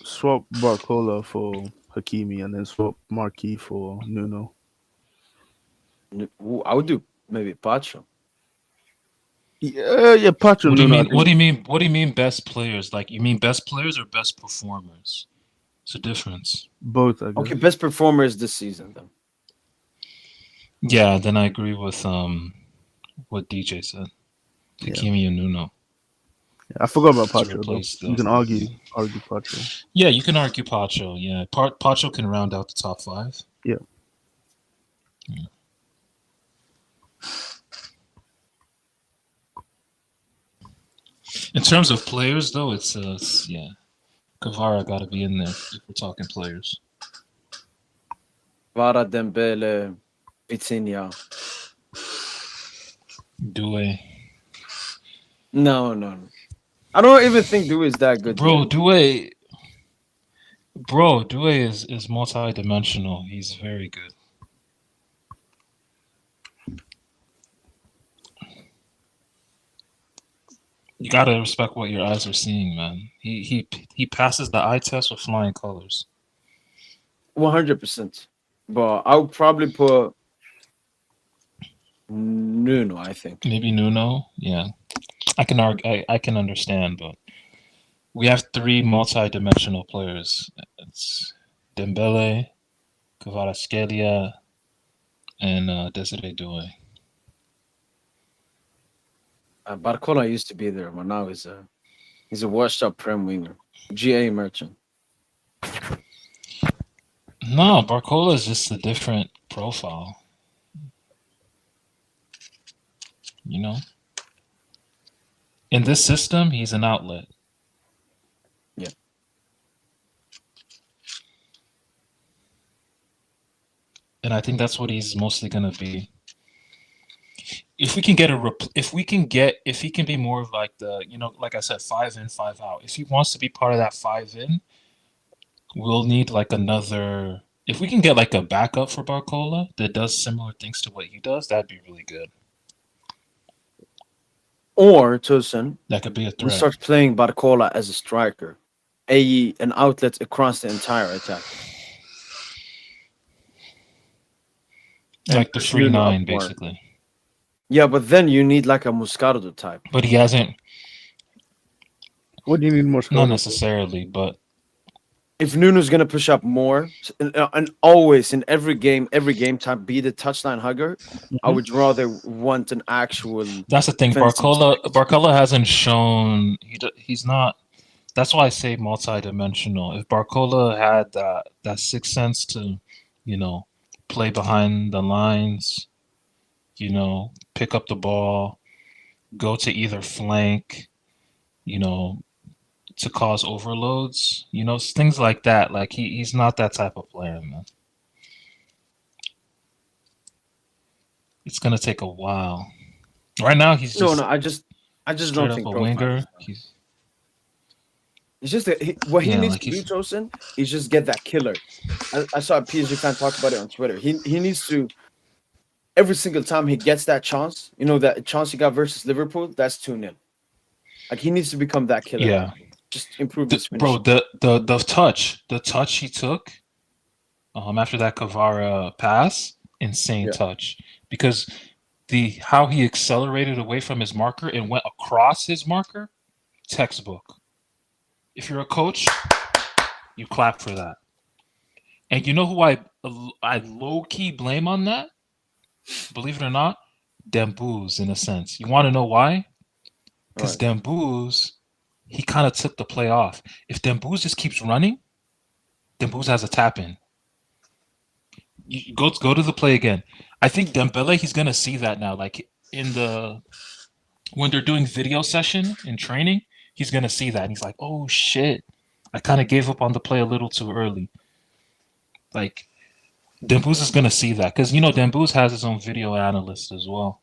Swap Barcola for Hakimi and then swap Marquis for Nuno. I would do maybe Pacho. Yeah, Pacho. What do you mean best players? Like you mean best players or best performers? It's a difference. Both, I guess. Okay, best performers this season then. Yeah, then I agree with what DJ said. Hakimi and Nuno. Yeah, I forgot about Pacho. You can argue Pacho. Yeah, you can argue Pacho. Yeah, Pacho can round out the top 5. Yeah. In terms of players, though, it's Kvara got to be in there if we're talking players. Kvara, Dembele, Vitinha. Doué. No. I don't even think Doué is that good. Bro, Doué is multi-dimensional. He's very good. You gotta respect what your eyes are seeing, man. He passes the eye test with flying colors. 100%. But I would probably put Nuno, I think. Maybe Nuno, yeah. I can understand, but We have three multi-dimensional players. It's Dembele, Kvaratskhelia, and Desiree Doué. Barcola used to be there, but now he's a washed-up prem winger, GA merchant. No, Barcola is just a different profile. You know? In this system, he's an outlet. Yeah. And I think that's what he's mostly going to be. If we can get if he can be more of like the, like I said, 5 in, 5 out. If he wants to be part of that 5 in, we'll need like another. If we can get like a backup for Barcola that does similar things to what he does, that'd be really good. Or Tosin, That could be a we threat. start playing Barcola as a striker, an outlet across the entire attack. Like the push free Nuno up 9, more. basically. Yeah, but then you need like a Muscardo type. But he hasn't. What do you need more? Not necessarily, but If Nuno's gonna push up more and always in every game type be the touchline hugger, I would rather want an actual. that's the thing. defensive Barcola hasn't shown. He's not. That's why I say multi-dimensional. If Barcola had that sixth sense to, play behind the lines, pick up the ball, go to either flank, to cause overloads, things like that. Like he's not that type of player, man. It's gonna take a while. Right now, he's just No, I just straight don't up think a profile winger. is that. It's just that what he Yeah, needs like to do, he's- Tosin, is just get that killer. I saw a PSG fan talk about it on Twitter. He needs to every single time he gets that chance, that chance he got versus Liverpool, that's 2-0. Like he needs to become that killer. Yeah, Just improve his bro. finishing. The touch he took, after that Kvara pass, insane Yeah. touch, because how he accelerated away from his marker and went across his marker, textbook. If you're a coach, you clap for that. And you know who I low key blame on that? Believe it or not, Dembouz in a sense. You want to know why? Because Right. Dembouz, he kind of took the play off. If Dembouz just keeps running, Dembouz has a tap in. You go to the play again. I think Dembele, he's gonna see that now. Like when they're doing video session in training, he's gonna see that and he's like, oh shit, I kind of gave up on the play a little too early. Like Dembouz is gonna see that because Dembouz has his own video analyst as well.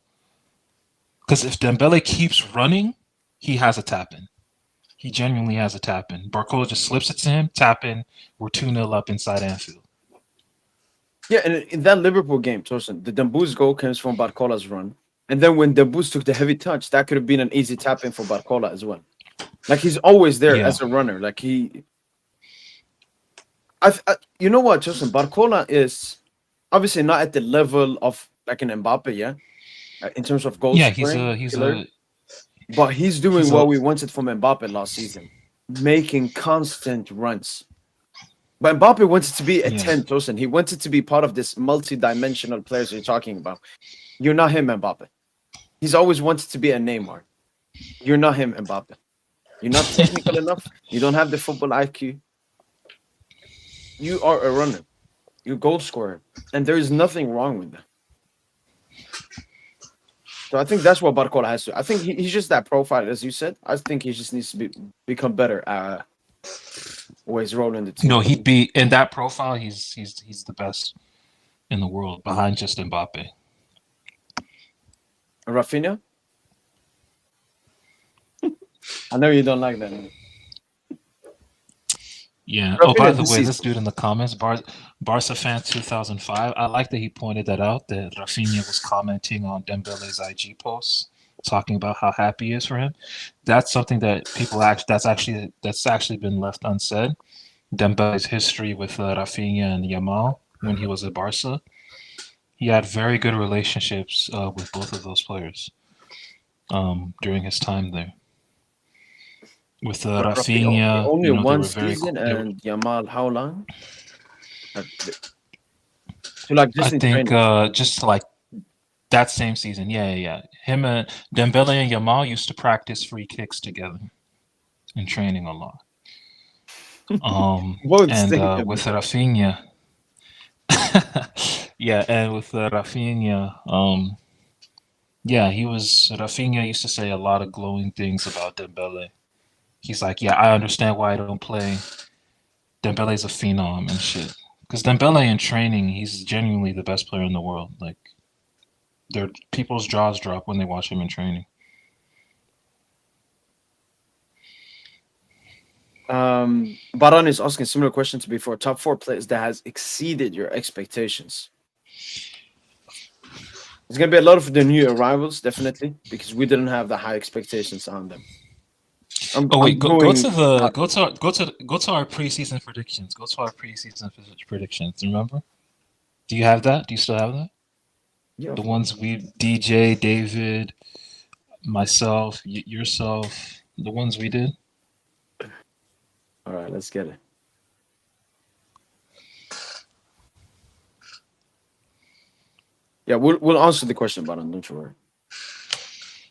Because if Dembele keeps running, he has a tap in. He genuinely has a tap in. Barcola just slips it to him, tap in. We're 2-0 up inside Anfield. Yeah, and in that Liverpool game, Tosin, the Dembouz goal comes from Barcola's run. And then when Dembouz took the heavy touch, that could have been an easy tap in for Barcola as well. Like he's always there Yeah. as a runner. Like you know what, Tosin? Barcola is obviously not at the level of like an Mbappe, yeah, in terms of goals. Yeah, But he's doing he's what a- we wanted from Mbappe last season, making constant runs. But Mbappe wanted to be a Yeah. 10, Tosin. He wanted to be part of this multi-dimensional players you're talking about. You're not him, Mbappe. He's always wanted to be a Neymar. You're not him, Mbappe. You're not technical enough. You don't have the football IQ. You are a runner. You're a goal scorer. And there is nothing wrong with that. So I think that's what Barcola has to. I think he's just that profile, as you said. I think he just needs to become better at where he's rolling the team. he'd be in that profile. He's the best in the world behind just Mbappe. Rafinha? I know you don't like that. Yeah. Rafinha By the this way, season. this dude in the comments, Barca fan 2005. I like that he pointed that out. That Rafinha was commenting on Dembele's IG posts, talking about how happy he is for him. That's something that that's actually been left unsaid. Dembele's history with Rafinha and Yamal when he was at Barca. He had very good relationships with both of those players during his time there. with Rafi, Rafinha. only You know, they one were very. season, and Yamal how long? So like I just in think training. just like that same season. Yeah. Him and Dembele and Yamal used to practice free kicks together in training a lot. Both And stink a with bit. Rafinha, yeah, and with Rafinha, yeah, Rafinha used to say a lot of glowing things about Dembele. He's like, yeah, I understand why I don't play. Dembele's a phenom and shit. Because Dembele in training, he's genuinely the best player in the world. Like, people's jaws drop when they watch him in training. Baran is asking similar questions before. Top 4 players that has exceeded your expectations. There's gonna be a lot of the new arrivals, definitely, because we didn't have the high expectations on them. Oh wait, I'm going. go to our preseason predictions. Go to our preseason predictions. Remember? Do you have that? Do you still have that? Yeah, The ones DJ, David, myself, yourself, the ones we did. all right, let's get it. Yeah, we'll answer the question, Baran. Don't you worry.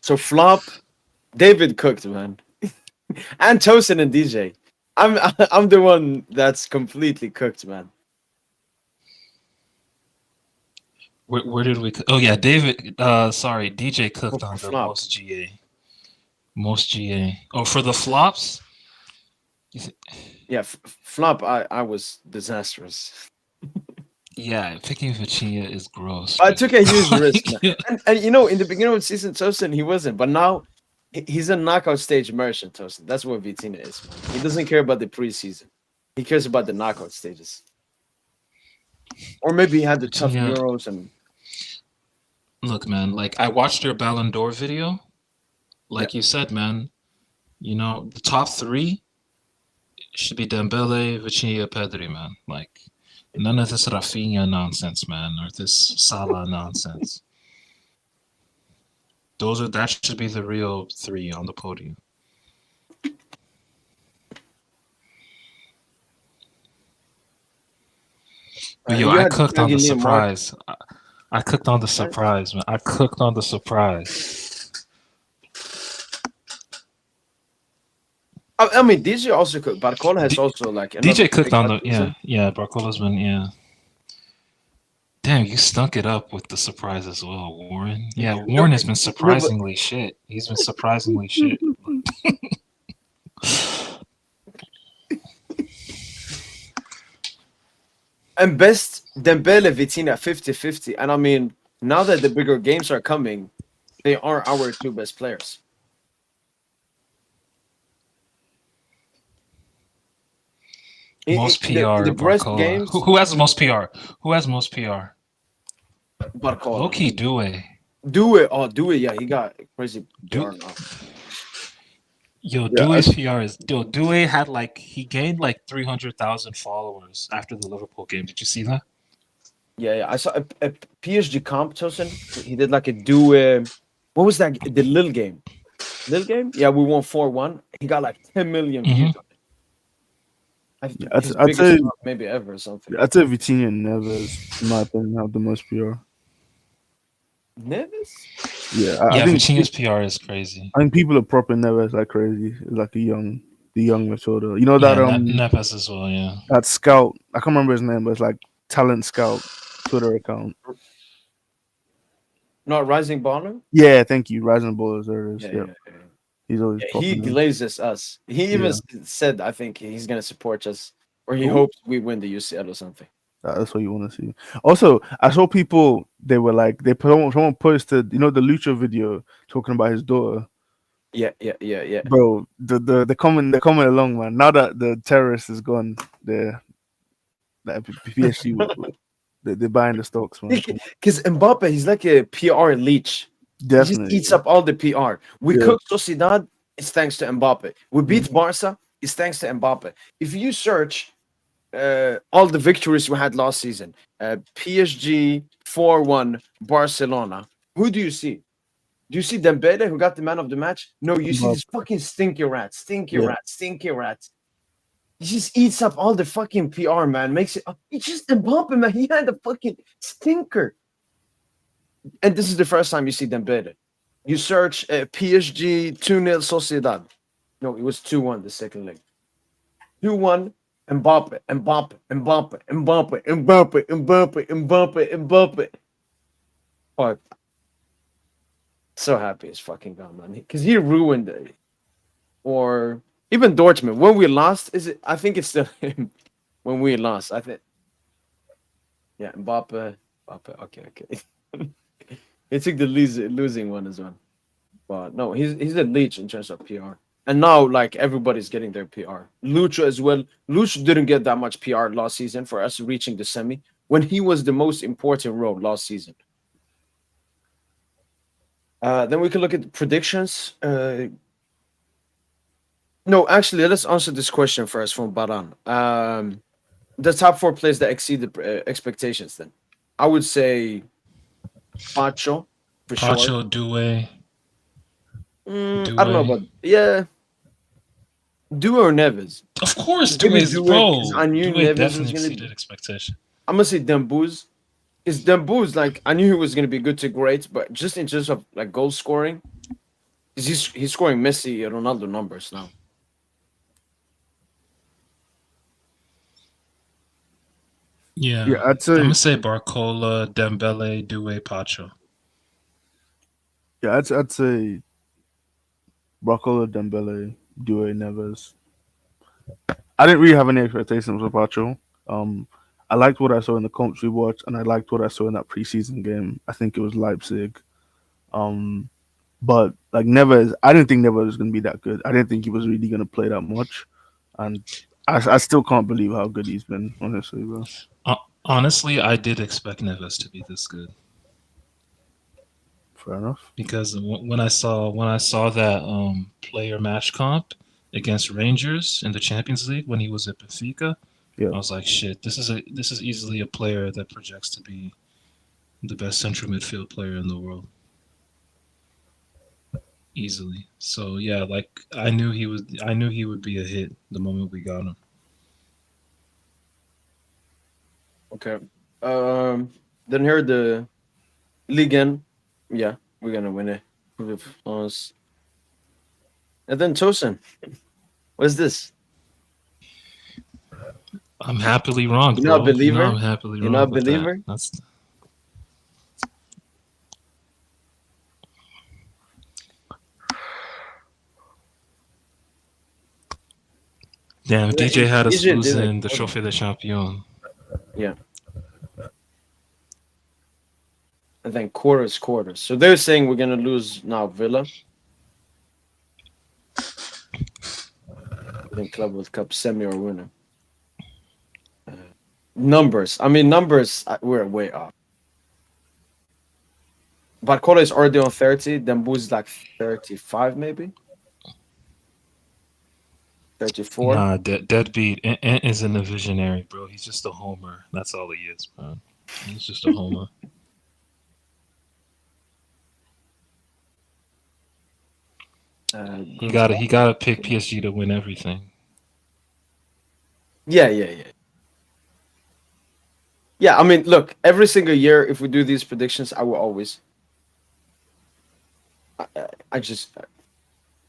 So flop, David cooked, man, and Tosin and DJ. I'm the one that's completely cooked, man. Where did we? Oh yeah, David. Sorry, DJ cooked on the Flop. most GA. Most GA. Oh, for the flops. Yeah, flop. I was disastrous. Yeah, picking Vitinha is gross. I took a huge risk, man. Yeah. And you know, in the beginning of the season, Tosin he wasn't, but now he's a knockout stage merchant. Tosin, that's what Vitinha is, man. He doesn't care about the preseason; he cares about the knockout stages. Or maybe he had the tough Vitinha, Euros and look, man. Like I watched your Ballon d'Or video. Like yeah. you said, man. You know the top 3 should be Dembele, Vitinha, Pedri, man. Like none of this Rafinha nonsense, man, or this Salah nonsense. That should be the real 3 on the podium. But yo, You I had cooked on the Angelina Mark. surprise. I cooked on the surprise, man. I cooked on the surprise. I mean, DJ also cooked. Barcola has also like another DJ cooked big on the season. yeah. Barcola's been Damn, you stunk it up with the surprise as well, Warren. Yeah, Warren has been No, but surprisingly shit. He's been surprisingly shit. and best Dembele Vitinha 50-50. And I mean, now that the bigger games are coming, they are our 2 best players. Most PR, the Brest Barcola. games, Who has the most PR? Who has most PR? Barcola. Low key Due. Do it. Oh, do it. Yeah, he got crazy PR now. Yo, Yeah, Due's PR is Due had he gained like 300,000 followers after the Liverpool game. Did you see that? Yeah. I saw a PSG comp, Tosin. He did like a do. What was that? The Lille game. Lille game? Yeah, we won 4-1. He got like 10 million views on it. His I'd biggest say comp maybe ever or something. I'd say Vitinha and Neves, in my opinion, have the most PR. Neves? Yeah, Yeah, I think Vitinha's PR is crazy. I think people are propping Neves like crazy. Like the young Matilda. You know that Yeah, Neves as well. Yeah. that scout. I can't remember his name, but it's like talent scout Twitter account. Not Rising Baller? Yeah, thank you. Rising Ballers. There it is. Yeah. He's always He popping in. glazes us. He even said, I think he's going to support us, or he hopes we win the UCL or something. That's what you want to see. Also, I saw people. They were like, someone posted, the Lucha video talking about his daughter. Yeah. Bro, the coming along, man. Now that the terrorist is gone, that PSG, they're buying the stocks, man. Because Mbappe, he's like a PR leech. Definitely. He just eats up all the PR. We cooked Sociedad, it's thanks to Mbappe. We beat Barca, it's thanks to Mbappe. If you search all the victories we had last season, PSG 4-1 Barcelona, who do you see? Do you see Dembele who got the man of the match? No, you see Mbappe. this fucking stinky rat. Yeah. He just eats up all the fucking PR, man. Makes it. He just Mbappe, man. He had a fucking stinker. And this is the first time you see Dembele. You search PSG 2-0 Sociedad. No, it was 2-1 the second leg. 2-1. Mbappe. Fuck. So happy it's fucking gone, man. Because he ruined it. Or even Dortmund. When we lost, is it? I think it's still him. When we lost, I think. Yeah, Mbappe. Okay. He took the losing one as well. But no, he's a leech in terms of PR. And now, like, everybody's getting their PR. Lucho as well. Lucho didn't get that much PR last season for us reaching the semi when he was the most important role last season. Then we can look at the predictions. No, actually, let's answer this question first from Baran. The top 4 players that exceed the expectations, then. I would say Pacho, for sure. Pacho, Doué. I don't know about... Yeah. Due or Neves? Of course, Give me Doué, Doué, bro. 'cause I knew Doué Neves was definitely gonna exceeded be... expectation. I'm gonna say Dembouz. Because Dembouz, like, I knew he was gonna be good to great, but just in terms of like goal scoring, he's scoring Messi and Ronaldo numbers now. Yeah. Yeah, I'd I'm say. gonna say Barcola, Dembele, Doué, Pacho. Yeah, I'd say. Barcola, Dembele, Doué, Neves. I didn't really have any expectations for Pacho. I liked what I saw in the comps we watched, and I liked what I saw in that preseason game. I think it was Leipzig. But like Neves, I didn't think Neves was going to be that good. I didn't think he was really going to play that much, and I still can't believe how good he's been. Honestly, bro. Honestly, I did expect Neves to be this good. Fair enough. Because when I saw that player match comp against Rangers in the Champions League when he was at Benfica, Yeah. I was like, shit, this is easily a player that projects to be the best central midfield player in the world. Easily. So yeah, like I knew he would be a hit the moment we got him. Okay. Then here the Ligue. Yeah, we're gonna win it with us. And then Tosin. What's this? I'm happily wrong, You're not a bro. believer? I'm happily You're wrong. not a with that. believer? That's damn. Yeah, DJ had us DJ did losing it. the Trophée des Champions. Yeah. And then quarters. So they're saying we're gonna lose now Villa. Then Club World Cup semi or winner. Numbers. I mean, we're way off. Barcola is already on 30. Dembouz is like 35, maybe. 34. Nah, deadbeat. Ant isn't a visionary, bro. He's just a homer. That's all he is, man. He's just a homer. He gotta pick PSG to win everything. Yeah. Yeah, I mean, look, every single year, if we do these predictions, I will always.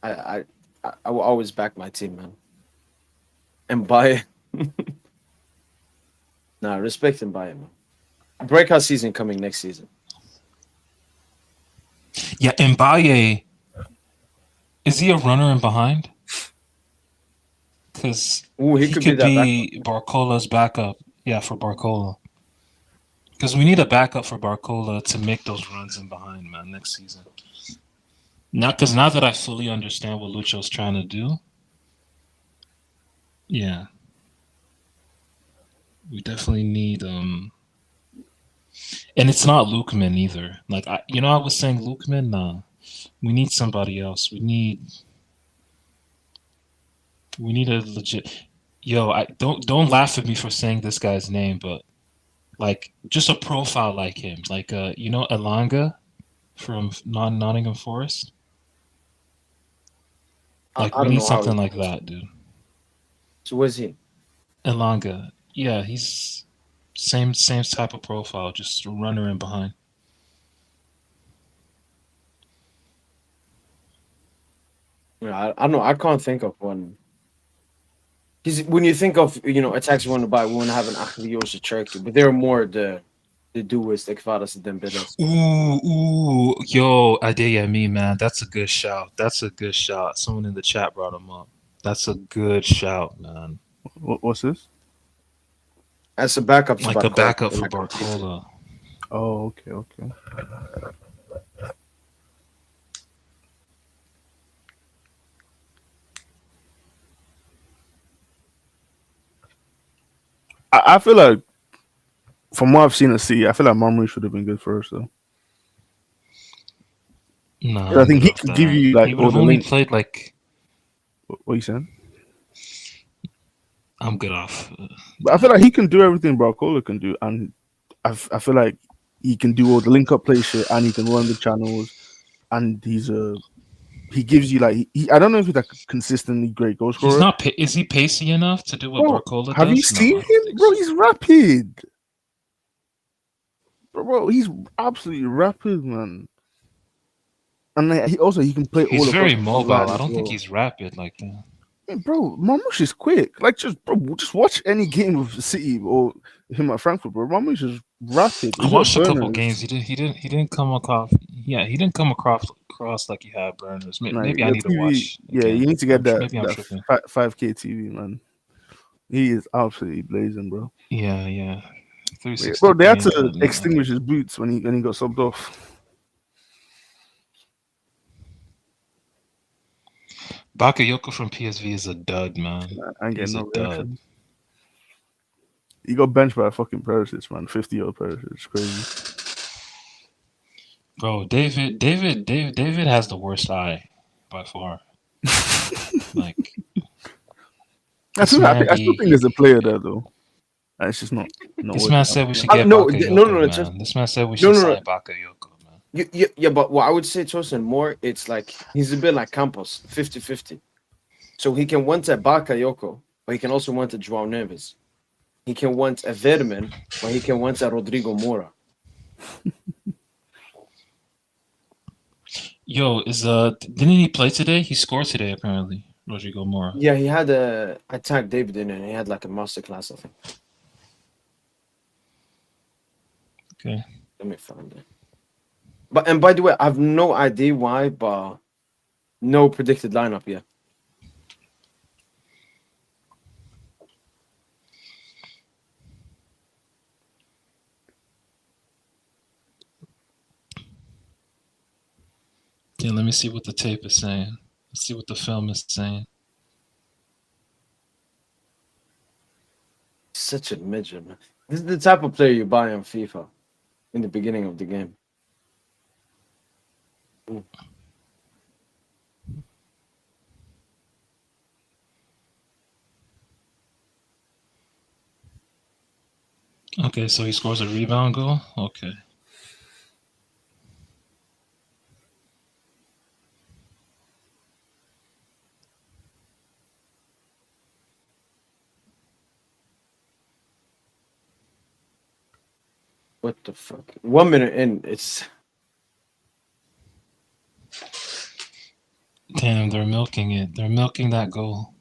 I will always back my team, man. And buy it. Nah, respect and buy it, man. Breakout season coming next season. Yeah, Mbappe, is he a runner in behind? Because He could be Barcola's backup. Yeah, for Barcola. Because we need a backup for Barcola to make those runs in behind, man, next season. Now that I fully understand what Lucho's trying to do, yeah, we definitely need and it's not Lukman either. Like I was saying Lukman, nah, we need somebody else. We need a legit. Yo, don't laugh at me for saying this guy's name, but like just a profile like him, like Elanga. from Nottingham Forest. Like I we don't need know how. something like that, dude. So was he? Elanga, yeah, he's same type of profile, just a runner in behind. Yeah, I don't know. I can't think of one. When you think of attacks you want to buy, we want to have an Achilles Cherky, but they're more the doers like Vadas and Dembeles. Ooh, yo, Adeyemi, man, that's a good shout. That's a good shout. Someone in the chat brought him up. That's a good shout, man. What's this? As a backup to Like a Barcola. backup for Barcola. Oh, okay. I feel like, from what I've seen at City, I feel like Marmoush should have been good for us, though. No, I think he could give you like he would all have the only links. played like. What are you saying? I'm good off. But I feel like he can do everything Barcola can do, and I feel like he can do all the link up play shit, and he can run the channels, and he gives you like I don't know if he's like a consistently great goal He's scorer. not. Is he pacey enough to do what Bro, Barcola does? have you No, seen I don't him, think bro? so. He's rapid, bro. He's absolutely rapid, man. And he can play He's all across very the mobile. line I as don't think well. he's rapid like that. Yeah, bro, Marmoush is quick. Like, just watch any game of City or him at Frankfurt, bro. Marmoush is rapid. I He's got watched a couple burners. games. He didn't come across. Yeah, he didn't come across like he had burners. Nah, Maybe I your need to TV, watch. yeah, Again. you need to get Maybe I'm that tripping. 5K TV, man. He is absolutely blazing, bro. Yeah. 360 Bro, they had games, to but extinguish his boots when he got subbed off. Bakayoko from PSV is a dud, man. I ain't He's getting a no dud. reaction. He got benched by a fucking Perisic, man. 50-year-old Perisic. It's crazy. Bro, David has the worst eye by far. Like I still think there's a player there, though. It's just not this working man out. said we should get No, Bakayoko, it's just man. This man said we should sign Bakayoko, man. yeah, but what I would say to us and more, it's like he's a bit like Campos, 50-50. So he can want a Bakayoko, but he can also want a João Neves. He can want a Vermin, but he can want a Rodrigo Mora. Yo, didn't he play today? He scored today apparently. Rodrigo Mora. Yeah, he had I tagged David in, and he had like a masterclass, I think. Okay. Let me find it. And by the way, I have no idea why, but no predicted lineup yet. Yeah, let me see what the tape is saying. Let's see what the film is saying. Such a midget, man. This is the type of player you buy on FIFA in the beginning of the game. Ooh. Okay, so he scores a rebound goal? Okay. What the fuck? 1 minute in, it's Damn, they're milking it. They're milking that goal.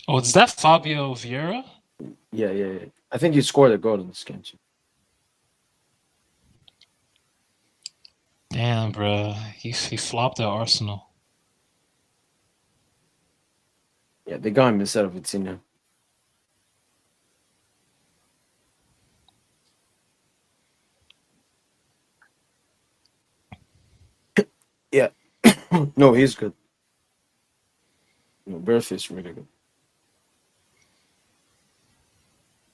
Oh, is that Fabio Vieira? yeah. I think he scored a goal in this game too. Damn, bro. He flopped at Arsenal. Yeah, they got him instead of Vitinha. Yeah. No, he's good. No, Berth is really good.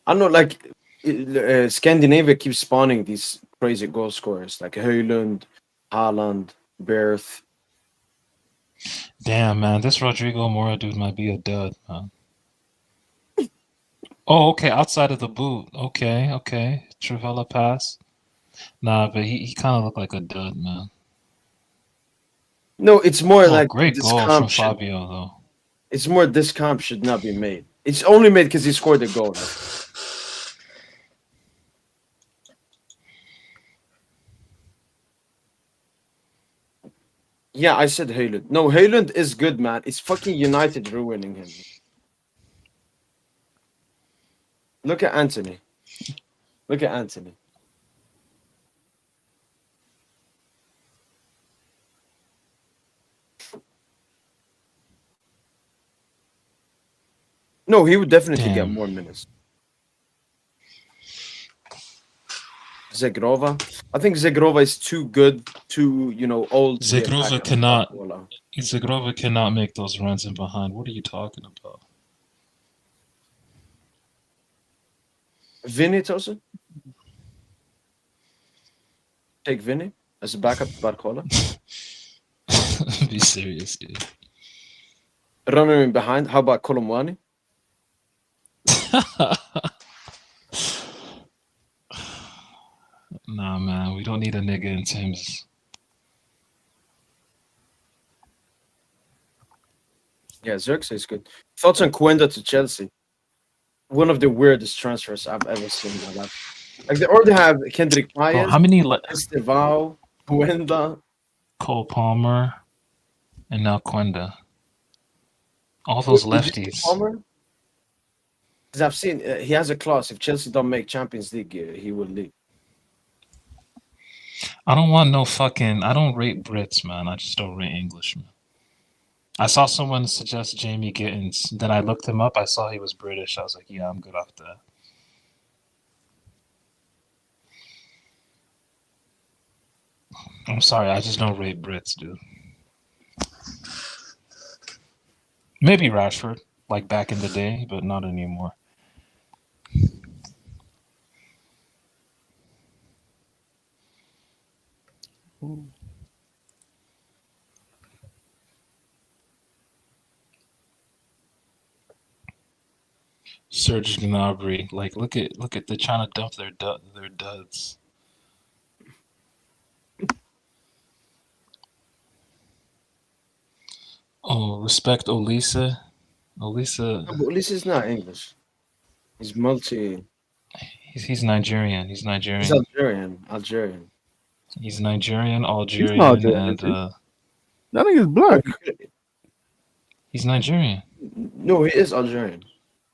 I know, like, Scandinavia keeps spawning these crazy goal scorers, like Højlund, Haaland, Berth. Damn, man. This Rodrigo Mora dude might be a dud, man. Oh, okay. Outside of the boot. Okay. Trivella pass. Nah, but he kind of looked like a dud, man. No, it's more Oh, like great this goal from comp should. Fabio, though. It's more this comp should not be made. It's only made because he scored the goal. Yeah, I said Haaland. No, Haaland is good, man. It's fucking United ruining him. Look at Anthony. Look at Anthony. No, he would definitely get Damn. more minutes. Zegrova. I think Zegrova is too good, too, old to be a Zagrova backup. cannot. Barcola. Zagrova cannot make those runs in behind. What are you talking about? Vinny, Tosin? Take Vinny as a backup to Barcola. Be serious, dude. Running in behind. How about Colomwani? Nah, man, we don't need a nigga in Thames. Yeah, Xerxes is good. Thoughts on Cuenda to Chelsea? One of the weirdest transfers I've ever seen in my life. Like they already have Kendrick Oh, Myers, how many? Estevao, Cuenda. Cole Palmer, and now Quenda. All those Would you take lefties. Palmer? Because I've seen he has a clause. If Chelsea don't make Champions League, he will leave. I don't want no fucking. I don't rate Brits, man. I just don't rate Englishmen. I saw someone suggest Jamie Gittins. Then I looked him up. I saw he was British. I was like, yeah, I'm good off that. I'm sorry, I just don't rate Brits, dude. Maybe Rashford, like back in the day, but not anymore. Serge Gnabry, like look at they're trying to dump their duds. Oh, respect Olisa. Olisa, No, but at least he's not English. He's multi. he's Nigerian. He's He's Nigerian. Algerian. Algerian. He's Nigerian, He's not Algerian, Algerian, and is he? That nigga's black, he's Nigerian. No, he is Algerian.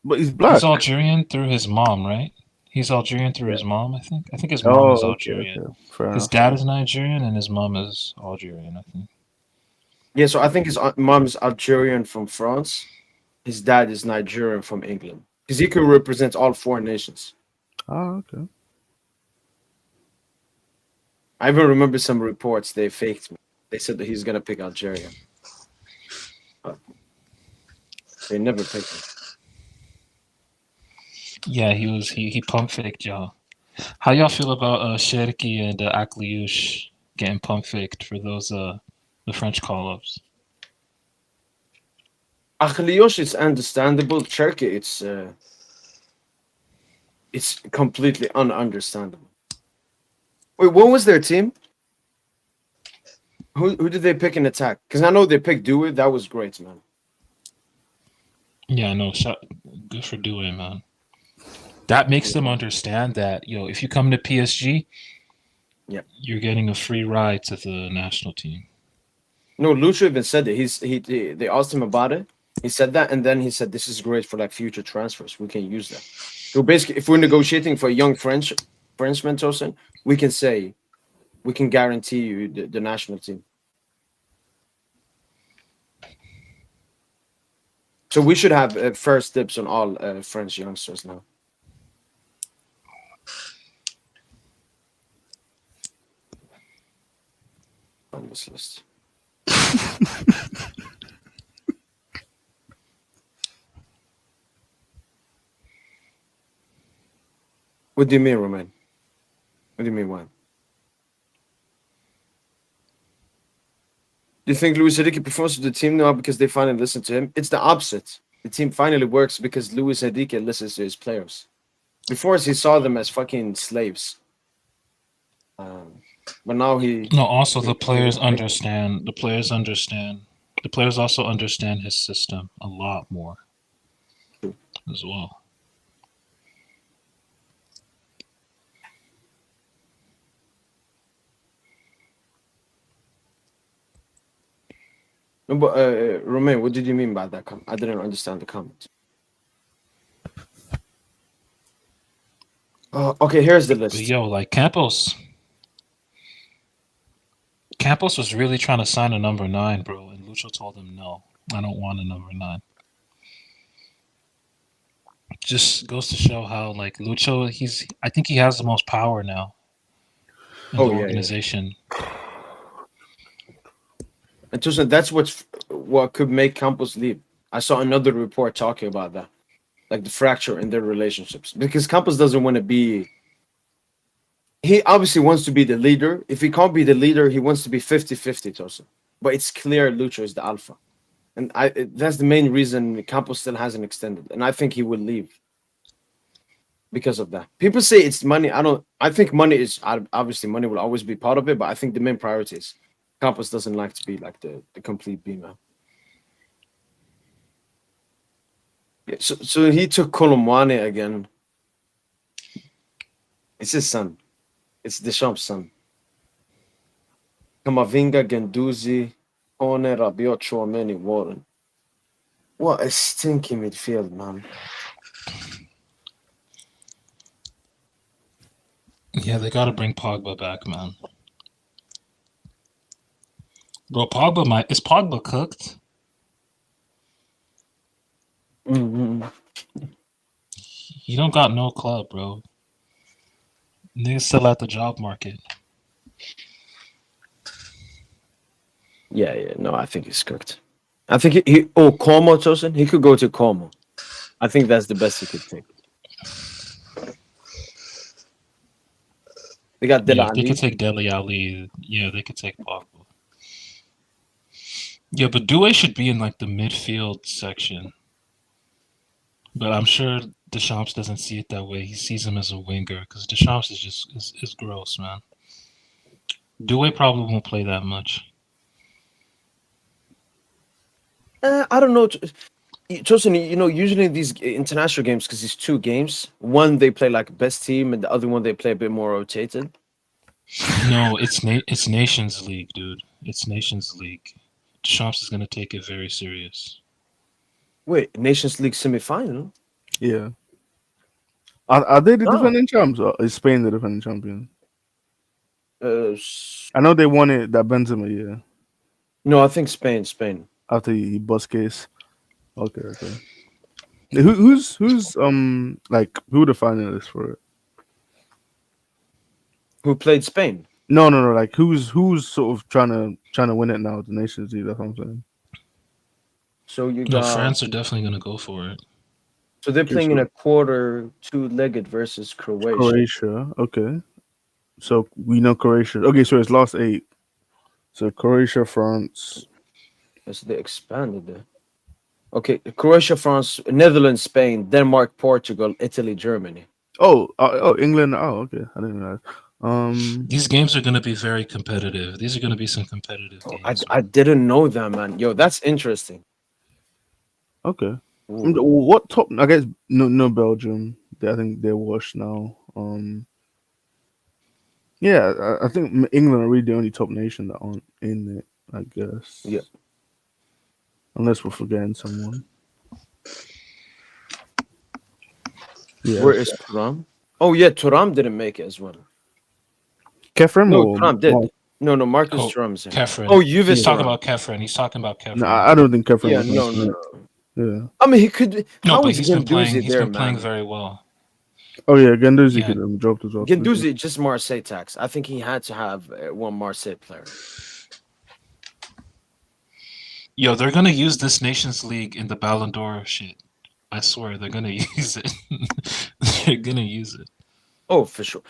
but he's black. He's Algerian through his mom, right? He's Algerian through his mom, I think. I think his mom Oh, is okay, Algerian. okay. Fair His enough. dad is Nigerian and his mom is Algerian, I think. Yeah, so I think his mom is Algerian from France. His dad is Nigerian from England. Because he could represent all four nations. Oh, okay. I even remember some reports they faked me. They said that he's gonna pick Algeria. But they never picked him. Yeah, he pump faked y'all. How y'all feel about Cherki and Akliouche getting pump faked for those the French call-ups? Akhliosh is understandable. Cherki, it's completely ununderstandable. Wait, what was their team? Who did they pick in attack? Because I know they picked Dewey. That was great, man. Yeah, no, good for doing, man. That makes them understand that, if you come to PSG, Yeah, you're getting a free ride to the national team. No, Lucho even said that. They asked him about it. He said that, and then he said, "This is great for like future transfers. We can use that." So basically, if we're negotiating for a young Frenchman, Tosin, we can say, we can guarantee you the national team. So we should have first dibs on all French youngsters now. On this list. What do you mean, Roman? What do you mean, why? Do you think Luis Enrique performs with the team now because they finally listen to him? It's the opposite. The team finally works because Luis Enrique listens to his players. Before, he saw them as fucking slaves. But now he. No, also the players understand. The players also understand his system a lot more as well. No, but Romain, what did you mean by that comment? I didn't understand the comment. Okay, here's the But list. yo, like Campos was really trying to sign a number 9, bro, and Lucho told him no. I don't want a number 9. Just goes to show how like Lucho, I think he has the most power now in the Yeah. organization. And Tucson, that's what could make Campos leave. I saw another report talking about that, like the fracture in their relationships, because Campos doesn't want to be. He obviously wants to be the leader. If he can't be the leader, he wants to be 50-50, Tosin. But it's clear Lucho is the alpha. And that's the main reason Campos still hasn't extended. And I think he will leave because of that. People say it's money. I think money is obviously money will always be part of it, but I think the main priority is Campos doesn't like to be like the complete B man. Yeah, so he took Colomwani again. It's his son. It's Deschamps' son. Kamavinga, Genduzi, Kone, Rabiot, Chouameni, Warren. What a stinky midfield, man. Yeah, they got to bring Pogba back, man. Bro, is Pogba cooked? Mm-hmm. He don't got no club, bro. Niggas still at the job market. Yeah. No, I think he's cooked. I think Como, Tosin. He could go to Como. I think that's the best he could take. They got Dele Yeah, if they could Ali. take Dele Ali, yeah, they could take Pogba. Yeah, but Doué should be in like the midfield section. But I'm sure Deschamps doesn't see it that way. He sees him as a winger because Deschamps is just is gross, man. Doué probably won't play that much. I don't know. Tosin, usually these international games, because it's 2 games. One they play like best team, and the other one they play a bit more rotated. No, it's Nations League, dude. It's Nations League. Deschamps is gonna take it very serious. Wait, Nations League semi-final? Yeah. Are they the No. defending champs, or is Spain the defending champion? Uh, I know they won it that Benzema year no, I think Spain. after he bust case. Okay. Who's like who the finalists for it? Who played Spain? No. Like who's sort of trying to win it now? The Nations League. That's what I'm saying. So you No, got France are definitely gonna go for it. So they're Okay, playing in so a quarter 2-legged versus Croatia. Croatia. Okay. So we know Croatia. Okay, so it's last 8. So Croatia, France. So they expanded there. Okay, Croatia, France, Netherlands, Spain, Denmark, Portugal, Italy, Germany. England. Oh, okay. I didn't realize. These games are gonna be very competitive. These are gonna be some competitive games. I didn't know that, man. Yo, that's interesting. Okay. Ooh. What top? I guess no Belgium. I think they're washed now. Yeah, I think England are really the only top nation that aren't in it. I guess. Yeah. Unless we're forgetting someone. Yeah. Where is Turam? Oh yeah, Turam didn't make it as well. Kefren No, or Turam did. Mark? No, Marcus Oh, Thuram's in. Kefren. Oh, Juve He's talking Thuram. about Kefren. He's talking about Kefren. No, I don't think Kefren. Yeah, was no. Yeah. I mean, he could. No, How but is he's been playing. Guendouzi He's there, been playing man? very well. Oh yeah, Guendouzi Yeah. could have dropped as well. Guendouzi just Marseille tax. I think he had to have one Marseille player. Yo, they're gonna use this Nations League in the Ballon d'Or shit. I swear they're gonna use it. They're gonna use it. Oh, for sure.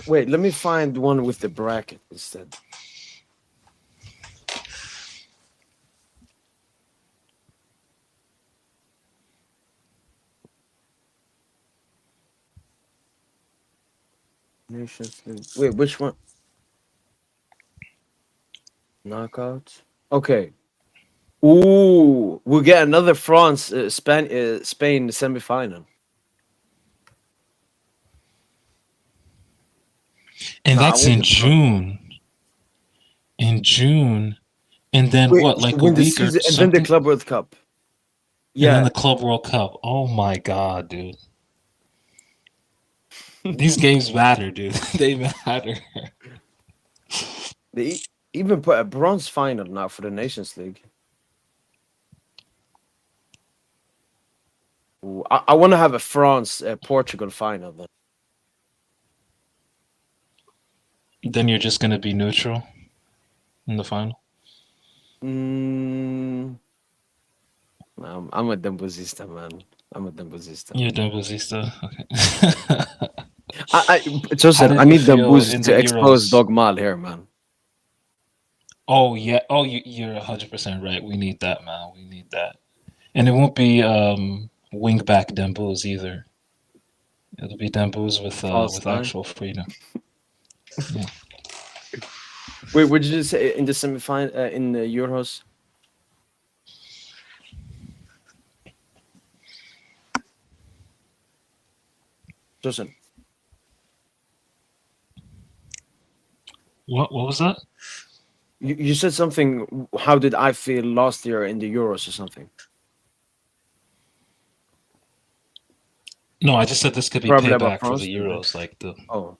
Wait. Let me find one with the bracket instead. Nations League. Wait, which one? Knockouts. Okay. Ooh, we'll get another France, Spain semifinal. And Nah, I that's want in the France. June. In June. And then Wait, what, like a win the week or season and then the something? Club World Cup. And then Yeah, the Club World Cup. Oh my god, dude. These games matter, dude. They matter. they even put a bronze final now for the Nations League. Ooh, I want to have a France Portugal final then. Then you're just gonna be neutral in the final. Mm, I'm a Dembuzista, man. I'm a Dembuzista. You're Dembuzista. Okay. Joseph, did I you need feel Dembuz in to the expose Euros? Dogmal here, man. Oh yeah. Oh, you're 100% right. We need that, man. We need that. And it won't be wing back Dembuz either. It'll be Dembuz False with nine. actual freedom. Yeah. Wait, what did you say in the semifinal in the Euros? Joseph, What was that? you said something. How did I feel last year in the Euros or something? No, I just said this could be Probably about payback for France, the didn't I? Euros. Like the Oh,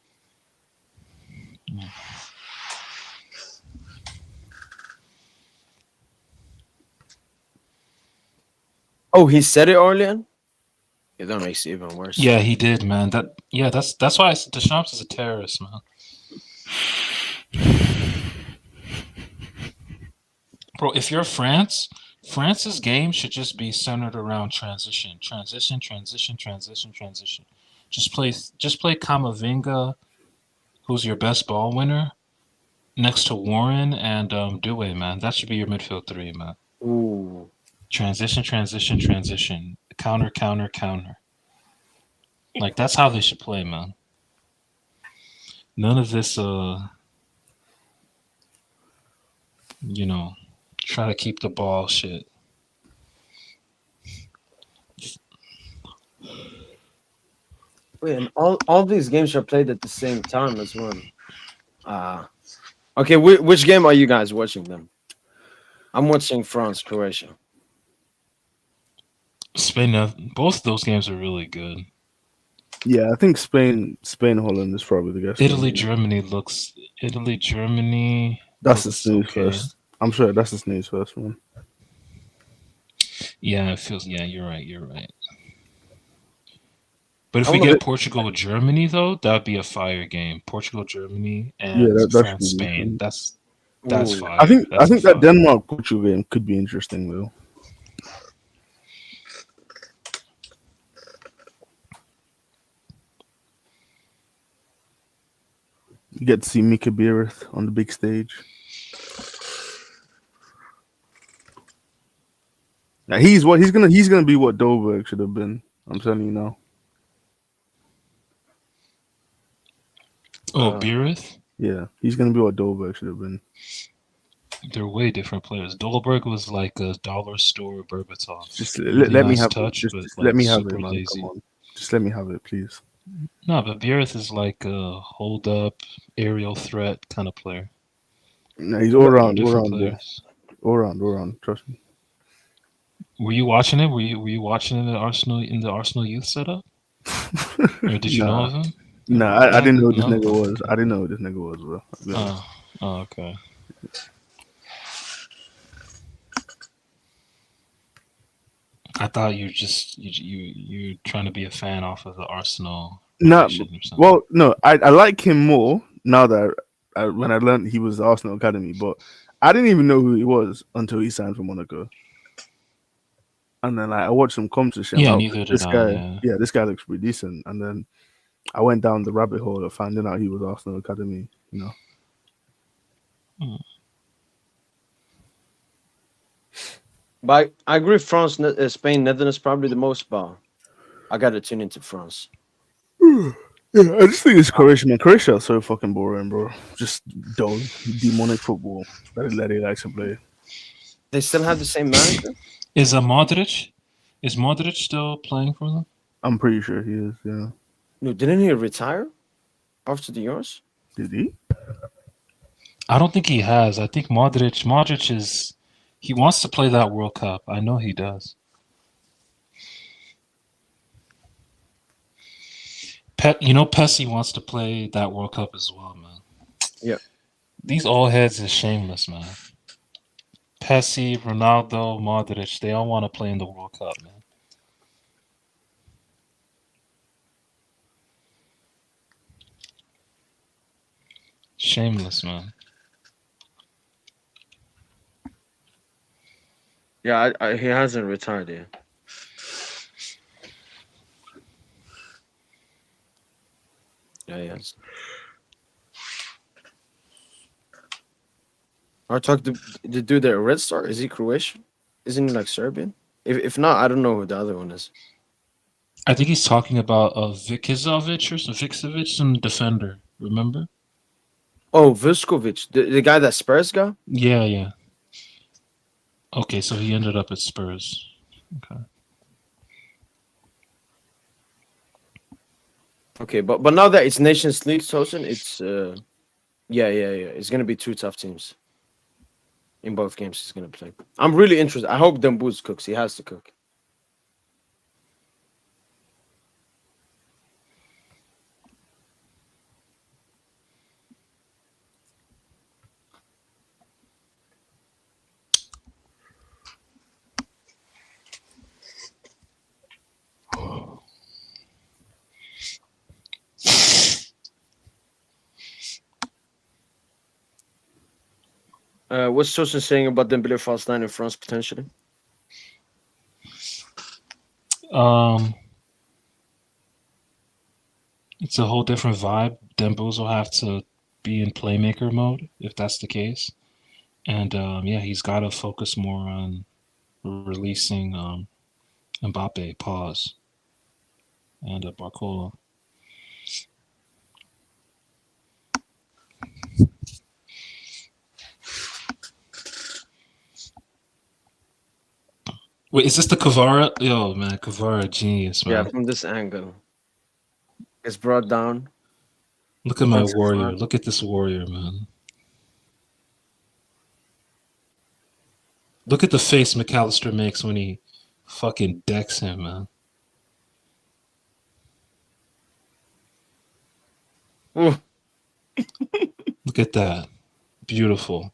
oh, he said it, Orlean. Yeah, that makes it even worse. yeah, he did, man. That's why I said Deschamps is a terrorist, man. Bro, if you're France, France's game should just be centered around transition. Just play Kamavinga, who's your best ball winner, next to Warren and Due, man. That should be your midfield three, man. Ooh, Transition. Counter. Like that's how they should play, man. None of this try to keep the ball shit. wait, and all these games are played at the same time as well. Okay. Which game are you guys watching then? I'm watching France Croatia. Spain, both those games are really good. Yeah, I think Spain, Holland is probably the best Italy, game. Germany That's the looks snooze okay. first. I'm sure that's the snooze first one. Yeah, it feels. Yeah, you're right. But if I we want get to. Portugal, Germany though, that'd be a fire game. Portugal, Germany, Yeah, and that should France, be Spain. decent. That's Ooh. I fire. think I That's a think that fire. Denmark Portugal game could be interesting though. You get to see Mika Biereth on the big stage. Now he's gonna be what Dolberg should have been. I'm telling you now. Oh, Beereth? Yeah, he's gonna be what Dolberg should have been. They're way different players. Dolberg was like a dollar store Berbatov. Just Really let me nice have it. touch, Just, but just let like me have it, super man. Come lazy. on, just let me have it, please. No, but Beereth is like a hold up, aerial threat kind of player. No, he's all They're around, different bro. players. All around. Trust me. Were you watching it? Were you watching in the Arsenal youth setup? Or did you know Nah, of him? I No, didn't know who this no. nigga was. I didn't know who this nigga was, bro. I'll be honest. Oh, okay. I thought you're trying to be a fan off of the Arsenal No, relation or something. well, no, I like him more now that when I learned he was the Arsenal academy, but I didn't even know who he was until he signed for Monaco. And then I watched him come to shit. Yeah, Like, neither did this I. guy, Yeah. this guy looks pretty decent. And then I went down the rabbit hole of finding out he was Arsenal academy. You know. But I agree. France, Spain, Netherlands probably the most. But I gotta tune into France. Yeah, I just think it's Croatia, man. Croatia is so fucking boring, bro. Just dull, demonic football that Lady likes to play. They still have the same manager. Is Modric? Is Modric still playing for them? I'm pretty sure he is. Yeah. No, didn't he retire after the Euros? Did he? I don't think he has. I think Modric is he wants to play that World Cup. I know he does. Pessi wants to play that World Cup as well, man. Yeah. These old heads is shameless, man. Pessi, Ronaldo, Modric, they all want to play in the World Cup, man. Shameless, man. Yeah, he hasn't retired yet. Yeah, yes. I talked to the dude there, Red Star. Is he Croatian? Isn't he like Serbian? If not, I don't know who the other one is. I think he's talking about Vikizovic or Viksovic, some defender. Remember? Oh, Vuskovic, the guy that Spurs got. Yeah. Okay, so he ended up at Spurs. Okay. Okay, but now that it's Nations League, Tosin, it's yeah. It's gonna be two tough teams. In both games, he's gonna play. I'm really interested. I hope Dembuz cooks. He has to cook. What's Tosin saying about Dembele false nine in France potentially? It's a whole different vibe. Dembos will have to be in playmaker mode if that's the case, and yeah, he's got to focus more on releasing Mbappe, pause, and Barcola. Wait, is this the Kvara? Yo, man, Kvara genius, Yeah, man. from this angle, it's brought down. Look at my Defensive warrior. front. Look at this warrior, man. Look at the face McAllister makes when he fucking decks him, man. Ooh. Look at that. Beautiful.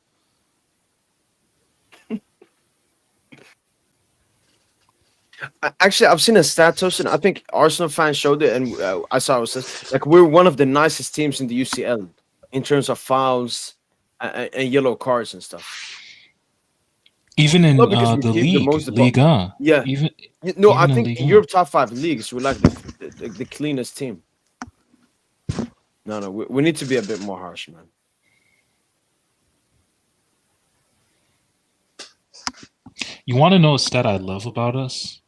Actually, I've seen a stat, Tosin. I think Arsenal fans showed it, and I saw it says like we're one of the nicest teams in the UCL in terms of fouls and yellow cards and stuff. Even in Not because we the keep the league, most, Ligue 1. yeah. Even No, I even in think Ligue in 1. Europe top 5 leagues, we're like the cleanest team. No, we need to be a bit more harsh, man. You want to know a stat I love about us?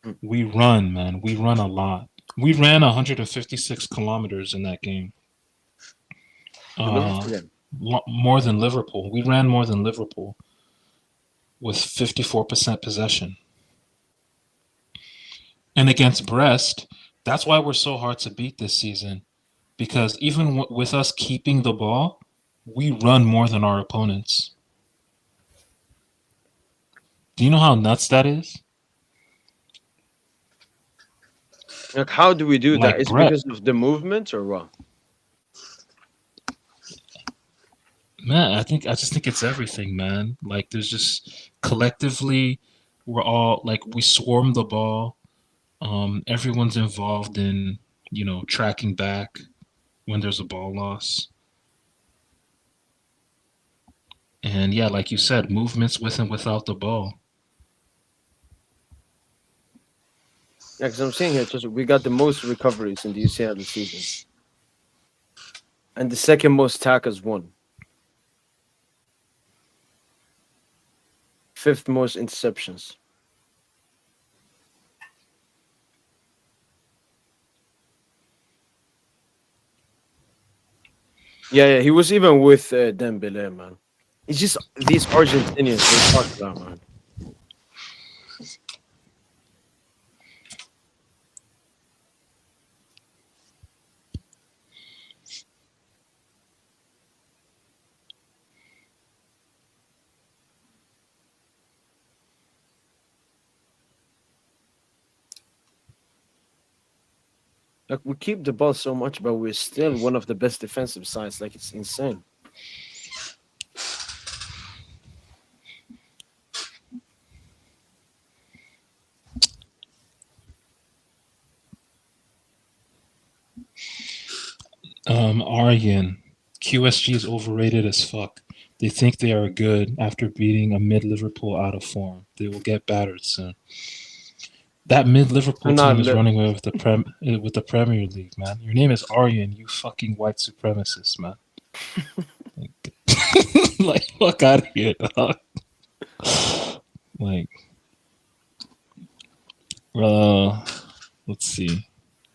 Mm. We run, man. We run a lot. We ran 156 kilometers in that game. Yeah. More than Liverpool. We ran more than Liverpool with 54% possession. And against Brest, that's why we're so hard to beat this season. Because even with us keeping the ball, we run more than our opponents. Do you know how nuts that is? Like, how do we do Like that? Is it Brett. because of the movement or what? Man, I just think it's everything, man. Like there's just collectively we're all like we swarm the ball. Everyone's involved in, tracking back when there's a ball loss. And yeah, like you said, movements with and without the ball. Yeah, because I'm saying here, just we got the most recoveries in the UCL this season, and the second most tackles won. Fifth most interceptions. Yeah, he was even with Dembele, man. It's just these Argentinians they talk about, man. Like we keep the ball so much, but we're still one of the best defensive sides. Like it's insane. Aryan, QSG is overrated as fuck. They think they are good after beating a mid Liverpool out of form. They will get battered soon. That mid Liverpool I'm not team is li- running away with the Premier League, man. Your name is Aryan, you fucking white supremacist, man. Like fuck out of here, dog. Like, let's see.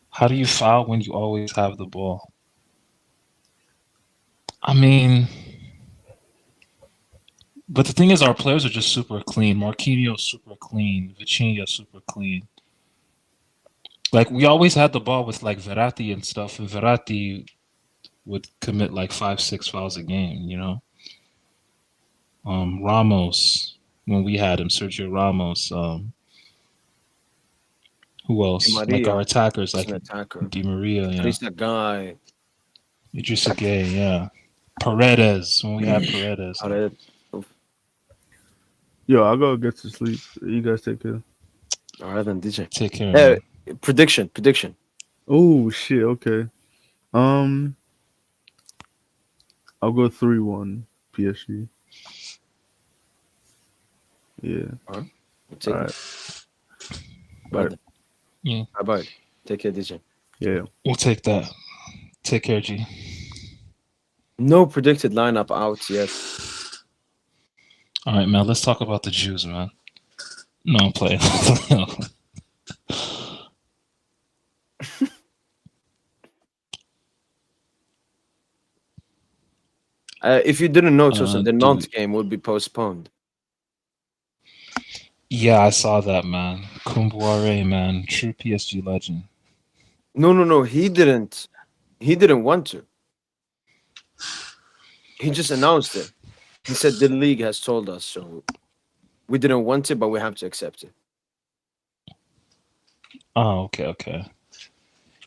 How do you foul when you always have the ball? I mean, but the thing is, our players are just super clean. Marquinhos super clean. Vitinha super clean. Like we always had the ball with like Verratti and stuff, and Verratti would commit like 5, 6 fouls a game. You know, Ramos when we had him, Sergio Ramos. Who Di else? Like our Maria. attackers, He's like an attacker. Di Maria, yeah, He's a guy. Idrissa Gueye, yeah, Paredes when we had Paredes. Alright. Yo, I gotta get to sleep. You guys take care. All right, then DJ. Take care, man. Prediction. Oh shit. Okay. Um, I'll go 3-1 PSG. Yeah. We'll All take right. it. Bye. Yeah, Bye bye. Take care, DJ. Yeah. we'll take that. Take care, G. No predicted lineup out yet. All right, man. Let's talk about the Jews, man. No, I'm playing. If you didn't know, Tosin, the dude. Nantes game would be postponed. Yeah, I saw that, man. Kumbuare, man. True PSG legend. No. He didn't. He didn't want to. He just announced it. He said the league has told us, so we didn't want it, but we have to accept it. Oh, okay.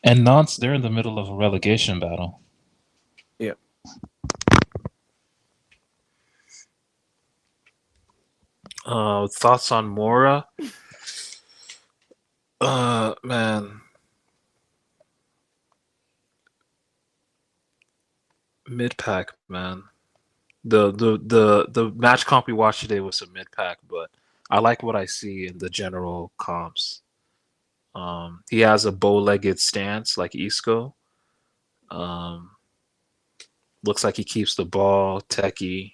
And Nantes, they're in the middle of a relegation battle. Yeah. Thoughts on Mora? Man. Mid pack, man. The match comp we watched today was a mid pack, but I like what I see in the general comps. He has a bow-legged stance like Isco. Looks like he keeps the ball, techie.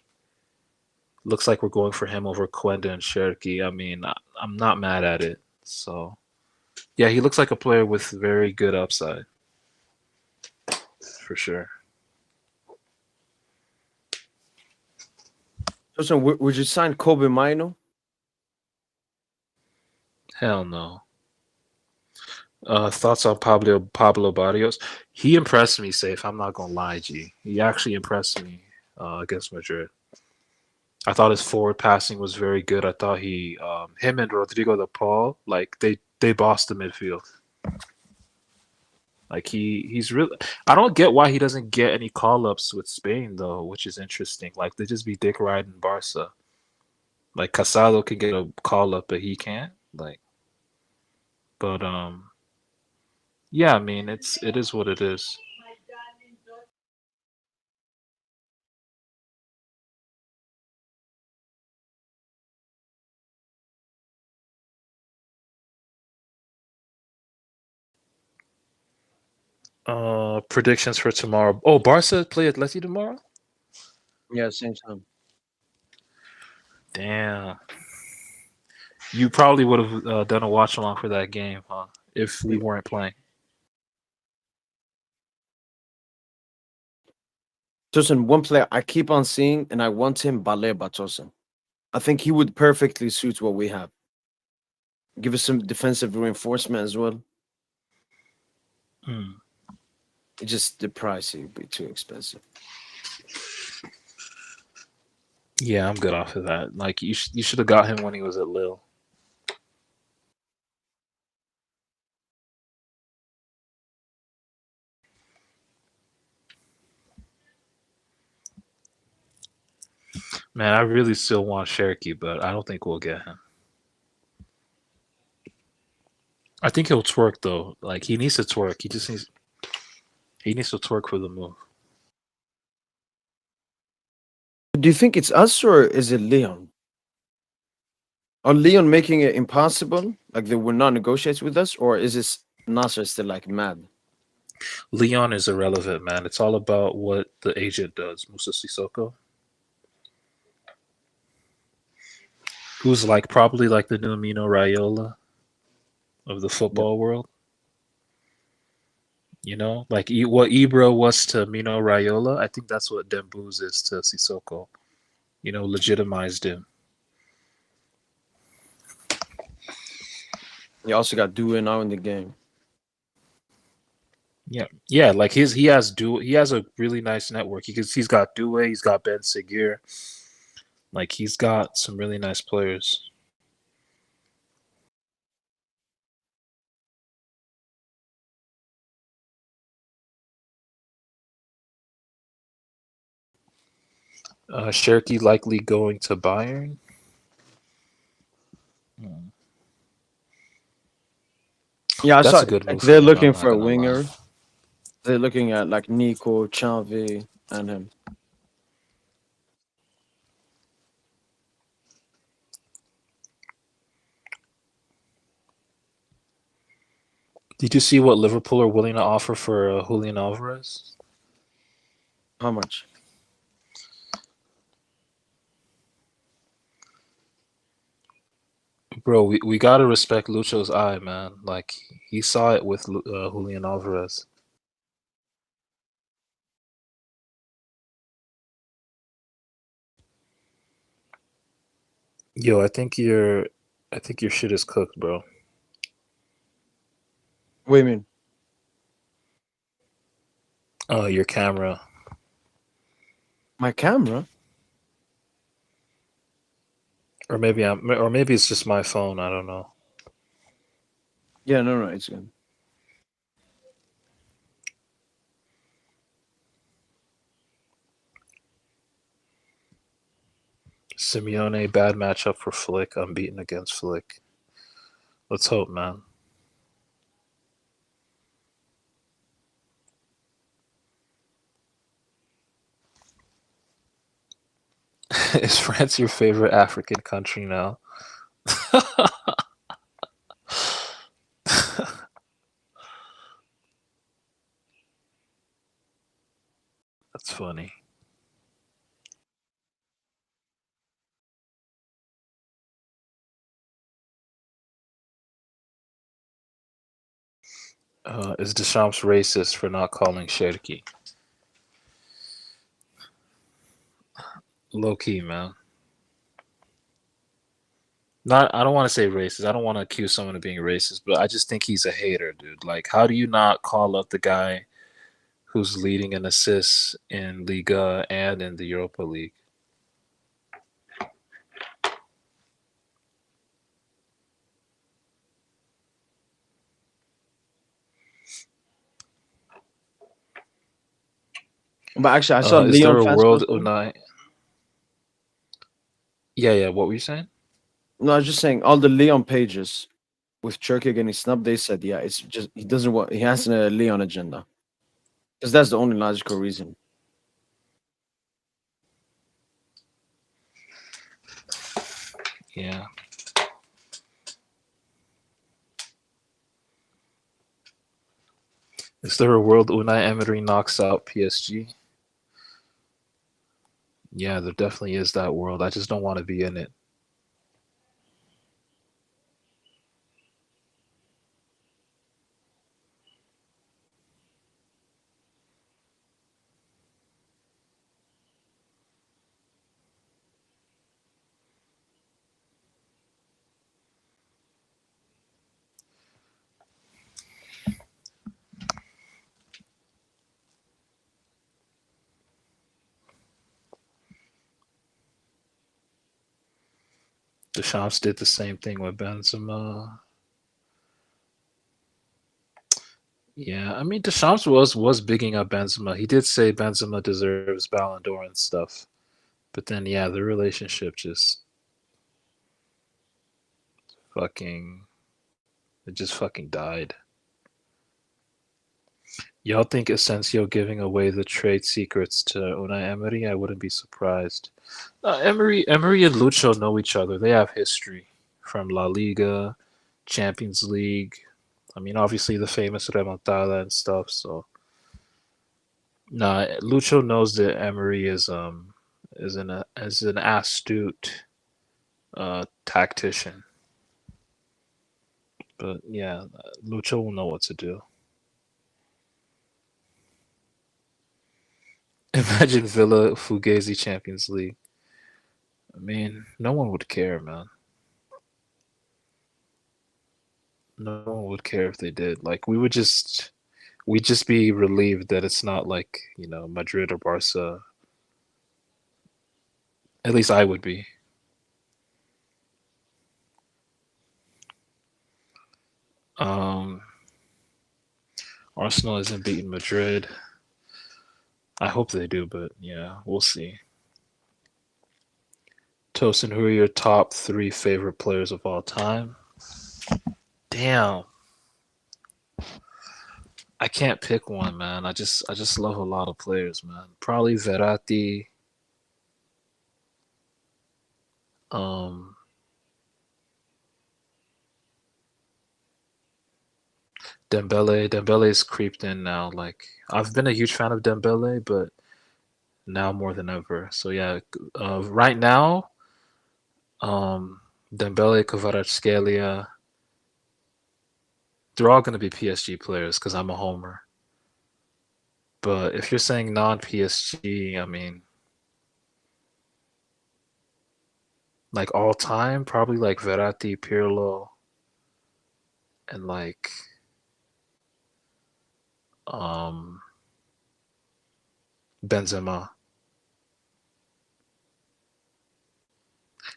Looks like we're going for him over Quenda and Cherki. I mean, I'm not mad at it. So, yeah, he looks like a player with very good upside. For sure. Tosin, would you sign Kobe Mino? Hell no. Thoughts on Pablo Barrios? He impressed me, Safe. I'm not gonna lie, G. He actually impressed me against Madrid. I thought his forward passing was very good. I thought him and Rodrigo de Paul, like they bossed the midfield. Like he's really. I don't get why he doesn't get any call ups with Spain though, which is interesting. Like they just be dick riding Barca. Like Casado can get a call up, but he can't. Like, but yeah. I mean, it is what it is. Predictions for tomorrow. Oh, Barca play Atleti tomorrow? Yeah, same time. Damn. You probably would have done a watch along for that game, huh? If we weren't playing. Tosin, one player I keep on seeing, and I want him, Baleba Tosin. I think he would perfectly suit what we have. Give us some defensive reinforcement as well. Hmm. It's just the price would be too expensive. Yeah, I'm good off of that. Like you should have got him when he was at Lille. Man, I really still want Cherokee, but I don't think we'll get him. I think he'll twerk though. Like he needs to twerk. He needs to twerk for the move. Do you think it's us or is it Leon? Are Leon making it impossible? Like they will not negotiate with us, or is this Nasser still like mad? Leon is irrelevant, man. It's all about what the agent does, Musa Sissoko, who's like probably like the new Mino Raiola of the Yeah. football world. You know, like what Ibra was to Mino Raiola. I think that's what Dembouz is to Sissoko. You know, legitimized him. You also got Due now in the game. Yeah. Like he has a really nice network. He's got Due, he's got Ben Seguir. Like he's got some really nice players. Cherokee likely going to Bayern. Hmm. Yeah, I That's saw a good move for they're him. I'm looking not for a gonna lie. winger. They're looking at like Nico, Xavi, and him. Did you see what Liverpool are willing to offer for Julian Alvarez? How much? Bro, we gotta respect Lucho's eye, man. Like he saw it with Julian Alvarez. Yo, I think your shit is cooked, bro. What do you mean? Oh, your camera. My camera? Or maybe it's just my phone. I don't know. Yeah, no, it's good. Simeone, bad matchup for Flick. Unbeaten against Flick. Let's hope, man. Is France your favorite African country now? That's funny. Is Deschamps racist for not calling Cherki? Low key, man. Not, I don't want to say racist. I don't want to accuse someone of being racist, but I just think he's a hater, dude. Like, how do you not call up the guy who's leading in assists in Liga and in the Europa League? But actually, I saw Is there Leon a fans world posting. Unai? Yeah. What were you saying? No, I was just saying all the Leon pages with Turkey getting snubbed. They said, yeah, it's just he doesn't want. He has a Leon agenda because that's the only logical reason. Yeah. Is there a world Unai Emery knocks out PSG? Yeah, there definitely is that world. I just don't want to be in it. Deschamps did the same thing with Benzema. Yeah, I mean Deschamps was bigging up Benzema. He did say Benzema deserves Ballon d'Or and stuff. But then yeah, the relationship just fucking died. Y'all think Asensio giving away the trade secrets to Unai Emery? I wouldn't be surprised. Emery and Lucho know each other. They have history from La Liga, Champions League. I mean, obviously the famous remontada and stuff. So, nah, Lucho knows that Emery is an astute tactician. But yeah, Lucho will know what to do. Imagine Villa Fugazi Champions League. I mean, no one would care, man. No one would care if they did. Like we'd just be relieved that it's not like, Madrid or Barca. At least I would be. Arsenal isn't beating Madrid. I hope they do, but yeah, we'll see. Tosin, who are your top 3 favorite players of all time? Damn. I can't pick one, man. I just love a lot of players, man. Probably Verratti. Dembele's creeped in now. Like I've been a huge fan of Dembele, but now more than ever. So yeah, right now, Dembele, Kvaratskhelia, they're all going to be PSG players because I'm a homer. But if you're saying non-PSG, I mean, like all time, probably like Verratti, Pirlo, and like Benzema.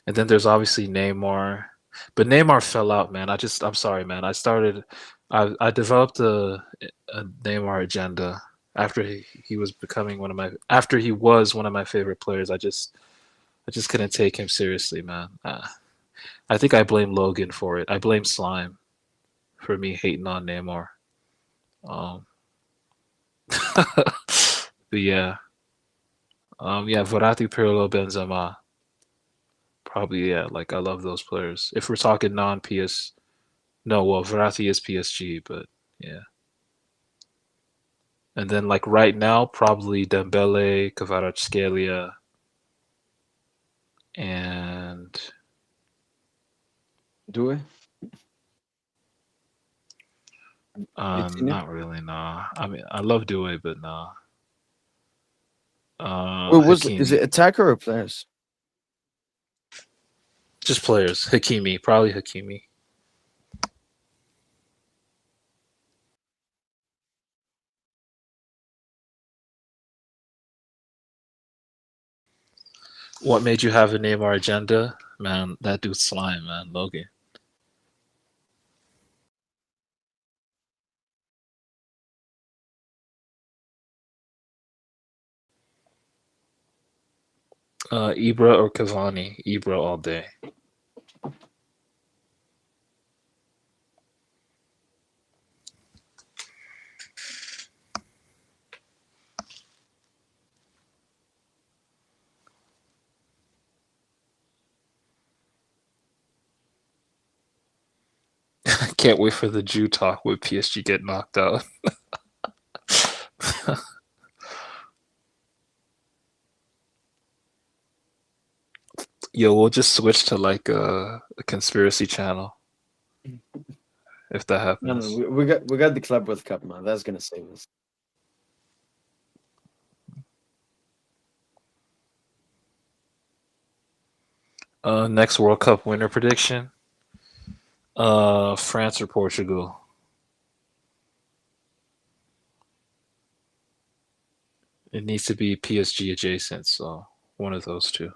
And then there's obviously Neymar. But Neymar fell out, man. I'm sorry, man. I developed a Neymar agenda after he was one of my favorite players. I just couldn't take him seriously, man. I think I blame Logan for it. I blame Slime for me hating on Neymar. But yeah. Verratti, Pirlo, Benzema. Probably, yeah. Like, I love those players. If we're talking non-PS... No, well, Verratti is PSG, but yeah. And then, like, right now, probably Dembele, Kvaratskhelia, and... Do we? Not really, nah. I mean, I love Due, but nah. Is Hakimi. it attacker or players? Just players. Hakimi. Probably Hakimi. What made you have a Neymar agenda? Man, that dude's slime, man. Logan. Ibra or Cavani? Ibra all day. Can't wait for the Jew talk with PSG get knocked out. Yo, we'll just switch to like a conspiracy channel if that happens. No, we got the Club World Cup, man. That's gonna save us. Next World Cup winner prediction. France or Portugal? It needs to be PSG adjacent, so one of those two.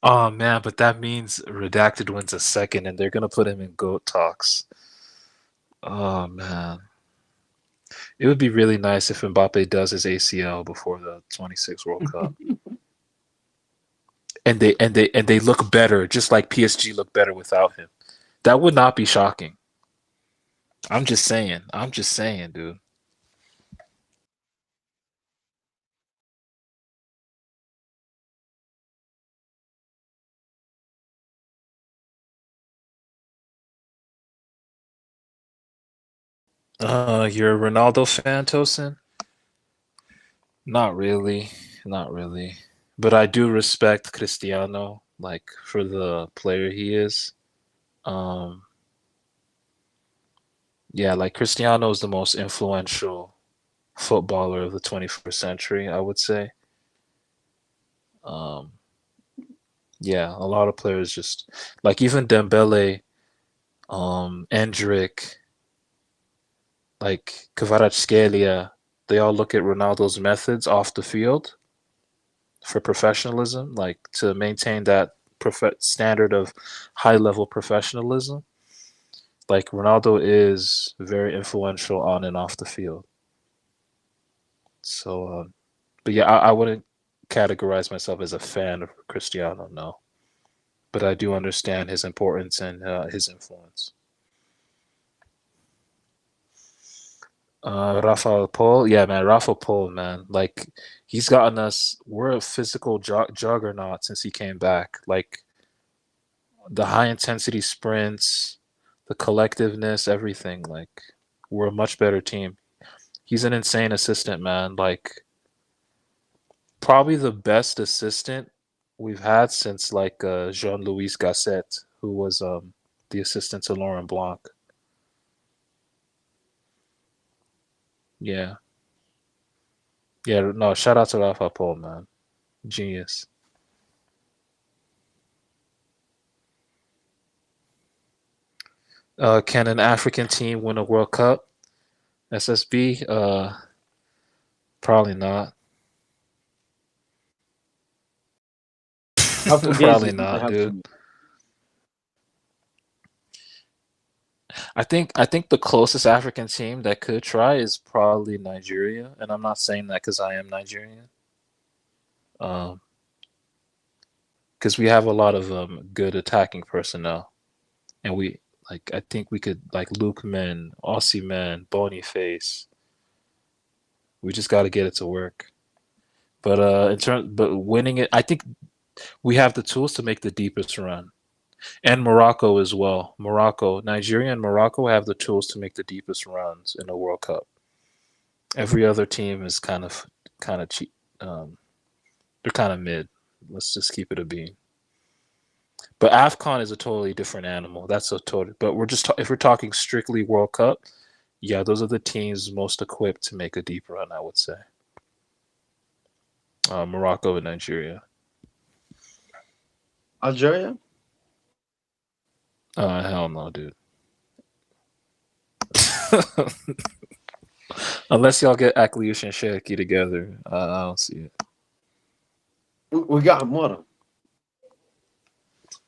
Oh man, but that means Redacted wins a second, and they're gonna put him in GOAT talks. Oh man, it would be really nice if Mbappe does his ACL before the 26 World Cup, and they look better, just like PSG look better without him. That would not be shocking. I'm just saying. I'm just saying, dude. You're a Ronaldo fan, Tosin? Not really, not really. But I do respect Cristiano, like for the player he is. Um, yeah, like Cristiano is the most influential footballer of the 21st century, I would say. Um, yeah, a lot of players just like even Dembele, Endrick, like Kvaratskhelia, they all look at Ronaldo's methods off the field for professionalism, like to maintain that standard of high level professionalism. Like Ronaldo is very influential on and off the field. So, but yeah, I wouldn't categorize myself as a fan of Cristiano, no. But I do understand his importance and his influence. Rafael Paul, yeah, man, Rafael Paul, man, like he's gotten us. We're a physical juggernaut since he came back. Like the high intensity sprints, the collectiveness, everything. Like we're a much better team. He's an insane assistant, man. Like probably the best assistant we've had since like Jean-Louis Gasset, who was the assistant to Laurent Blanc. Yeah. Yeah, no, shout out to Rafa Paul, man. Genius. Can an African team win a World Cup? SSB? Probably not. Probably not, dude. I think the closest African team that could try is probably Nigeria, and I'm not saying that because I am Nigerian. Because we have a lot of good attacking personnel, and we like I think we could like Luke Men, Aussie Men, Boniface. We just got to get it to work. But but winning it, I think we have the tools to make the deepest run. And Morocco as well. Nigeria and Morocco have the tools to make the deepest runs in the World Cup. Every other team is kind of cheap. They're kind of mid. Let's just keep it a bean. But AFCON is a totally different animal. That's a total. But we're just if we're talking strictly World Cup, yeah, those are the teams most equipped to make a deep run. I would say. Morocco and Nigeria. Algeria? Hell no, dude. Unless y'all get Akliush and Cherki together, I don't see it. We got Mora.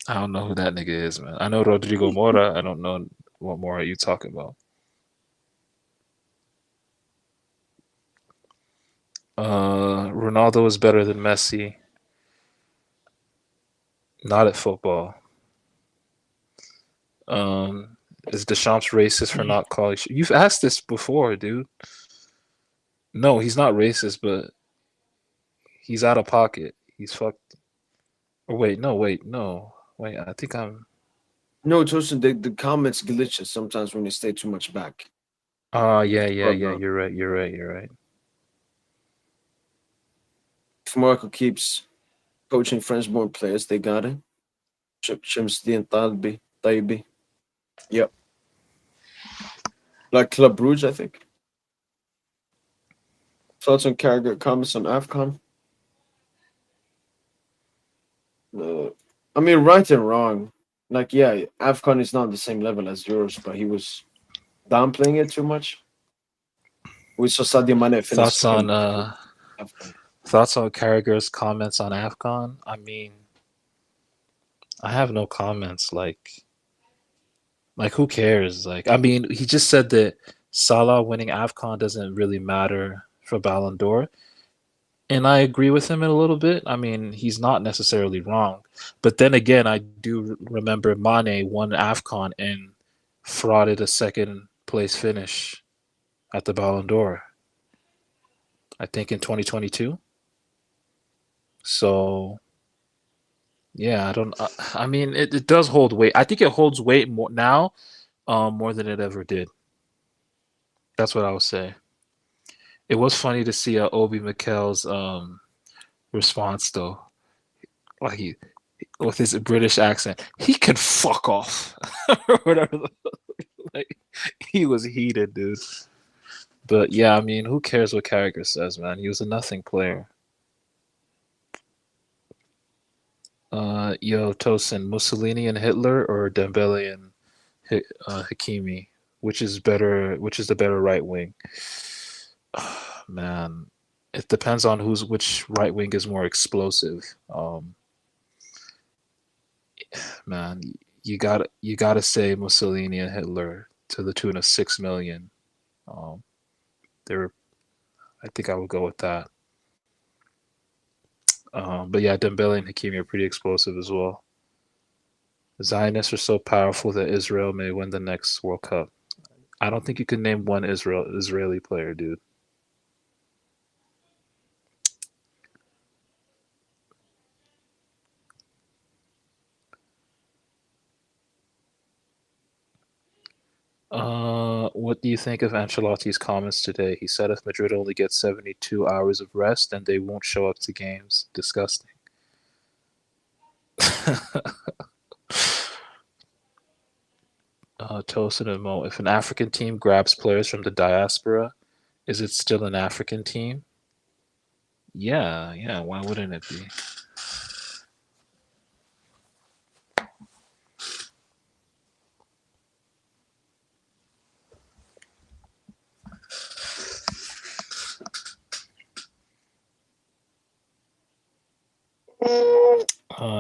I don't know who that nigga is, man. I know Rodrigo Mora. I don't know what Mora you talking about. Ronaldo is better than Messi. Not at football. Is Deschamps racist for not calling? You've asked this before, dude. No, he's not racist, but he's out of pocket. He's fucked. Or wait, no. Wait, I think I'm. No, Tosin, the comments glitches sometimes when you stay too much back. Yeah. You're right. If Morocco keeps coaching French-born players, they got it. Shamsdin Taibi. Yep. Like Club Brugge, I think. Thoughts on Carragher comments on AFCON? I mean, right and wrong. Like, yeah, AFCON is not the same level as yours, but he was downplaying it too much. We saw Sadio Mane finish. Thoughts on Carragher's comments on AFCON? I mean, I have no comments. Like who cares? Like, I mean, he just said that Salah winning AFCON doesn't really matter for Ballon d'Or. And I agree with him in a little bit. I mean, he's not necessarily wrong. But then again, I do remember Mane won AFCON and frauded a second place finish at the Ballon d'Or. I think in 2022. So, yeah, I don't. I mean, it does hold weight. I think it holds weight more now, more than it ever did. That's what I would say. It was funny to see Obi Mikel's response though, like he with his British accent. He can fuck off or whatever. Like he was heated, dude. But yeah, I mean, who cares what Carragher says, man? He was a nothing player. Yo, Tosin, Mussolini and Hitler or Dembele and Hakimi? Which is better? Which is the better right wing? Man, it depends on which right wing is more explosive. Man, you gotta say Mussolini and Hitler to the tune of 6 million. They're, I think I would go with that. But yeah, Dembele and Hakimi are pretty explosive as well. The Zionists are so powerful that Israel may win the next World Cup. I don't think you can name one Israeli player, dude. What do you think of Ancelotti's comments today? He said if Madrid only gets 72 hours of rest, then they won't show up to games. Disgusting. Tosin and Mo, if an African team grabs players from the diaspora, is it still an African team? Yeah. Why wouldn't it be?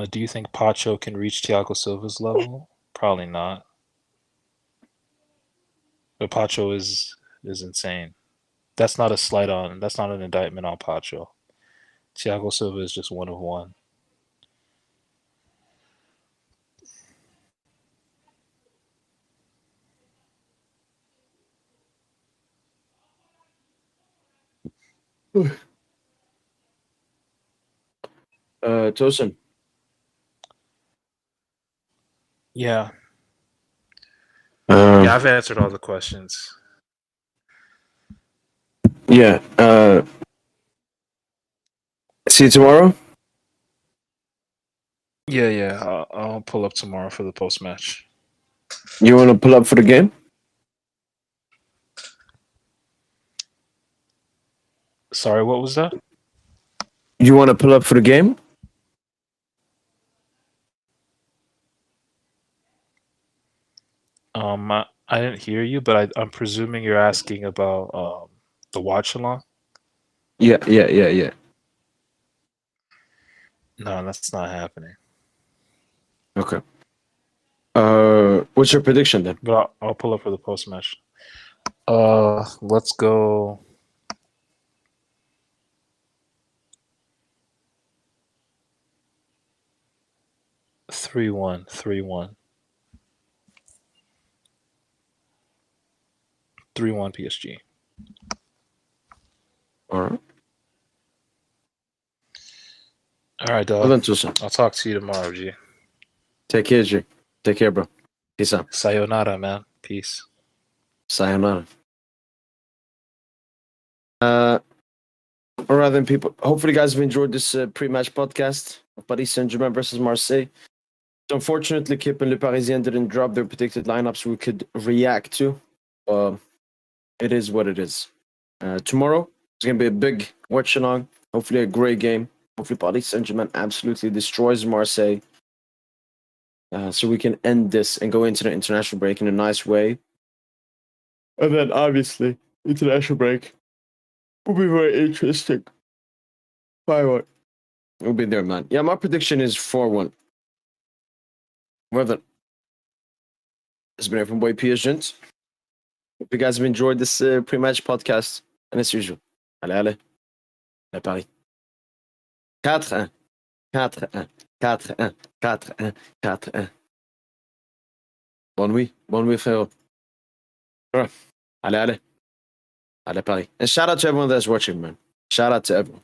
Do you think Pacho can reach Thiago Silva's level? Probably not. But Pacho is insane. That's not a slight on. That's not an indictment on Pacho. Thiago Silva is just one of one. Tosin. Yeah. Um, Yeah, I've answered all the questions. yeah. See you tomorrow. Yeah. I'll pull up tomorrow for the post match. You want to pull up for the game? Sorry, what was that? You want to pull up for the game? I didn't hear you, but I'm presuming you're asking about the watch along. Yeah. No, that's not happening. Okay. What's your prediction then? But I'll pull up for the post match. Let's go. Three one PSG. All right. All right, dog. Well then, Tosin. I'll talk to you tomorrow, G. Take care, G. Take care, bro. Peace out. Sayonara, man. Peace. Sayonara. All right then, people. Hopefully, you guys have enjoyed this pre-match podcast of Paris Saint-Germain versus Marseille. So unfortunately, Kip and Le Parisien didn't drop their predicted lineups we could react to. It is what it is. Tomorrow, it's going to be a big watch-along. Hopefully, a great game. Hopefully, Paris Saint-Germain absolutely destroys Marseille. So we can end this and go into the international break in a nice way. And then, obviously, international break will be very interesting. 5-1. We'll be there, man. Yeah, my prediction is 4-1. Well then, it's been from Boy PSG. Hope you guys have enjoyed this pre-match podcast. And as usual, allez, Paris. 4-1. 4-1. 4-1. 4-1. 4-1. Bonne nuit, frérot. Allez, allez. Allez, Paris. And shout out to everyone that's watching, man. Shout out to everyone.